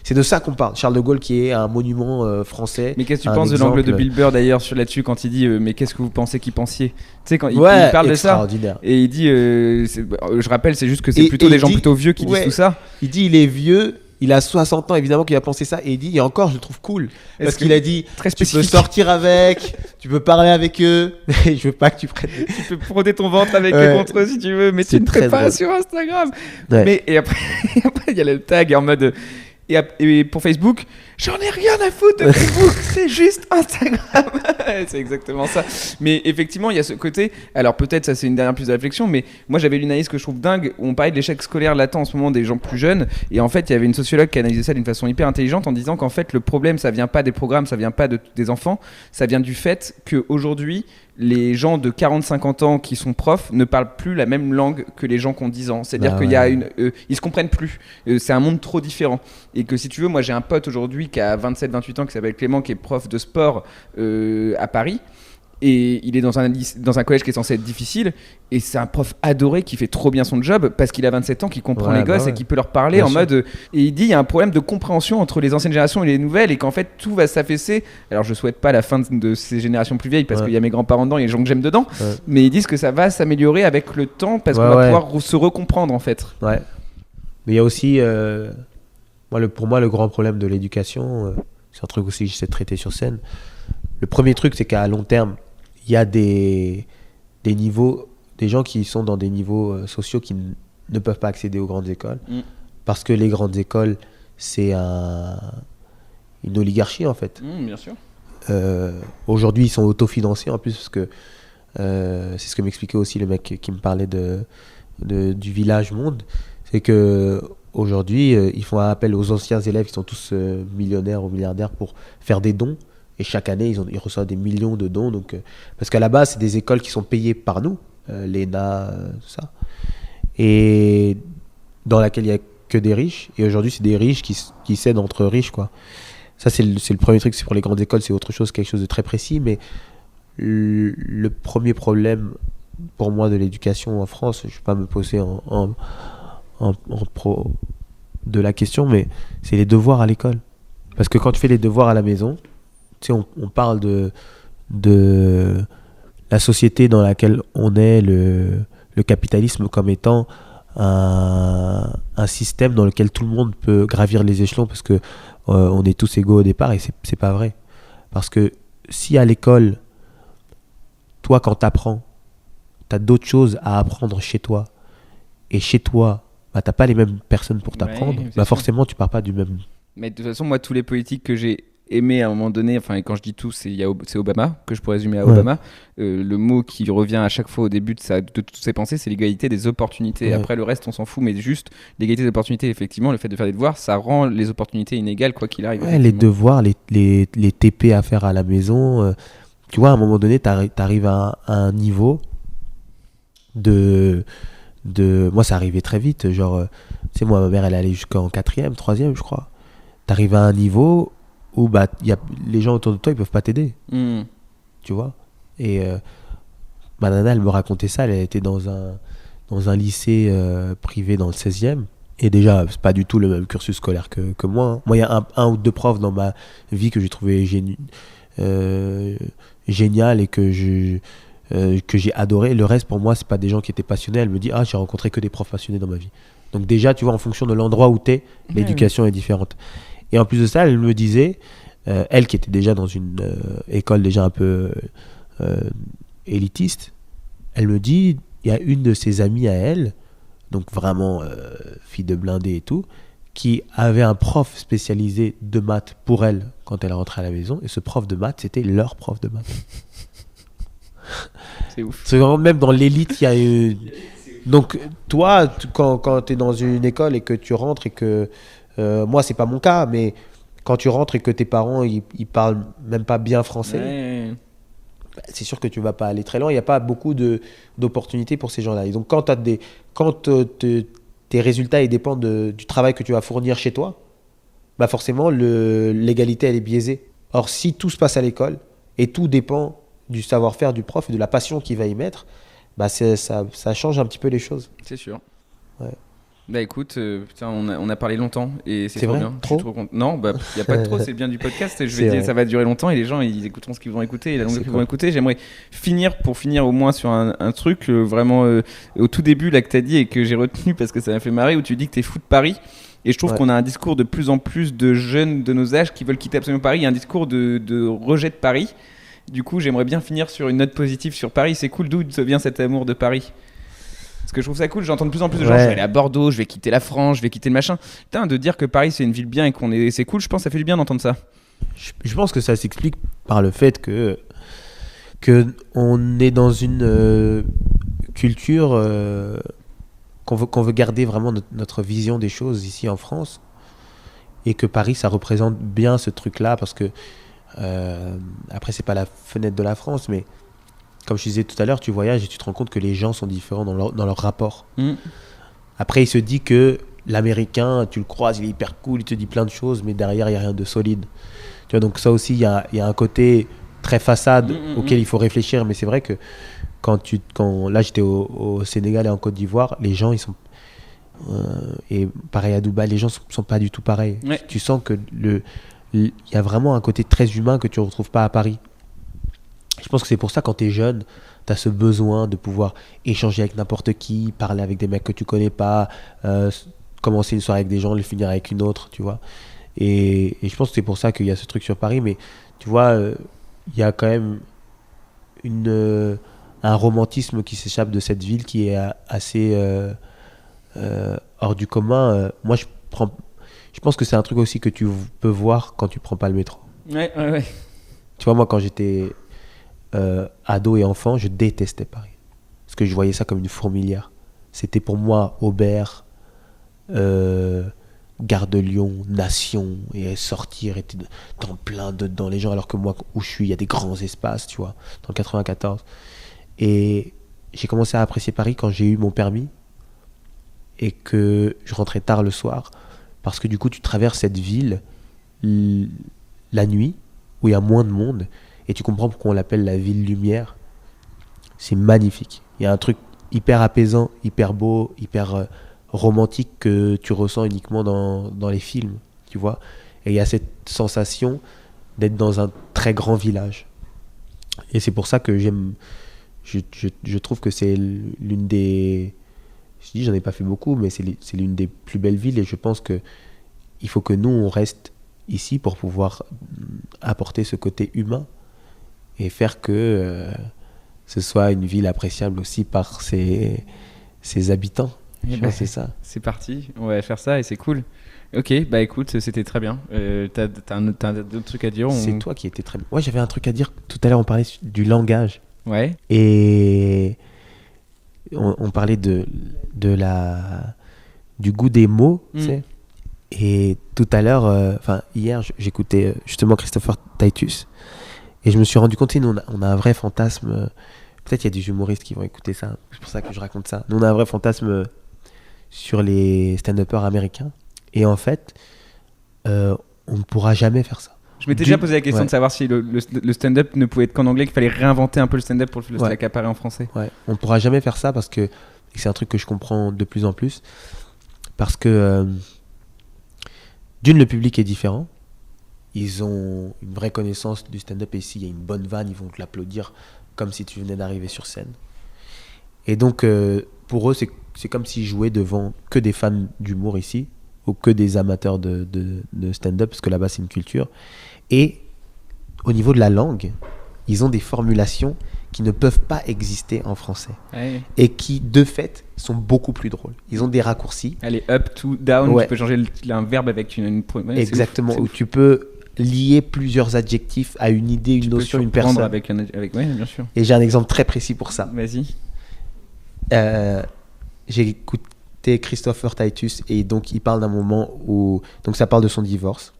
C'est de ça qu'on parle. Charles de Gaulle qui est un monument français. Mais qu'est-ce que tu penses de l'angle de Bill Burr d'ailleurs là-dessus quand il dit mais qu'est-ce que vous pensez qu'il pensiez? Tu sais, quand il parle de ça et il dit je rappelle, c'est juste que c'est plutôt des gens plutôt vieux qui disent tout ça. Il dit il est vieux. Il a 60 ans, évidemment, qu'il a pensé ça. Et il dit, et encore, je le trouve cool. Parce qu'il a dit, tu peux sortir avec, tu peux parler avec eux. Mais je veux pas que tu prennes. Tu peux frauder ton ventre avec eux contre eux si tu veux, mais tu ne traites pas sur Instagram. Ouais. Mais, et après, il y a le tag en mode. Et pour Facebook, j'en ai rien à foutre de Facebook, c'est juste Instagram. C'est exactement ça. Mais effectivement, il y a ce côté. Alors peut-être ça c'est une dernière prise de réflexion, mais moi j'avais lu une analyse que je trouve dingue où on parlait de l'échec scolaire latent en ce moment des gens plus jeunes. Et en fait, il y avait une sociologue qui analysait ça d'une façon hyper intelligente en disant qu'en fait le problème ça vient pas des programmes, ça vient pas des enfants, ça vient du fait qu'aujourd'hui les gens de 40-50 ans qui sont profs ne parlent plus la même langue que les gens qui ont 10 ans. C'est-à-dire qu'il y a ils se comprennent plus. C'est un monde trop différent. Et que si tu veux, moi j'ai un pote aujourd'hui qui a 27-28 ans qui s'appelle Clément, qui est prof de sport à Paris. Et il est dans un collège qui est censé être difficile. Et c'est un prof adoré qui fait trop bien son job parce qu'il a 27 ans, qui comprend les gosses et qui peut leur parler bien en sûr. Mode. Et il dit il y a un problème de compréhension entre les anciennes générations et les nouvelles et qu'en fait tout va s'affaisser. Alors je souhaite pas la fin de ces générations plus vieilles parce qu'il y a mes grands-parents dedans et les gens que j'aime dedans. Mais ils disent que ça va s'améliorer avec le temps parce qu'on va pouvoir se recomprendre en fait. Ouais. Mais il y a aussi, pour moi, le grand problème de l'éducation, c'est un truc aussi que j'essaie de traiter sur scène. Le premier truc, c'est qu'à long terme, il y a des niveaux, des gens qui sont dans des niveaux sociaux qui ne peuvent pas accéder aux grandes écoles. Parce que les grandes écoles, c'est une oligarchie en fait. Bien sûr. Aujourd'hui, ils sont autofinancés en plus parce que c'est ce que m'expliquait aussi le mec qui me parlait du village monde. C'est que aujourd'hui, ils font appel aux anciens élèves qui sont tous millionnaires ou milliardaires pour faire des dons. Et chaque année, ils reçoivent des millions de dons. Donc, parce qu'à la base, c'est des écoles qui sont payées par nous, l'ENA, tout ça. Et dans laquelle il n'y a que des riches. Et aujourd'hui, c'est des riches qui cèdent entre riches, quoi. Ça, c'est le premier truc. C'est pour les grandes écoles, c'est autre chose, quelque chose de très précis. Mais le premier problème, pour moi, de l'éducation en France, je ne vais pas me poser en pro de la question, mais c'est les devoirs à l'école. Parce que quand tu fais les devoirs à la maison, tu sais, on parle de la société dans laquelle on est, le capitalisme comme étant un système dans lequel tout le monde peut gravir les échelons parce que on est tous égaux au départ et c'est pas vrai. Parce que si à l'école, toi quand t'apprends, t'as d'autres choses à apprendre chez toi et chez toi, t'as pas les mêmes personnes pour t'apprendre, forcément tu pars pas du même. Mais de toute façon, moi tous les politiques que j'ai aimé à un moment donné, enfin, et quand je dis tout, c'est Obama, que je pourrais résumer à Obama. Le mot qui revient à chaque fois au début de toutes ses pensées, c'est l'égalité des opportunités. Après, le reste, on s'en fout, mais juste l'égalité des opportunités, effectivement, le fait de faire des devoirs, ça rend les opportunités inégales, quoi qu'il arrive. Les devoirs, les TP à faire à la maison, tu vois, à un moment donné, t'arrives à un niveau de... Moi, ça arrivait très vite, genre, tu sais, moi, ma mère, elle allait jusqu'en 4e, 3e, je crois. T'arrives à un niveau où les gens autour de toi ils peuvent pas t'aider, tu vois. Et ma nana elle me racontait ça, elle était dans un lycée privé dans le 16e et déjà c'est pas du tout le même cursus scolaire que moi, hein. Moi il y a un ou deux profs dans ma vie que j'ai trouvé génial et que j'ai adoré. Le reste pour moi c'est pas des gens qui étaient passionnés. Elle me dit j'ai rencontré que des profs passionnés dans ma vie. Donc déjà tu vois en fonction de l'endroit où t'es, l'éducation est différente. Et en plus de ça, elle me disait, elle qui était déjà dans une école déjà un peu élitiste, elle me dit, il y a une de ses amies à elle, donc vraiment fille de blindé et tout, qui avait un prof spécialisé de maths pour elle quand elle rentrait à la maison, et ce prof de maths, c'était leur prof de maths. C'est ouf. C'est vraiment, même dans l'élite, il y a une... Donc toi, quand tu es dans une école et que tu rentres et que... moi, c'est pas mon cas, mais quand tu rentres et que tes parents ils parlent même pas bien français, c'est sûr que tu vas pas aller très loin. Il n'y a pas beaucoup d'opportunités pour ces gens-là. Et donc, quand tes résultats ils dépendent du travail que tu vas fournir chez toi, bah forcément, l'égalité, elle est biaisée. Or, si tout se passe à l'école, et tout dépend du savoir-faire du prof et de la passion qu'il va y mettre, bah ça change un petit peu les choses. C'est sûr. Ouais. Bah écoute, putain, on a parlé longtemps et c'est C'est trop vrai, bien. trop Je suis trop content. Non, bah y a pas de trop, c'est bien du podcast et je C'est vais dire vrai. ça va durer longtemps et les gens ils écouteront ce qu'ils vont écouter et la longueur C'est qu'ils cool. vont écouter. J'aimerais finir au moins sur un truc vraiment au tout début là que t'as dit et que j'ai retenu parce que ça m'a fait marrer où tu dis que t'es fou de Paris. Et je trouve Ouais. qu'on a un discours de plus en plus de jeunes de nos âges qui veulent quitter absolument Paris. Il y a un discours de rejet de Paris. Du coup, j'aimerais bien finir sur une note positive sur Paris. C'est cool, d'où vient cet amour de Paris? Parce que je trouve ça cool, j'entends de plus en plus de gens, Ouais. je vais aller à Bordeaux, je vais quitter la France, je vais quitter le machin. Putain, de dire que Paris c'est une ville bien et c'est cool, je pense que ça fait du bien d'entendre ça. Je pense que ça s'explique par le fait que on est dans une culture qu'on veut garder vraiment notre vision des choses ici en France, et que Paris, ça représente bien ce truc-là, parce que après, c'est pas la fenêtre de la France, mais comme je disais tout à l'heure, tu voyages et tu te rends compte que les gens sont différents dans leur rapport. Après, il se dit que l'Américain, tu le croises, il est hyper cool, il te dit plein de choses, mais derrière, il n'y a rien de solide. Tu vois, donc ça aussi, il y a un côté très façade auquel il faut réfléchir. Mais c'est vrai que là, j'étais au Sénégal et en Côte d'Ivoire, les gens, ils sont... et pareil à Dubaï, les gens sont pas du tout pareils. Ouais. Tu sens que il y a vraiment un côté très humain que tu ne retrouves pas à Paris. Je pense que c'est pour ça, quand tu es jeune, tu as ce besoin de pouvoir échanger avec n'importe qui, parler avec des mecs que tu connais pas, commencer une soirée avec des gens, le finir avec une autre, tu vois. Et je pense que c'est pour ça qu'il y a ce truc sur Paris. Mais tu vois, il y a quand même un romantisme qui s'échappe de cette ville qui est assez hors du commun. Moi, je pense que c'est un truc aussi que tu peux voir quand tu prends pas le métro. Ouais. Tu vois, moi, quand j'étais ado et enfant, je détestais Paris. Parce que je voyais ça comme une fourmilière. C'était pour moi Aubert, Gare de Lyon, Nation, et sortir, et dans plein dedans les gens, alors que moi, où je suis, il y a des grands espaces, tu vois, dans le 94. Et j'ai commencé à apprécier Paris quand j'ai eu mon permis et que je rentrais tard le soir, parce que du coup, tu traverses cette ville la nuit, où il y a moins de monde, et tu comprends pourquoi on l'appelle la ville lumière. C'est magnifique. Il y a un truc hyper apaisant, hyper beau, hyper romantique que tu ressens uniquement dans les films, tu vois. Et il y a cette sensation d'être dans un très grand village. Et c'est pour ça que je trouve que c'est l'une des... Je dis, j'en ai pas fait beaucoup, mais c'est l'une des plus belles villes, et je pense que il faut que nous, on reste ici pour pouvoir apporter ce côté humain et faire que ce soit une ville appréciable aussi par ses habitants. Je pense que c'est ça. C'est parti, on va faire ça et c'est cool. Ok, bah écoute, c'était très bien. T'as d'autres trucs à dire? C'est toi qui étais très... Ouais, j'avais un truc à dire. Tout à l'heure, on parlait du langage. Ouais. Et on parlait du goût des mots, tu sais. Et tout à l'heure, hier, j'écoutais justement Christopher Titus, et je me suis rendu compte, nous, on a un vrai fantasme. Peut-être il y a des humoristes qui vont écouter ça, c'est pour ça que je raconte ça. Nous, on a un vrai fantasme sur les stand-uppers américains. Et en fait, on ne pourra jamais faire ça. Je m'étais déjà posé la question de savoir si le stand-up ne pouvait être qu'en anglais, qu'il fallait réinventer un peu le stand-up pour le accaparer en français. Ouais, on ne pourra jamais faire ça, parce que, et c'est un truc que je comprends de plus en plus, parce que d'une, le public est différent. Ils ont une vraie connaissance du stand-up, et s'il y a une bonne vanne, ils vont te l'applaudir comme si tu venais d'arriver sur scène. Et donc, pour eux, c'est comme s'ils jouaient devant que des fans d'humour ici, ou que des amateurs de stand-up, parce que là-bas, c'est une culture. Et au niveau de la langue, ils ont des formulations qui ne peuvent pas exister en français. Ouais. Et qui, de fait, sont beaucoup plus drôles. Ils ont des raccourcis. Allez, up, to, down, Ouais. tu peux changer un verbe avec une ouais, Exactement, c'est ouf. où tu peux lier plusieurs adjectifs à une idée, une notion, une personne. avec ouais, bien sûr. Et j'ai un exemple très précis pour ça. Vas-y. J'ai écouté Christopher Titus, et donc il parle d'un moment où... Donc ça parle de son divorce.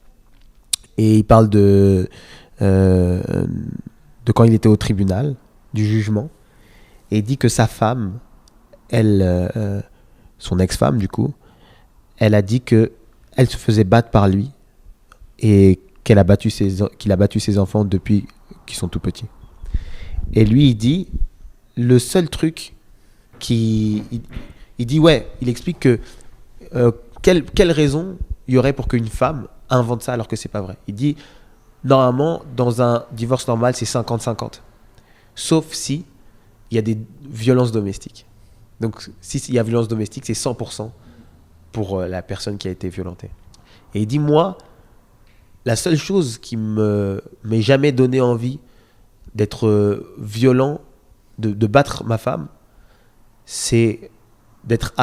Et il parle de quand il était au tribunal, du jugement. Et il dit que sa femme, son ex-femme du coup, elle a dit que elle se faisait battre par lui et qu'il a battu ses enfants depuis qu'ils sont tout petits. Et lui, il dit, le seul truc il dit, il explique que quelle raison il y aurait pour qu'une femme invente ça alors que c'est pas vrai. Il dit, normalement, dans un divorce normal, c'est 50-50. Sauf si il y a des violences domestiques. Donc, s'il y a violence domestique, c'est 100% pour la personne qui a été violentée. Et il dit, moi, la seule chose qui m'ait jamais donné envie d'être violent, de battre ma femme, c'est d'être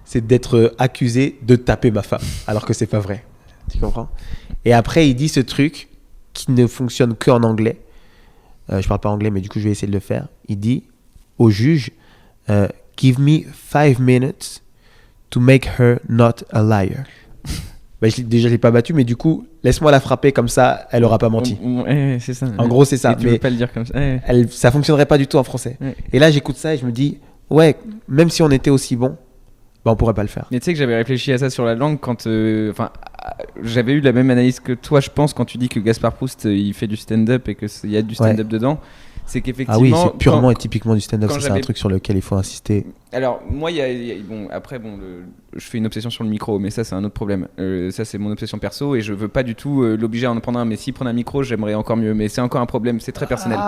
c'est d'être accusé de taper ma femme, alors que c'est pas vrai. Tu comprends? Et après, il dit ce truc qui ne fonctionne qu'en anglais. Je parle pas anglais, mais du coup, je vais essayer de le faire. Il dit au juge, give me 5 minutes to make her not a liar. Déjà, je l'ai pas battu, mais du coup, laisse-moi la frapper comme ça, elle aura pas menti. C'est ça. En gros, c'est ça. Tu peux pas le dire comme ça. Ça fonctionnerait pas du tout en français. Ouais. Et là, j'écoute ça et je me dis, même si on était aussi bon, on pourrait pas le faire. Mais tu sais que j'avais réfléchi à ça sur la langue quand, j'avais eu la même analyse que toi, je pense, quand tu dis que Gaspard Proust, il fait du stand-up et qu'il y a du stand-up dedans. C'est qu'effectivement. Ah oui, c'est purement et typiquement du stand-up. Ça, c'est un truc sur lequel il faut insister. Alors, moi, je fais une obsession sur le micro, mais ça, c'est un autre problème. Ça, c'est mon obsession perso et je veux pas du tout l'obliger à en prendre un. Mais s'il prend un micro, j'aimerais encore mieux. Mais c'est encore un problème, c'est très personnel.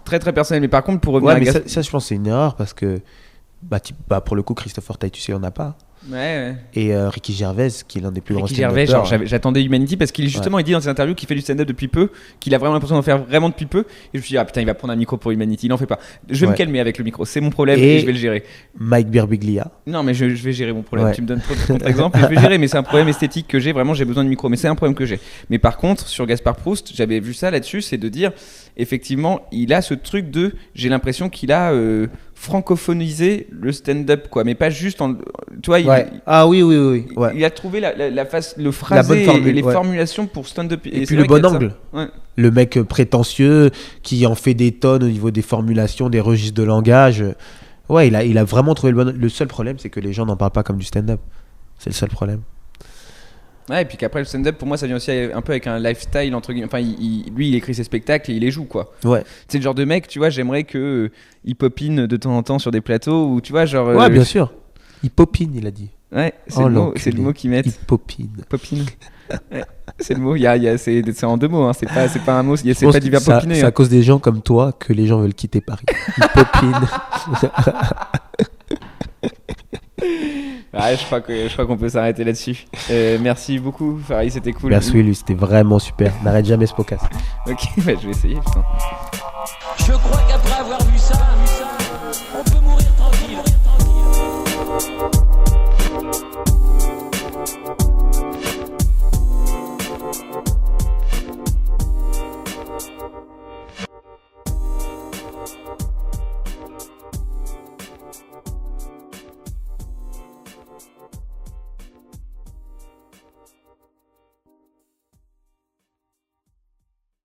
Très, très personnel. Mais par contre, pour revenir à ça, je pense que c'est une erreur parce que, pour le coup, Christophe Orteil, tu sais, on n'a pas. Ouais. Et Ricky Gervais, qui est l'un des plus grands stand-uppers. Ricky Gervais, j'attendais Humanity parce qu'il justement il dit dans ses interviews qu'il fait du stand-up depuis peu, qu'il a vraiment l'impression d'en faire vraiment depuis peu. Et je me suis dit, putain, il va prendre un micro pour Humanity, il en fait pas. Je vais me calmer avec le micro, c'est mon problème et je vais le gérer. Mike Birbiglia. Non, mais je vais gérer mon problème. Tu me donnes trop de contre-exemples, je vais gérer, mais c'est un problème esthétique que j'ai, vraiment, j'ai besoin de micro, mais c'est un problème que j'ai. Mais par contre, sur Gaspard Proust, j'avais vu ça là-dessus, c'est de dire, effectivement, il a ce truc j'ai l'impression qu'il a francophonisé le stand-up, quoi, mais pas juste tu vois, oui. Ouais. Il a trouvé la face, le phrasé et les formulations pour stand-up. Et puis le bon angle. Le mec prétentieux qui en fait des tonnes au niveau des formulations, des registres de langage. Ouais, il a vraiment trouvé le bon. Le seul problème, c'est que les gens n'en parlent pas comme du stand-up. C'est le seul problème. Ouais, et puis qu'après le stand-up, pour moi, ça vient aussi un peu avec un lifestyle, entre guillemets. Enfin, lui, il écrit ses spectacles et il les joue, quoi. Ouais. C'est le genre de mec, tu vois, j'aimerais qu'il popine de temps en temps sur des plateaux où, tu vois, genre. Ouais, bien sûr. Il popine, il a dit. Ouais, c'est le mot qu'ils mettent. Il popine. Popine. Ouais, c'est le mot. C'est en 2 mots, hein. C'est pas un mot. C'est pas du verbe popiner. C'est à cause des gens comme toi que les gens veulent quitter Paris. Il popine. Je crois qu'on peut s'arrêter là-dessus. Merci beaucoup, Farid, c'était cool. Merci, lui, c'était vraiment super. N'arrête jamais ce podcast. Ok, je vais essayer, putain. Je crois qu'après avoir vu ça, on peut mourir tranquille.